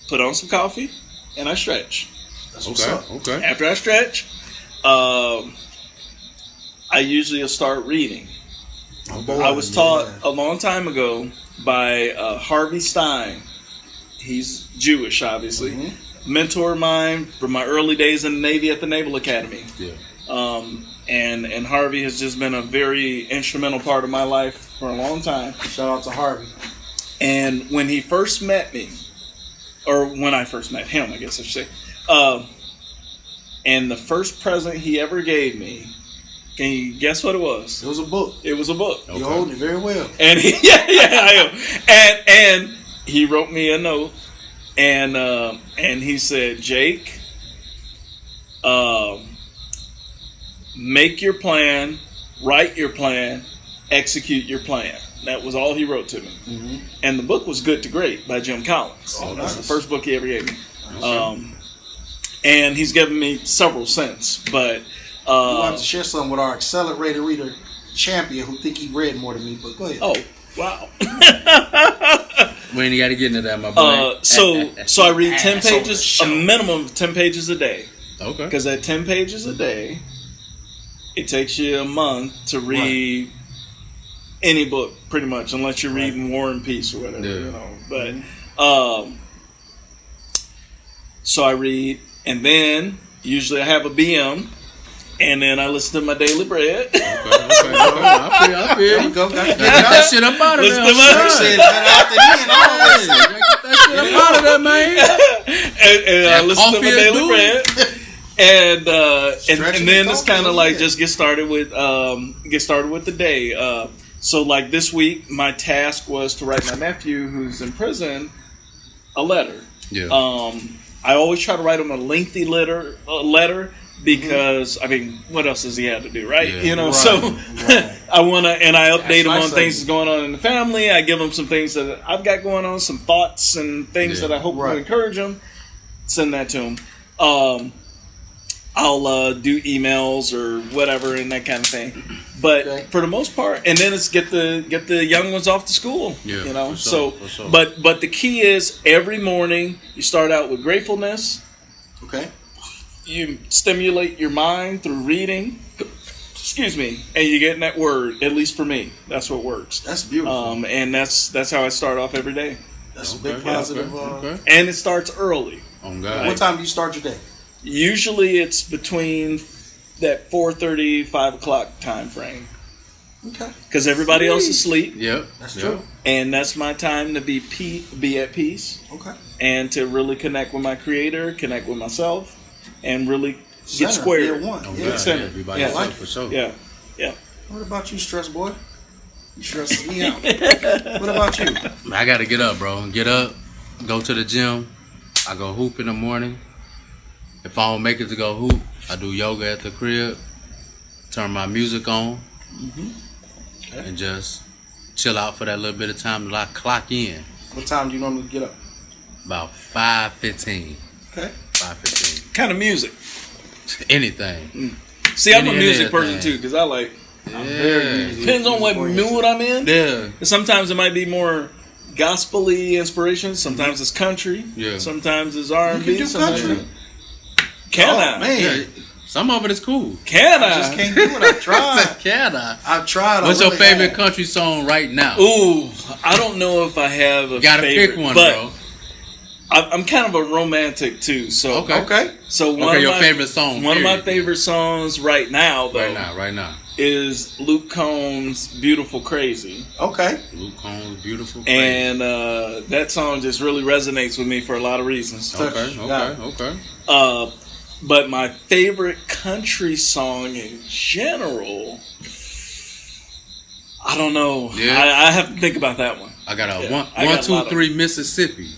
put on some coffee and I stretch. That's what's up. Okay. After I stretch, I usually start reading. I was taught a long time ago by Harvey Stein. He's Jewish, obviously. Mm-hmm. Mentor of mine from my early days in the Navy at the Naval Academy. Yeah. And Harvey has just been a very instrumental part of my life for a long time. Shout out to Harvey. And when he first met me, or when I first met him, I guess I should say, and the first present he ever gave me, can you guess what it was? It was a book. It was a book. Okay. You're holding it very well. And I am. And he wrote me a note, and he said, Jake, make your plan, write your plan, execute your plan. That was all he wrote to me. Mm-hmm. And the book was Good to Great by Jim Collins. Oh, That's nice. the first book he ever gave me. And he's given me several since. But we want to share something with our accelerated reader champion who think he read more than me, but go ahead. oh, wow. We ain't got to get into that, my boy. So I read 10 Asshole pages, show. a minimum of 10 pages a day. Okay. Because at 10 pages a day, it takes you a month to read any book, pretty much, unless you're reading War and Peace or whatever, Yeah. you know. But so I read, and then usually I have a BM, and then I listen to my daily bread. Okay. I feel There you. you go. Got to Get that shit up out of Listen there. to my- You said better out than in always. Get that shit up out of there, man. and I listen to my coffee is daily doing. bread. And Stretching then the it's coffee, kind of like yeah. just get started with the day. So like this week, my task was to write my nephew who's in prison a letter. Yeah. I always try to write him a lengthy letter because I mean, what else does he have to do, right? Yeah. You know, Right, so right. I update him on nice things of that's going on in the family. I give him some things that I've got going on, some thoughts and things Yeah. that I hope Right. will encourage him. Send that to him. I'll do emails or whatever and that kind of thing. But Okay. for the most part, and then it's get the young ones off to school. Yeah, you know. for sure, So, for sure. but the key is every morning you start out with gratefulness. Okay. You stimulate your mind through reading. Excuse me, and you get in that word. At least for me, that's what works. That's beautiful. And that's how I start off every day. That's a big positive. Okay. And it starts early. On God. What time do you start your day? Usually it's between that 4:30, 5 o'clock time frame. Okay. Because everybody else is asleep. Yep. That's Yep. true. And that's my time to be at peace. Okay. And to really connect with my creator, connect with myself, and really Center, get square. year one. On Yeah. God. Center. Yeah, be by Yeah. yourself for sure. Yeah. Yeah. What about you, stress boy? You stressing me out. What about you? I got to get up, bro. Get up, go to the gym. I go hoop in the morning. If I don't make it to go hoop, I do yoga at the crib. Turn my music on. Okay. And just chill out for that little bit of time till I clock in. What time do you normally get up? About 5:15. Okay. 5:15. Kind of music. Anything. See, I'm a Any music of person that too, because I like. Yeah. Depends on what mood I'm in. Yeah. Sometimes it might be more gospel-y inspiration. Sometimes it's country. Yeah. Sometimes it's You R&B. can do Sometimes country. Can Oh, I? man. Yeah. Some of it is cool. Can I just I? can't do it. I've tried. Can I? I've tried. I What's your really favorite have. country song right now? Ooh, I don't know if I have a Gotta favorite, pick one, but bro. I'm kind of a romantic too. So Okay. Okay. So one Okay, of your my, favorite song. One of my period. favorite songs right now, though, Right now. is Luke Combs' "Beautiful Crazy," Okay. Luke Combs, beautiful. and that song just really resonates with me for a lot of reasons. Okay. But my favorite country song in general, I don't know. Yeah. I have to think about that one. I got a Yeah, I one, got a lot of 2, 3 Mississippi.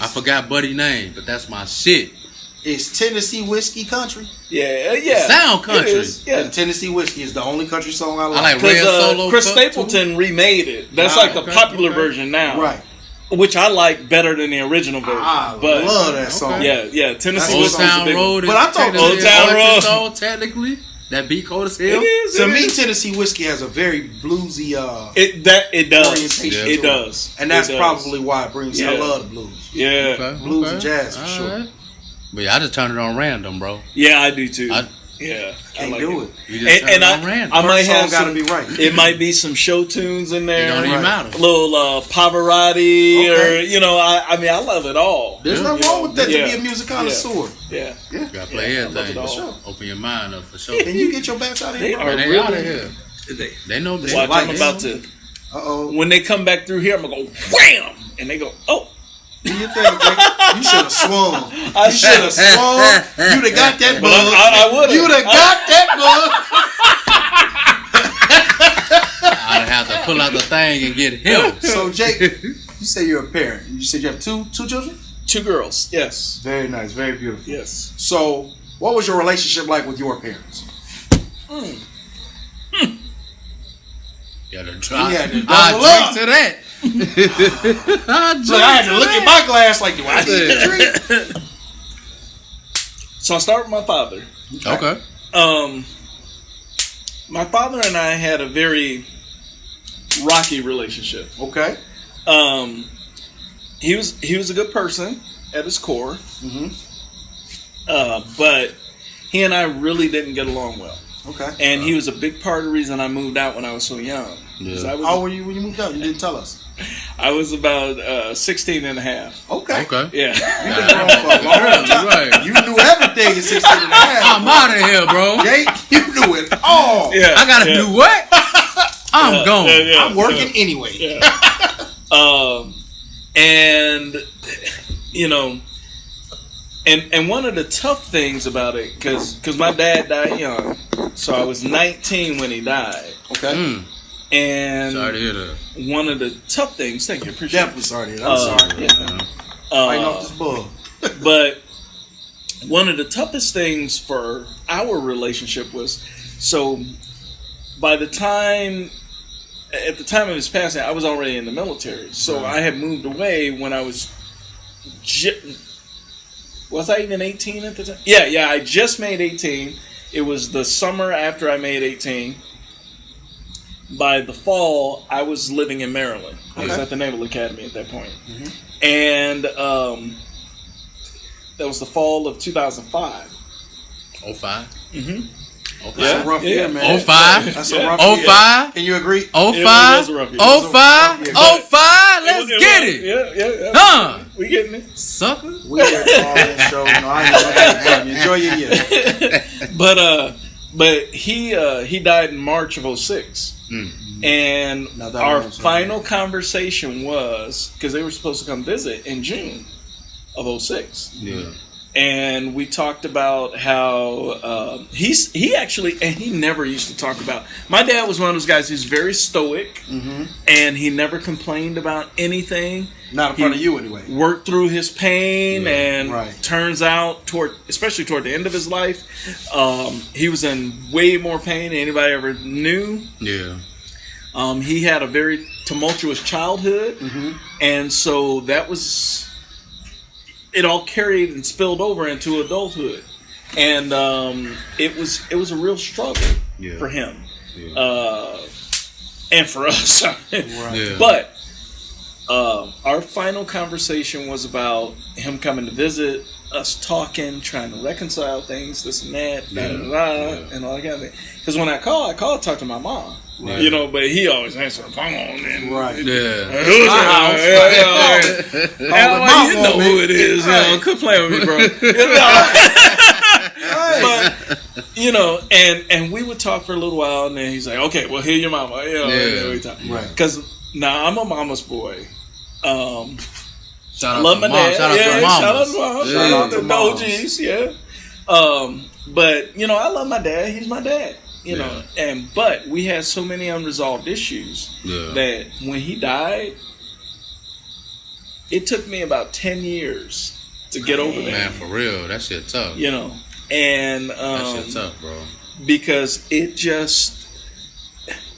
I forgot Buddy name, but that's my shit. It's Tennessee whiskey country. Yeah. Sound country. It is, yeah. And Tennessee whiskey is the only country song I like. I like Red Because Solo. Chris Cup, Stapleton remade it. That's Ah, like the okay, popular okay. version now, Right. which I like better than the original version. I but love that song. Okay. yeah, Tennessee That's too. Old Whiskey's a Town big one. Road is But I thought technically Old Town a country Road- song, technically. That beat cold as hell. It is. To it me, is. Tennessee whiskey has a very bluesy, It does. orientation It to does. and that's It does. probably why it brings. I Yeah. love the blues. Yeah. Okay, Blues okay. and jazz for All sure. right. But yeah, I just turn it on random, bro. Yeah, I do too. Can't I like do it. You just turn it on random. I might First song have gotta some. be right. It might be some show tunes in there. It don't even matter. A little Pavarotti, Okay. or I mean, I love it all. There's nothing wrong with that to be a music connoisseur. Yeah. You gotta play I love everything. it all. Sure. Open your mind up for sure. And you get your backs out of They here. are They really, out of here. They know Watch, that. I'm about to. Uh-oh. When they come back through here, I'm gonna go wham, and they go, oh. Do you think, Jake? You should have swung. I You should have swung. You'd have got that bug. I would have. You'd have got that I'd have to pull out the thing and get him. bug. So, Jake, you say you're a parent. You said you have two children? 2 girls. Yes. Very nice. Very beautiful. Yes. So, what was your relationship like with your parents? You had to try. You had to I double drink up. to that. Look, I had to look at my glass like, do I need a drink? So I'll start with my father. Okay. My father and I had a very rocky relationship. Okay. He was a good person at his core, Mm-hmm. but he and I really didn't get along well. Okay. And he was a big part of the reason I moved out when I was so young. 'Cause Yeah. How old were you when you moved out? You didn't tell us. I was about 16 and a half. Okay. Okay. Yeah. You've been around for a long time. Right. You knew everything at 16 and a half. I'm out of here, bro. Jake, you knew it all. Yeah. I gotta do what? I'm gone. Yeah. I'm working anyway. Yeah. And and one of the tough things about it, because my dad died young, so I was 19 when he died. Okay. And Sorry to hear that. one of the tough things, thank you, appreciate Definitely sorry. I'm sorry. Yeah. Fighting off this bug. But one of the toughest things for our relationship was, so at the time of his passing, I was already in the military. So I had moved away when I was, was I even 18 at the time? Yeah, I just made 18. It was the summer after I made 18. By the fall, I was living in Maryland. I was at the Naval Academy at that point. Mm-hmm. And that was the fall of 2005. 05? Mm-hmm. That's a rough year, man. 05? That's a rough year. 05? Can you agree? 05? It was a rough year. 05? 05? Let's get it. Yeah. Huh? We getting it. Sucker? We are calling show. No, I ain't gonna enjoy your year. But he died in March of 06. And Now that our one's final conversation was, because they were supposed to come visit in June of 06. Yeah. And we talked about how he actually, and he never used to talk about. My dad was one of those guys who's very stoic, and he never complained about anything. Not in front of you, anyway. Worked through his pain, and right. turns out especially toward the end of his life, he was in way more pain than anybody ever knew. Yeah. He had a very tumultuous childhood, and so that was. It all carried and spilled over into adulthood, and it was a real struggle for him, and for us. Yeah. But our final conversation was about him coming to visit, us talking, trying to reconcile things, this and that, and all that kind of thing. Because when I call to talk to my mom. Right. But he always answers the phone. And right. Yeah. Who's you know who it is. Right. Quit playing with me, bro. But, and we would talk for a little while, and then he's like, okay, well, here's your mama. Right. Because now I'm a mama's boy. Shout out love to my mom. dad. Shout out to mom. Shout out to mom. Shout out to the moms. OGs. Yeah. But I love my dad. He's my dad. But we had so many unresolved issues that when he died, it took me about 10 years to get over that. Man, for real, that shit tough. And that shit tough, bro. Because it just,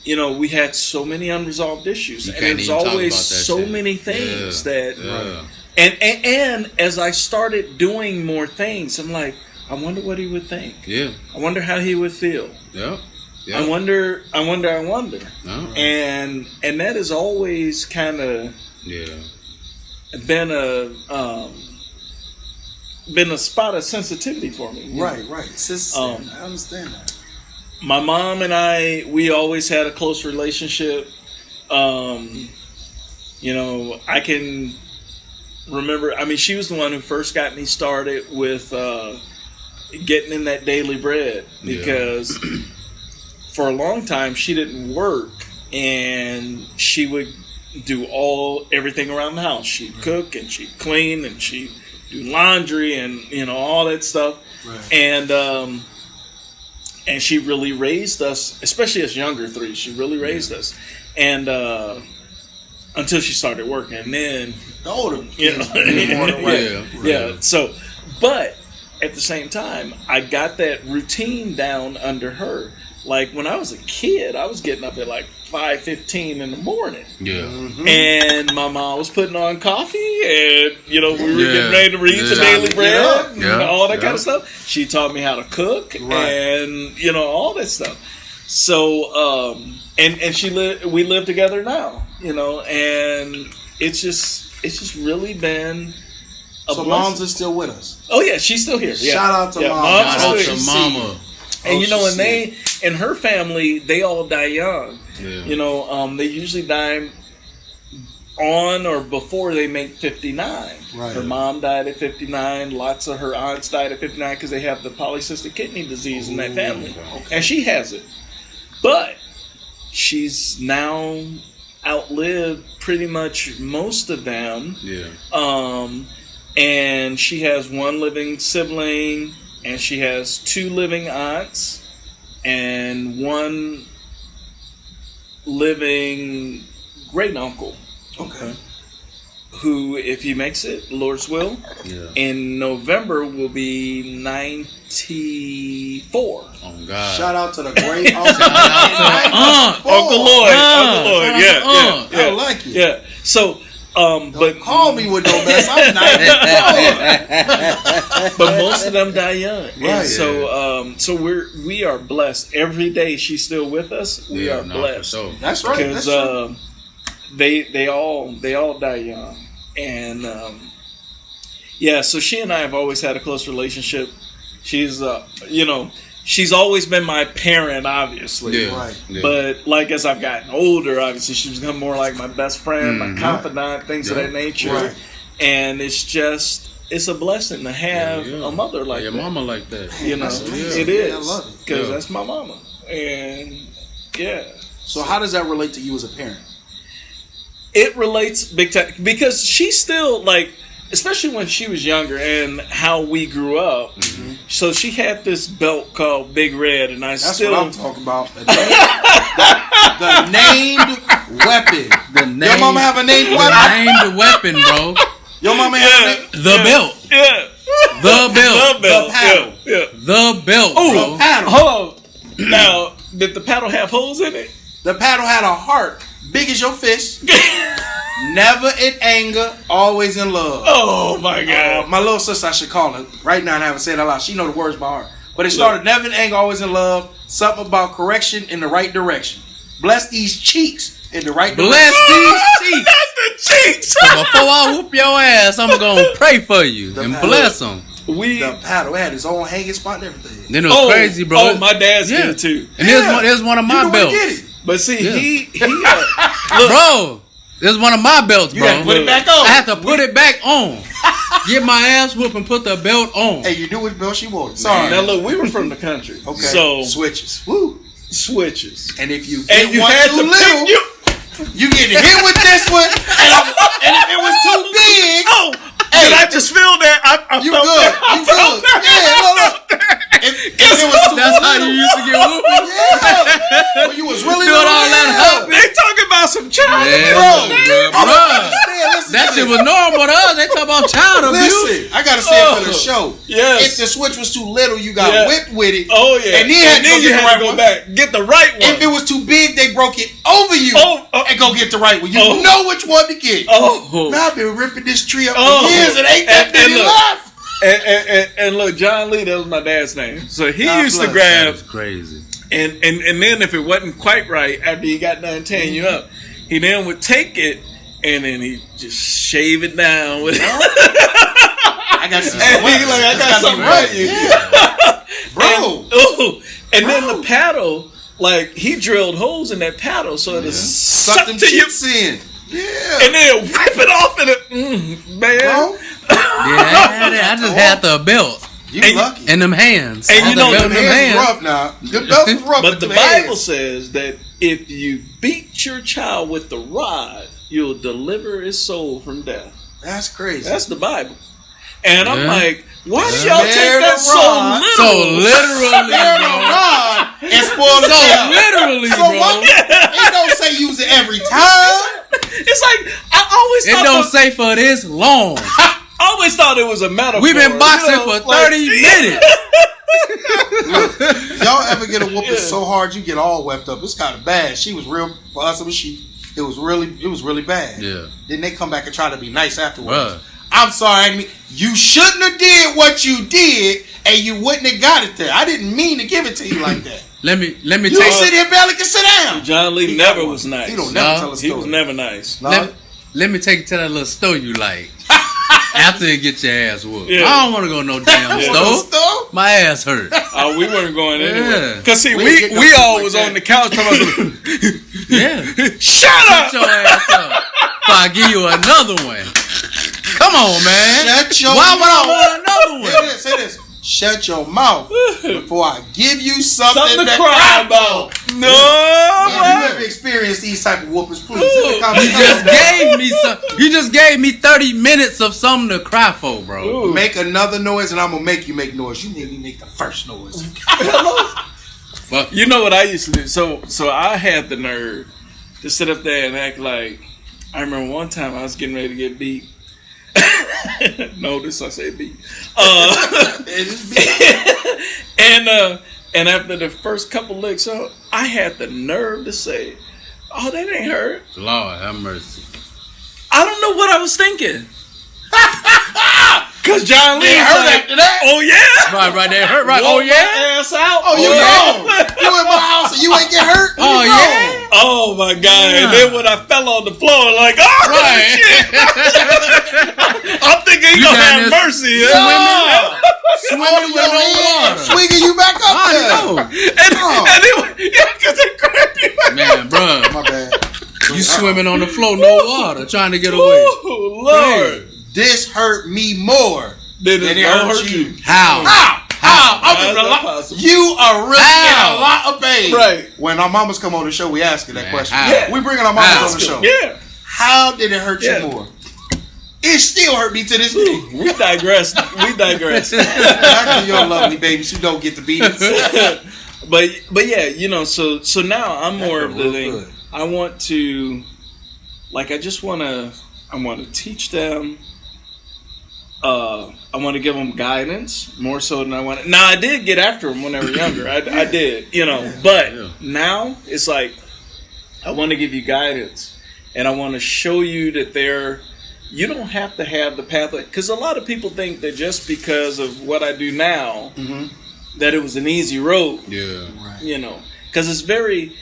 we had so many unresolved issues, and there's always so many things that, and as I started doing more things, I'm like, I wonder what he would think. Yeah. I wonder how he would feel. Yeah. I wonder. And that has always kind of been been a spot of sensitivity for me. Right. I understand that. My mom and we always had a close relationship. You know, I can remember, I mean, she was the one who first got me started with getting in that daily bread, because for a long time she didn't work, and she would do everything around the house. She'd cook and she'd clean and she'd do laundry and, you know, all that stuff. Right. And she really raised us, especially as younger threes. She really raised us, and until she started working, and then the older, you know, yeah. So, but at the same time, I got that routine down under her. Like when I was a kid, I was getting up at like 5:15 in the morning. Yeah. Mm-hmm. And my mom was putting on coffee, and you know, we were getting ready to read the daily bread and all that kind of stuff. She taught me how to cook and you know, all that stuff. So and we live together now, you know, and it's just really been a blessing. Mom's is still with us. Oh yeah, she's still here. Yeah. Shout out to Mom. Shout out to Mama. And you know, and her family, they all die young. Yeah. You know, they usually die on or before they make 59. Right. Her mom died at 59. Lots of her aunts died at 59 because they have the polycystic kidney disease in that family. Okay. And she has it. But she's now outlived pretty much most of them. Yeah. And she has one living sibling, and she has 2 living aunts and 1 living great uncle. Okay. Who, if he makes it, Lord's will, in November will be 94. Oh God! Shout out to the great uncle. Uncle Lloyd. Uncle Lloyd. Yeah. I like it. Yeah. So. But call me with no mess. I'm 94. But most of them die young, right? And so we are blessed. Every day she's still with us. We are blessed. So. That's right. Because they all die young, and so she and I have always had a close relationship. She's you know. She's always been my parent, obviously. Yeah, right. Yeah. But like as I've gotten older, obviously she's become more like my best friend, my confidant, things of that nature. Right. And it's a blessing to have a mother like that. Your mama like that. You know, it is. I love it. Because that's my mama. And So how does that relate to you as a parent? It relates big time. Because she's still like, especially when she was younger and how we grew up. Mm-hmm. So she had this belt called Big Red, and That's what I'm talking about. The named weapon. Your mama have a named weapon? Named weapon, bro. Your mama have a named... The belt. Yeah. The belt. The paddle. Yeah. The belt, bro. The paddle. Hold on. Now, did the paddle have holes in it? The paddle had a heart big as your fist. Never in anger, always in love. Oh my God! My little sister, I should call her right now and haven't said it out loud. She know the words by heart. But it started never in anger, always in love. Something about correction in the right direction. Bless these cheeks in the right direction. Bless these cheeks. Not the cheeks. So before I whoop your ass, I'm gonna pray for you and bless them. The paddle had his own hanging spot and everything. Then it was crazy, bro. Oh, my dad's did it too. And there's one of my belts. But see, he look, bro. This is one of my belts, bro. You gotta put it back on. I have to put it back on. Get my ass whooped and put the belt on. Hey, you knew which belt she wanted. Sorry. Now look, we were from the country. Okay. So switches. Woo. Switches. And if you get one too little, you get hit with this one, and if it was too big, did I just feel that? I you felt good. That. You good. Yeah, look. If it was too That's how you used to get whooped? Yeah. When you was really doing all that help. They talking about some child abuse. That shit was normal to us. They talk about child abuse. Listen, I gotta say it for the show. Yes. If the switch was too little, you got whipped with it. Oh yeah. And then you had to go back, get the right one. If it was too big, they broke it over you and go get the right one. You know which one to get. Now I've been ripping this tree up for years and ain't that big enough. And look, John Lee, that was my dad's name. So he used to grab. That's crazy. And then if it wasn't quite right after he got done tearing you up, he then would take it and then he just shave it down with. I got some. And he like, I got something for you. Bro. And then the paddle, like, he drilled holes in that paddle so it'll suck them to you. chips in. Yeah. And then rip it off in it. Man. Bro, I just had the belt you lucky. and them hands. And you know, them hands rough now. Them belts was rough. but the them Bible hands. says that if you beat your child with the rod, you'll deliver his soul from death. That's crazy. That's the Bible. And I'm Yeah. like, why do y'all Spare take the that so rod. literal? So literally, Spare the bro. rod and spoil the So child. literally, So bro. what? It don't say use it every time. It's like, I always It thought don't say for this long. I always thought it was a metaphor. We've been boxing for 30 minutes. Y'all ever get a whooping so hard you get all wept up? It's kind of bad. She was real for us. It was really bad. Yeah. Then they come back and try to be nice afterwards. Bruh. I'm sorry, you shouldn't have did what you did, and you wouldn't have got it there. I didn't mean to give it to you like that. Let me You take sit here, barely can sit down. John Lee He never got one. was nice. He don't never No, tell a He story. was never nice. No? let me take you to that little store you like. After you get your ass whooped. Yeah. I don't want to go no damn Yeah. store. Stove? My ass hurt. Oh, we weren't going anywhere. Yeah. Because, see, We didn't get no we food all like was that. on the couch talking about, Yeah. shut up! Shut your ass up. Before I give you another one. Come on, man. Shut your Why would I mouth. want another one? Say this. Shut your mouth before I give you something Something to to cry about. No, If you man. ever experienced these type of whoopings, please Ooh. in the comments You just down. gave me some. You just gave me 30 minutes of something to cry for, bro. Ooh. Make another noise, and I'm gonna make you make noise. You made me make the first noise. Fuck. You know what I used to do? So I had the nerve to sit up there and act like, I remember one time I was getting ready to get beat. Notice I say beat. And after the first couple licks up, I had the nerve to say, "Oh, that ain't hurt." Lord have mercy. I don't know what I was thinking. Cause John Lee It hurt after that. Oh yeah. Right there. Hurt, right? Whoa, Oh, yeah? my ass out. Oh, you Oh, gone? You in my house and you ain't get hurt? Oh, You yeah? Oh my god! Yeah. And then when I fell on the floor, like, oh Right. shit! I'm thinking he You gonna down have there mercy. gone? Swimming with no water. Swinging you back up I there. know. And because they grabbed you. Man, bro. My bad. You swimming on the floor, no water, trying to get away. Oh Lord! This hurt me more Then than it it don't hurt you. How? How? How's I'm in that a lot. possible? You are really How? in a lot of pain. Right. When our mamas come on the show, we ask her that Man, question. how? Yeah. We bringing our mamas How? on the show. Yeah, How did it hurt Yeah. you more? It still hurt me to this day. we digress. We digress. Back to your lovely babies who don't get the beatings. But yeah, you know, so now I'm more hurt of the real thing. good. I want to, like, I want to teach them. I want to give them guidance more so than I want. Now I did get after them when they were younger. I did, you know. But now it's like I want to give you guidance, and I want to show you that you don't have to have the pathway. Because a lot of people think that just because of what I do now, that it was an easy road. Yeah. You know, because it's very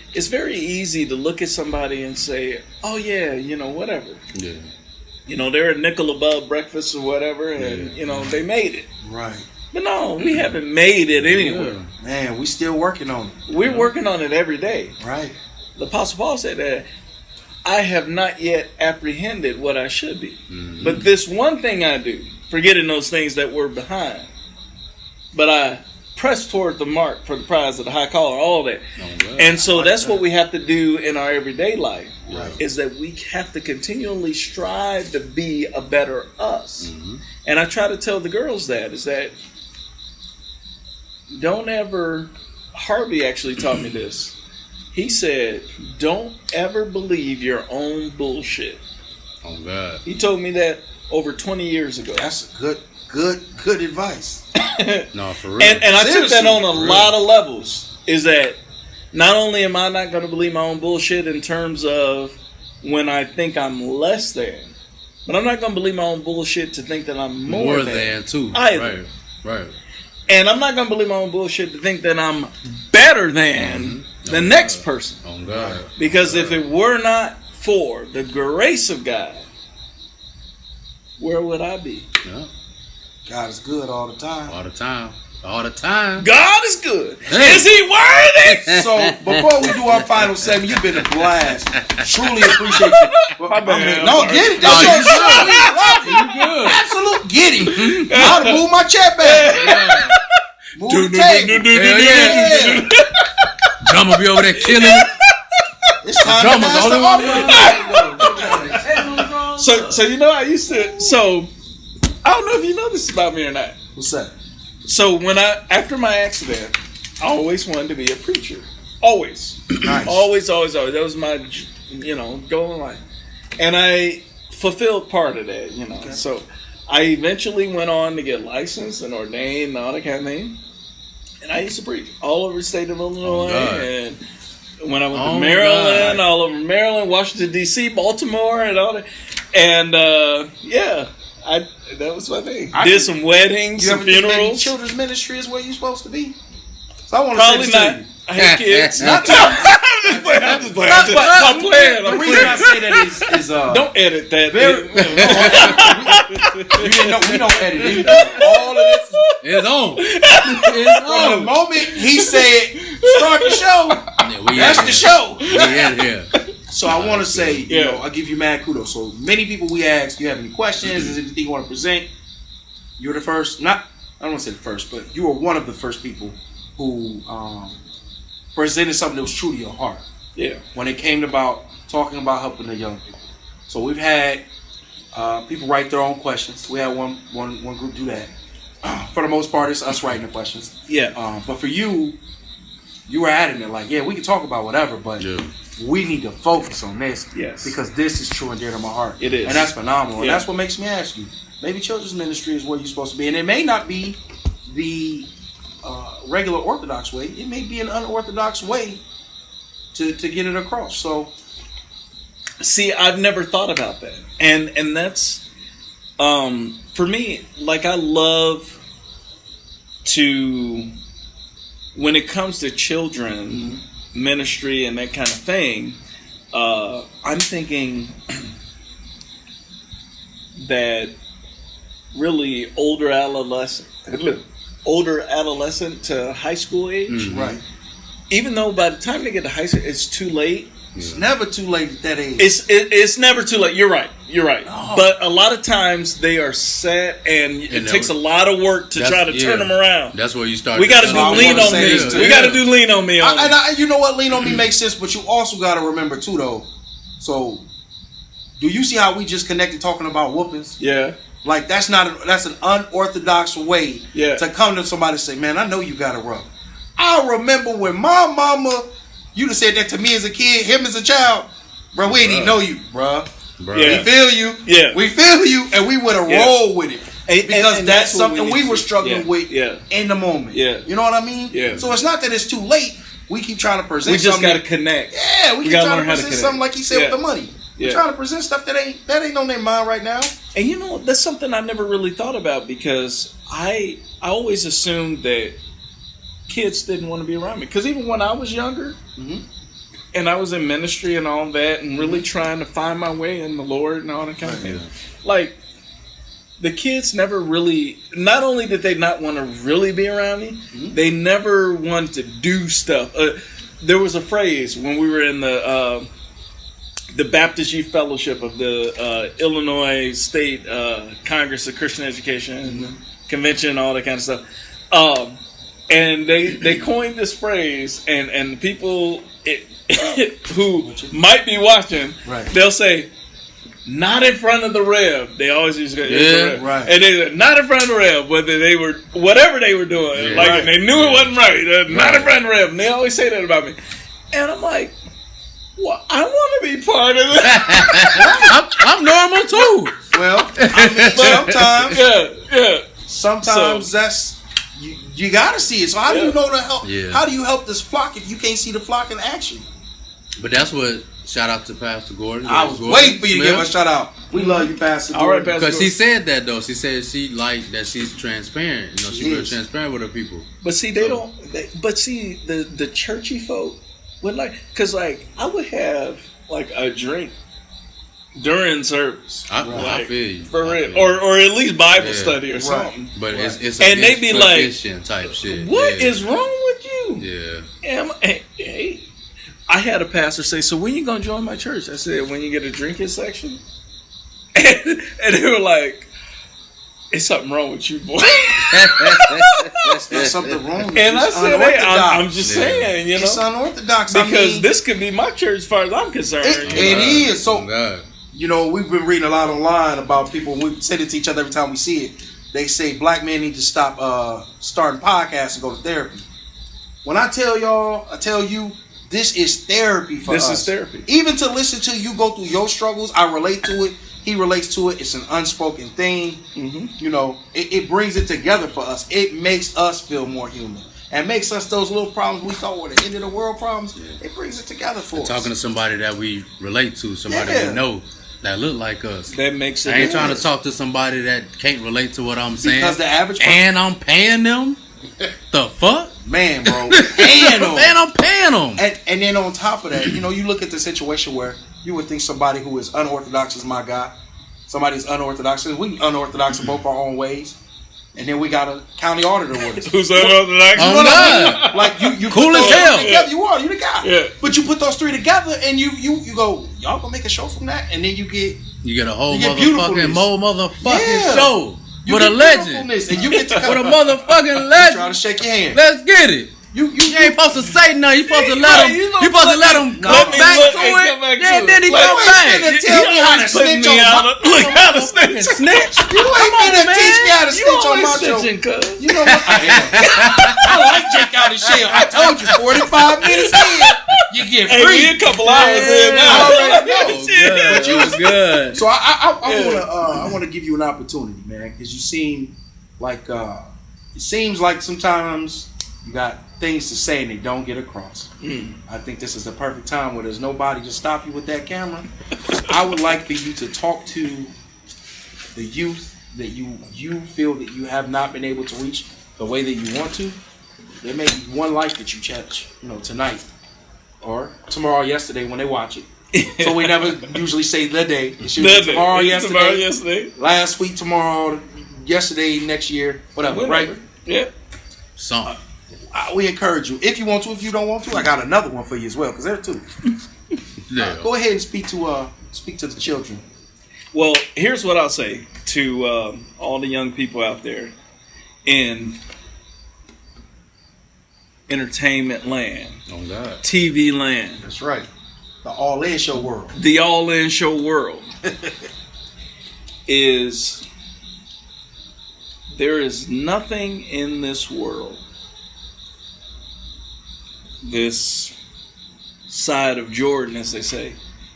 easy to look at somebody and say, "Oh yeah, you know, whatever." Yeah. You know, they're a nickel above breakfast or whatever, and you know they made it. Right. But no, we haven't made it anywhere. Man, we still working on it. We're working on it every day. Right. The Apostle Paul said that I have not yet apprehended what I should be. But this one thing I do, forgetting those things that were behind, but I press toward the mark for the prize of the high calling, all that. And so that's what we have to do in our everyday life, is that we have to continually strive to be a better us. And I try to tell the girls that, is that don't ever, Harvey actually taught me this. He said, don't ever believe your own bullshit. Oh, God. He told me that over 20 years ago. That's good advice. No, for real. And I took that Seriously, on a lot of levels. Is that not only am I not going to believe my own bullshit in terms of when I think I'm less than, but I'm not going to believe my own bullshit to think that I'm more than too. either. Right. And I'm not going to believe my own bullshit to think that I'm better than the next person. Oh, God. Because if it were not for the grace of God, where would I be? Yeah. God is good all the time. All the time. All the time. God is good. Hey. Is he worthy? So before we do our final segment, you've been a blast. Truly appreciate you. My bad. No, get it. That's your show. You good. Absolute get it. I ought to move my chair back. Move the table. Drummer be over there killing it. It's time to pass the offering. So you know, I used to. So I don't know if you know this about me or not. What's that? So after my accident, I always wanted to be a preacher. Always. Nice. Always. That was my, goal in life. And I fulfilled part of that, Okay. So I eventually went on to get licensed and ordained and all that kind of thing. And I used to preach all over the state of Illinois. And when I went to Maryland, all over Maryland, Washington, D.C., Baltimore, and all that. And, that was my thing. Did some weddings, some funerals. Children's ministry is where you're supposed to be. So I want to Probably say this not. to you. I hate kids. Not to I'm just playing. I'm playing. The reason I say that is don't edit that. We don't edit it. All of this It's on. from the moment he said start the show. That's the show. Yeah. So I want to say, I give you mad kudos. So many people we ask, do you have any questions? Is there anything you want to present? You're the first. I don't want to say the first, but you were one of the first people who presented something that was true to your heart. Yeah. When it came about talking about helping the young people. So we've had people write their own questions. We had one group do that. For the most part, it's us writing the questions. Yeah. But for you were adamant, like, we can talk about whatever, but we need to focus on this. Yes. Because this is true and dear to my heart. It is. And that's phenomenal. Yeah. And that's what makes me ask you. Maybe children's ministry is where you're supposed to be. And it may not be the regular Orthodox way. It may be an unorthodox way to get it across. So, see, I've never thought about that, and that's for me. Like, I love to, when it comes to children ministry and that kind of thing. I'm thinking that really older adolescent to high school age. right. Even though by the time they get to high school, it's too late. It's never too late at that age. It's never too late. You're right. Oh. But a lot of times they are set, and it takes a lot of work to try to turn them around. That's where you start. We got to do lean on me. We got to do lean on me. And you know what? Lean on me makes sense, but you also got to remember too, though. So, do you see how we just connected talking about whoopings? Yeah. Like that's an unorthodox way to come to somebody and say, "Man, I know you got it rough." I remember when my mama, you'd have said that to me as a kid, him as a child, bro. We didn't even know you, bro. Yeah. We feel you. Yeah. We feel you, and we would have rolled with it. Because and that's what something we were struggling with in the moment. Yeah. You know what I mean? Yeah. So it's not that it's too late. We keep trying to present. We just something. got to connect. Yeah, we keep trying to present something like he said with the money. We're trying to present stuff that ain't on their mind right now. And that's something I never really thought about, because I always assumed that kids didn't want to be around me. Because even when I was younger, and I was in ministry and all that, and really trying to find my way in the Lord and all that kind of thing, like, the kids never really, not only did they not want to really be around me, they never wanted to do stuff. There was a phrase when we were in the Baptist Youth Fellowship of the Illinois State Congress of Christian Education Convention, all that kind of stuff. And they coined this phrase, and people who might be watching, they'll say, "Not in front of the Rev." They always use the Rev. Right. And they said, "Not in front of the Rev," whatever they were doing. And they knew it wasn't right. Not in front of the Rev. And they always say that about me. And I'm like, well, I want to be part of that. I'm normal too. Well, I mean, sometimes that's you got to see it. So how do you know to help? Yeah. How do you help this flock if you can't see the flock in action? But that's what. Shout out to Pastor Gordon. I was waiting for you to give a shout out. We love you, Pastor Gordon. All right, Pastor Because Gordon. she said that though. She said she liked that she's transparent. She's real transparent with her people. But see, the churchy folk would like, because like I would have like a drink during service. I feel you. For real. Or at least Bible study or something. Right. But it's and they be like, type shit. What is wrong with you? Yeah. Hey, I had a pastor say, so when you going to join my church? I said, when you get a drinking section. And they were like, it's something wrong with you, boy. There's something wrong with and you. I said, hey, I'm just saying, you know. It's unorthodox. Because this could be my church as far as I'm concerned. It is. So, you know, we've been reading a lot online about people. We say it to each other every time we see it. They say black men need to stop starting podcasts and go to therapy. When I tell y'all, I tell you, this is therapy for us. This is therapy. Even to listen to you go through your struggles, I relate to it. He relates to it. It's an unspoken thing. Mm-hmm. You know, it brings it together for us. It makes us feel more human. And makes us those little problems we thought were the end of the world problems. Yeah. It brings it together for us. Talking to somebody that we relate to, somebody we know that look like us. That makes it. I ain't trying to talk to somebody that can't relate to what I'm saying. Because the average and I'm paying them. The fuck? Man, bro. Paying them. And I'm paying them. And then on top of that, you know, you look at the situation where you would think somebody who is unorthodox is my guy. Somebody's unorthodox. We unorthodox in both our own ways. And then we got a county auditor with us. Who's unorthodox? Oh, God. Like you cool as hell. Together. You the guy. Yeah. But you put those three together and you go, y'all gonna make a show from that? And then you get a whole motherfucking show. You with a legend. And you get to with a motherfucking legend. Try to shake your hand. Let's get it. You ain't supposed to say nothing. You supposed to let him. You supposed to let him come back to it. Yeah, then he come back. You tell me how to snitch on my. Look how to snitch. You ain't gonna teach me how to snitch on my show. You know what? I like Jake out of shell. I told you, 45 minutes in, you get free. Hey, we a couple hours in now. But you was good. So I want to give you an opportunity, man, because you seem like it seems like sometimes you got things to say and they don't get across. I think this is the perfect time where there's nobody to stop you with that camera. I would like for you to talk to the youth that you feel that you have not been able to reach the way that you want to. There may be one life that you catch, tonight or tomorrow, yesterday when they watch it. So we never usually say the day. It's usually tomorrow, yesterday, last week, tomorrow, yesterday, next year, whatever. Right? Yeah. Something. We encourage you. If you want to, if you don't want to, I got another one for you as well, because there are two. Go ahead and speak to the children. Well, here's what I'll say to all the young people out there in entertainment land, TV land. That's right. The all-in show world. The all-in show world is there is nothing in this world, this side of Jordan, as they say,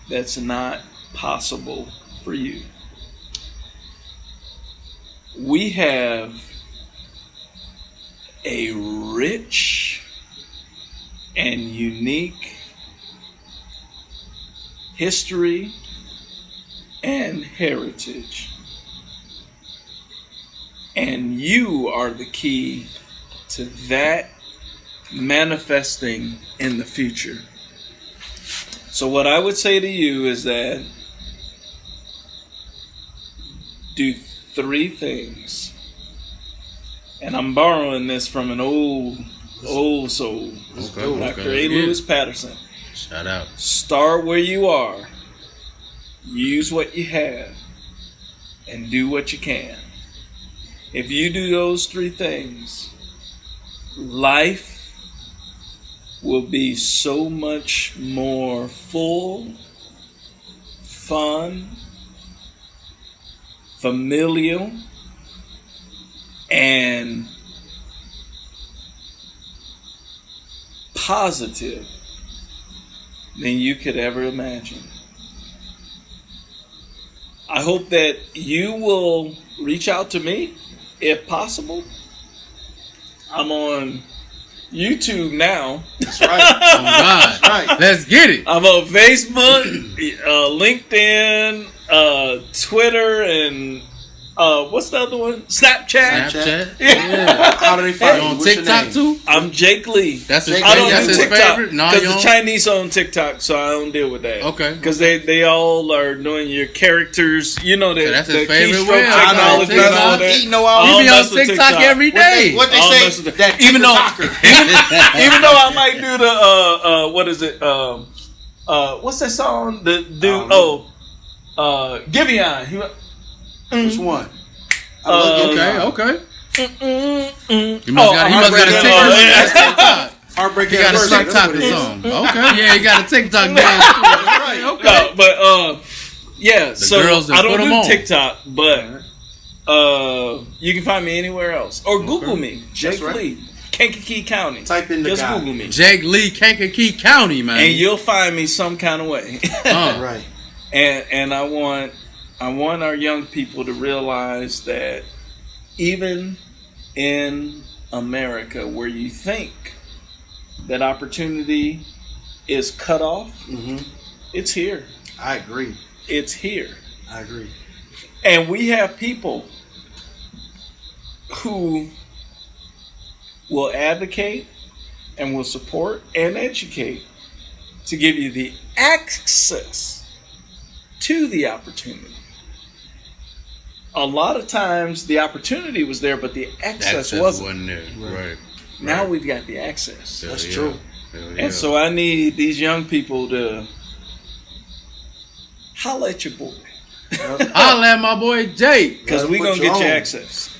that's not possible for you. We have a rich and unique history and heritage. And you are the key to that manifesting in the future. So what I would say to you is that do 3 things. And I'm borrowing this from an old soul. Dr. A. Lewis Patterson. Shout out. Start where you are. Use what you have. And do what you can. If you do those 3 things, life will be so much more full, fun, familial, and positive than you could ever imagine. I hope that you will reach out to me if possible. I'm on YouTube now. That's right. Oh God. That's right. Let's get it. I'm on Facebook, LinkedIn, Twitter, and What's the other one? Snapchat. Yeah. How do they find You you? on What's your TikTok name? too? I'm Jake Lee. That's his, I don't that's do his TikTok favorite? No, because you the don't? Chinese own TikTok, so I don't deal with that. Okay. Because they all are doing your characters. You know that. So that's his the favorite keystroke way. I know, technology and TikTok. all that. He know I He don't be on mess with TikTok every day. What they I'll say? mess with That even though, TikToker. even though I might do the what is it? What's that song? The dude. Giveon. Which one? I love Giveon. Okay. He He must got a TikTok. Heartbreak He got a Anniversary, that's TikTok what or it is. something. Okay. Yeah, he got a TikTok dance. Right. No, but yeah. So girls that I don't put 'em do on. TikTok, but you can find me anywhere else or Google me, Jake right. Lee, Kankakee County. Type in the Just guy. Google me, Jake Lee, Kankakee County, man. and you'll find me some kind of way. Right. And I want our young people to realize that even in America, where you think that opportunity is cut off, it's here. I agree. It's here. I agree. And we have people who will advocate and will support and educate to give you the access to the opportunity. A lot of times the opportunity was there, but the access wasn't. there. Right. Now we've got the access. Hell That's yeah. true. Hell yeah. And so I need these young people to holla at your boy. I'll at my boy Jake. Because we're going to get you access.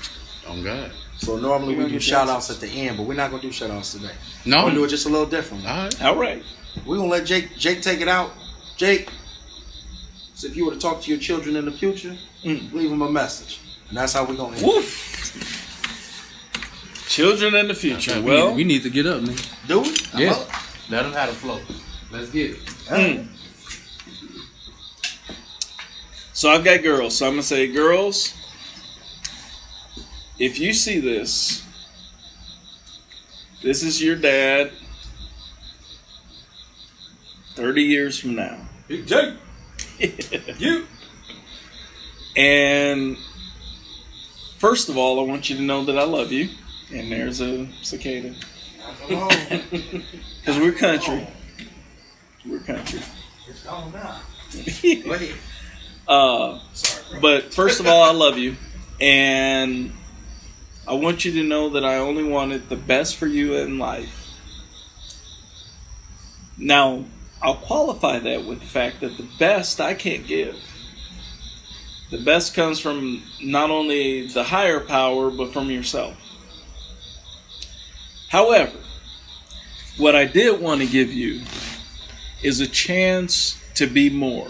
Oh, God. So normally We're we gonna do get shout outs at the end, but we're not gonna do shout outs today. No. We're gonna do it just a little different. All right. All right. We're gonna let Jake take it out. Jake, so if you were to talk to your children in the future, leave them a message. And that's how we're gonna end. Woof. Children in the future. Well, we need to get up, man. Do it? I'm Yeah. up. Let them have the flow. Let's get it. So I've got girls. So I'm going to say, girls, if you see this, this is your dad 30 years from now. Big Jake. You. And first of all, I want you to know that I love you. And there's a cicada. Because we're country. We're country. It's gone now. Go ahead. Sorry, bro. But first of all, I love you. And I want you to know that I only wanted the best for you in life. Now, I'll qualify that with the fact that the best I can't give. The best comes from not only the higher power, but from yourself. However, what I did want to give you is a chance to be more.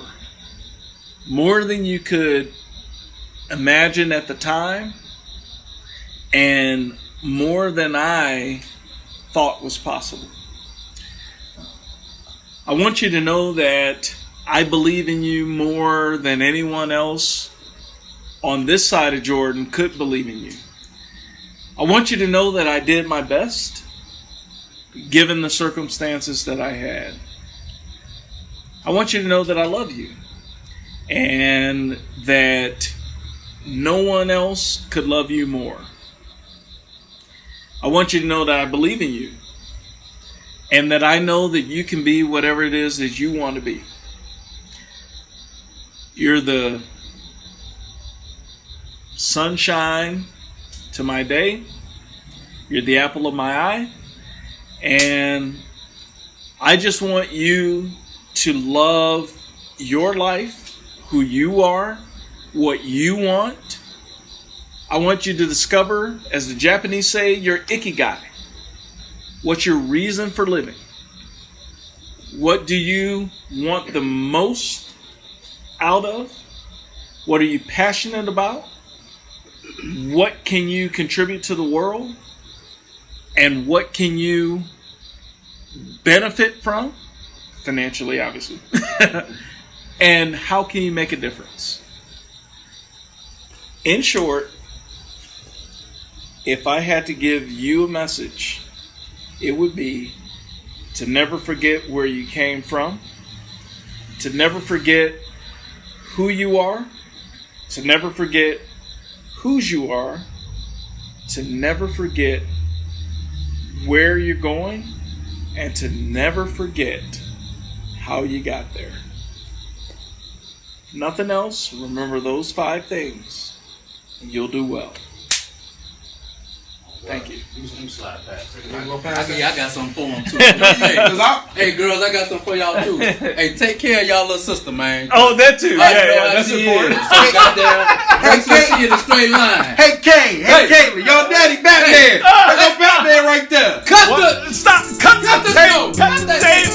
More than you could imagine at the time, and more than I thought was possible. I want you to know that I believe in you more than anyone else on this side of Jordan could believe in you. I want you to know that I did my best, given the circumstances that I had. I want you to know that I love you, and that no one else could love you more. I want you to know that I believe in you, and that I know that you can be whatever it is that you want to be. You're the sunshine to my day. You're the apple of my eye. And I just want you to love your life, who you are, what you want. I want you to discover, as the Japanese say, your ikigai. What's your reason for living? What do you want the most out of? What are you passionate about? What can you contribute to the world? And what can you benefit from? Financially, obviously. And how can you make a difference? In short, if I had to give you a message, it would be to never forget where you came from, to never forget who you are, to never forget whose you are, to never forget where you're going, and to never forget how you got there. Nothing else, remember those 5 things, and you'll do well. Thank you. I got something for them too. Hey, girls, I got something for y'all too. Hey, take care of y'all little sister, man. Oh, that too. Yeah, that's important. Make sure she in a straight line. Hey, Caitlin, your daddy Batman. That's Batman right there. Cut the tape.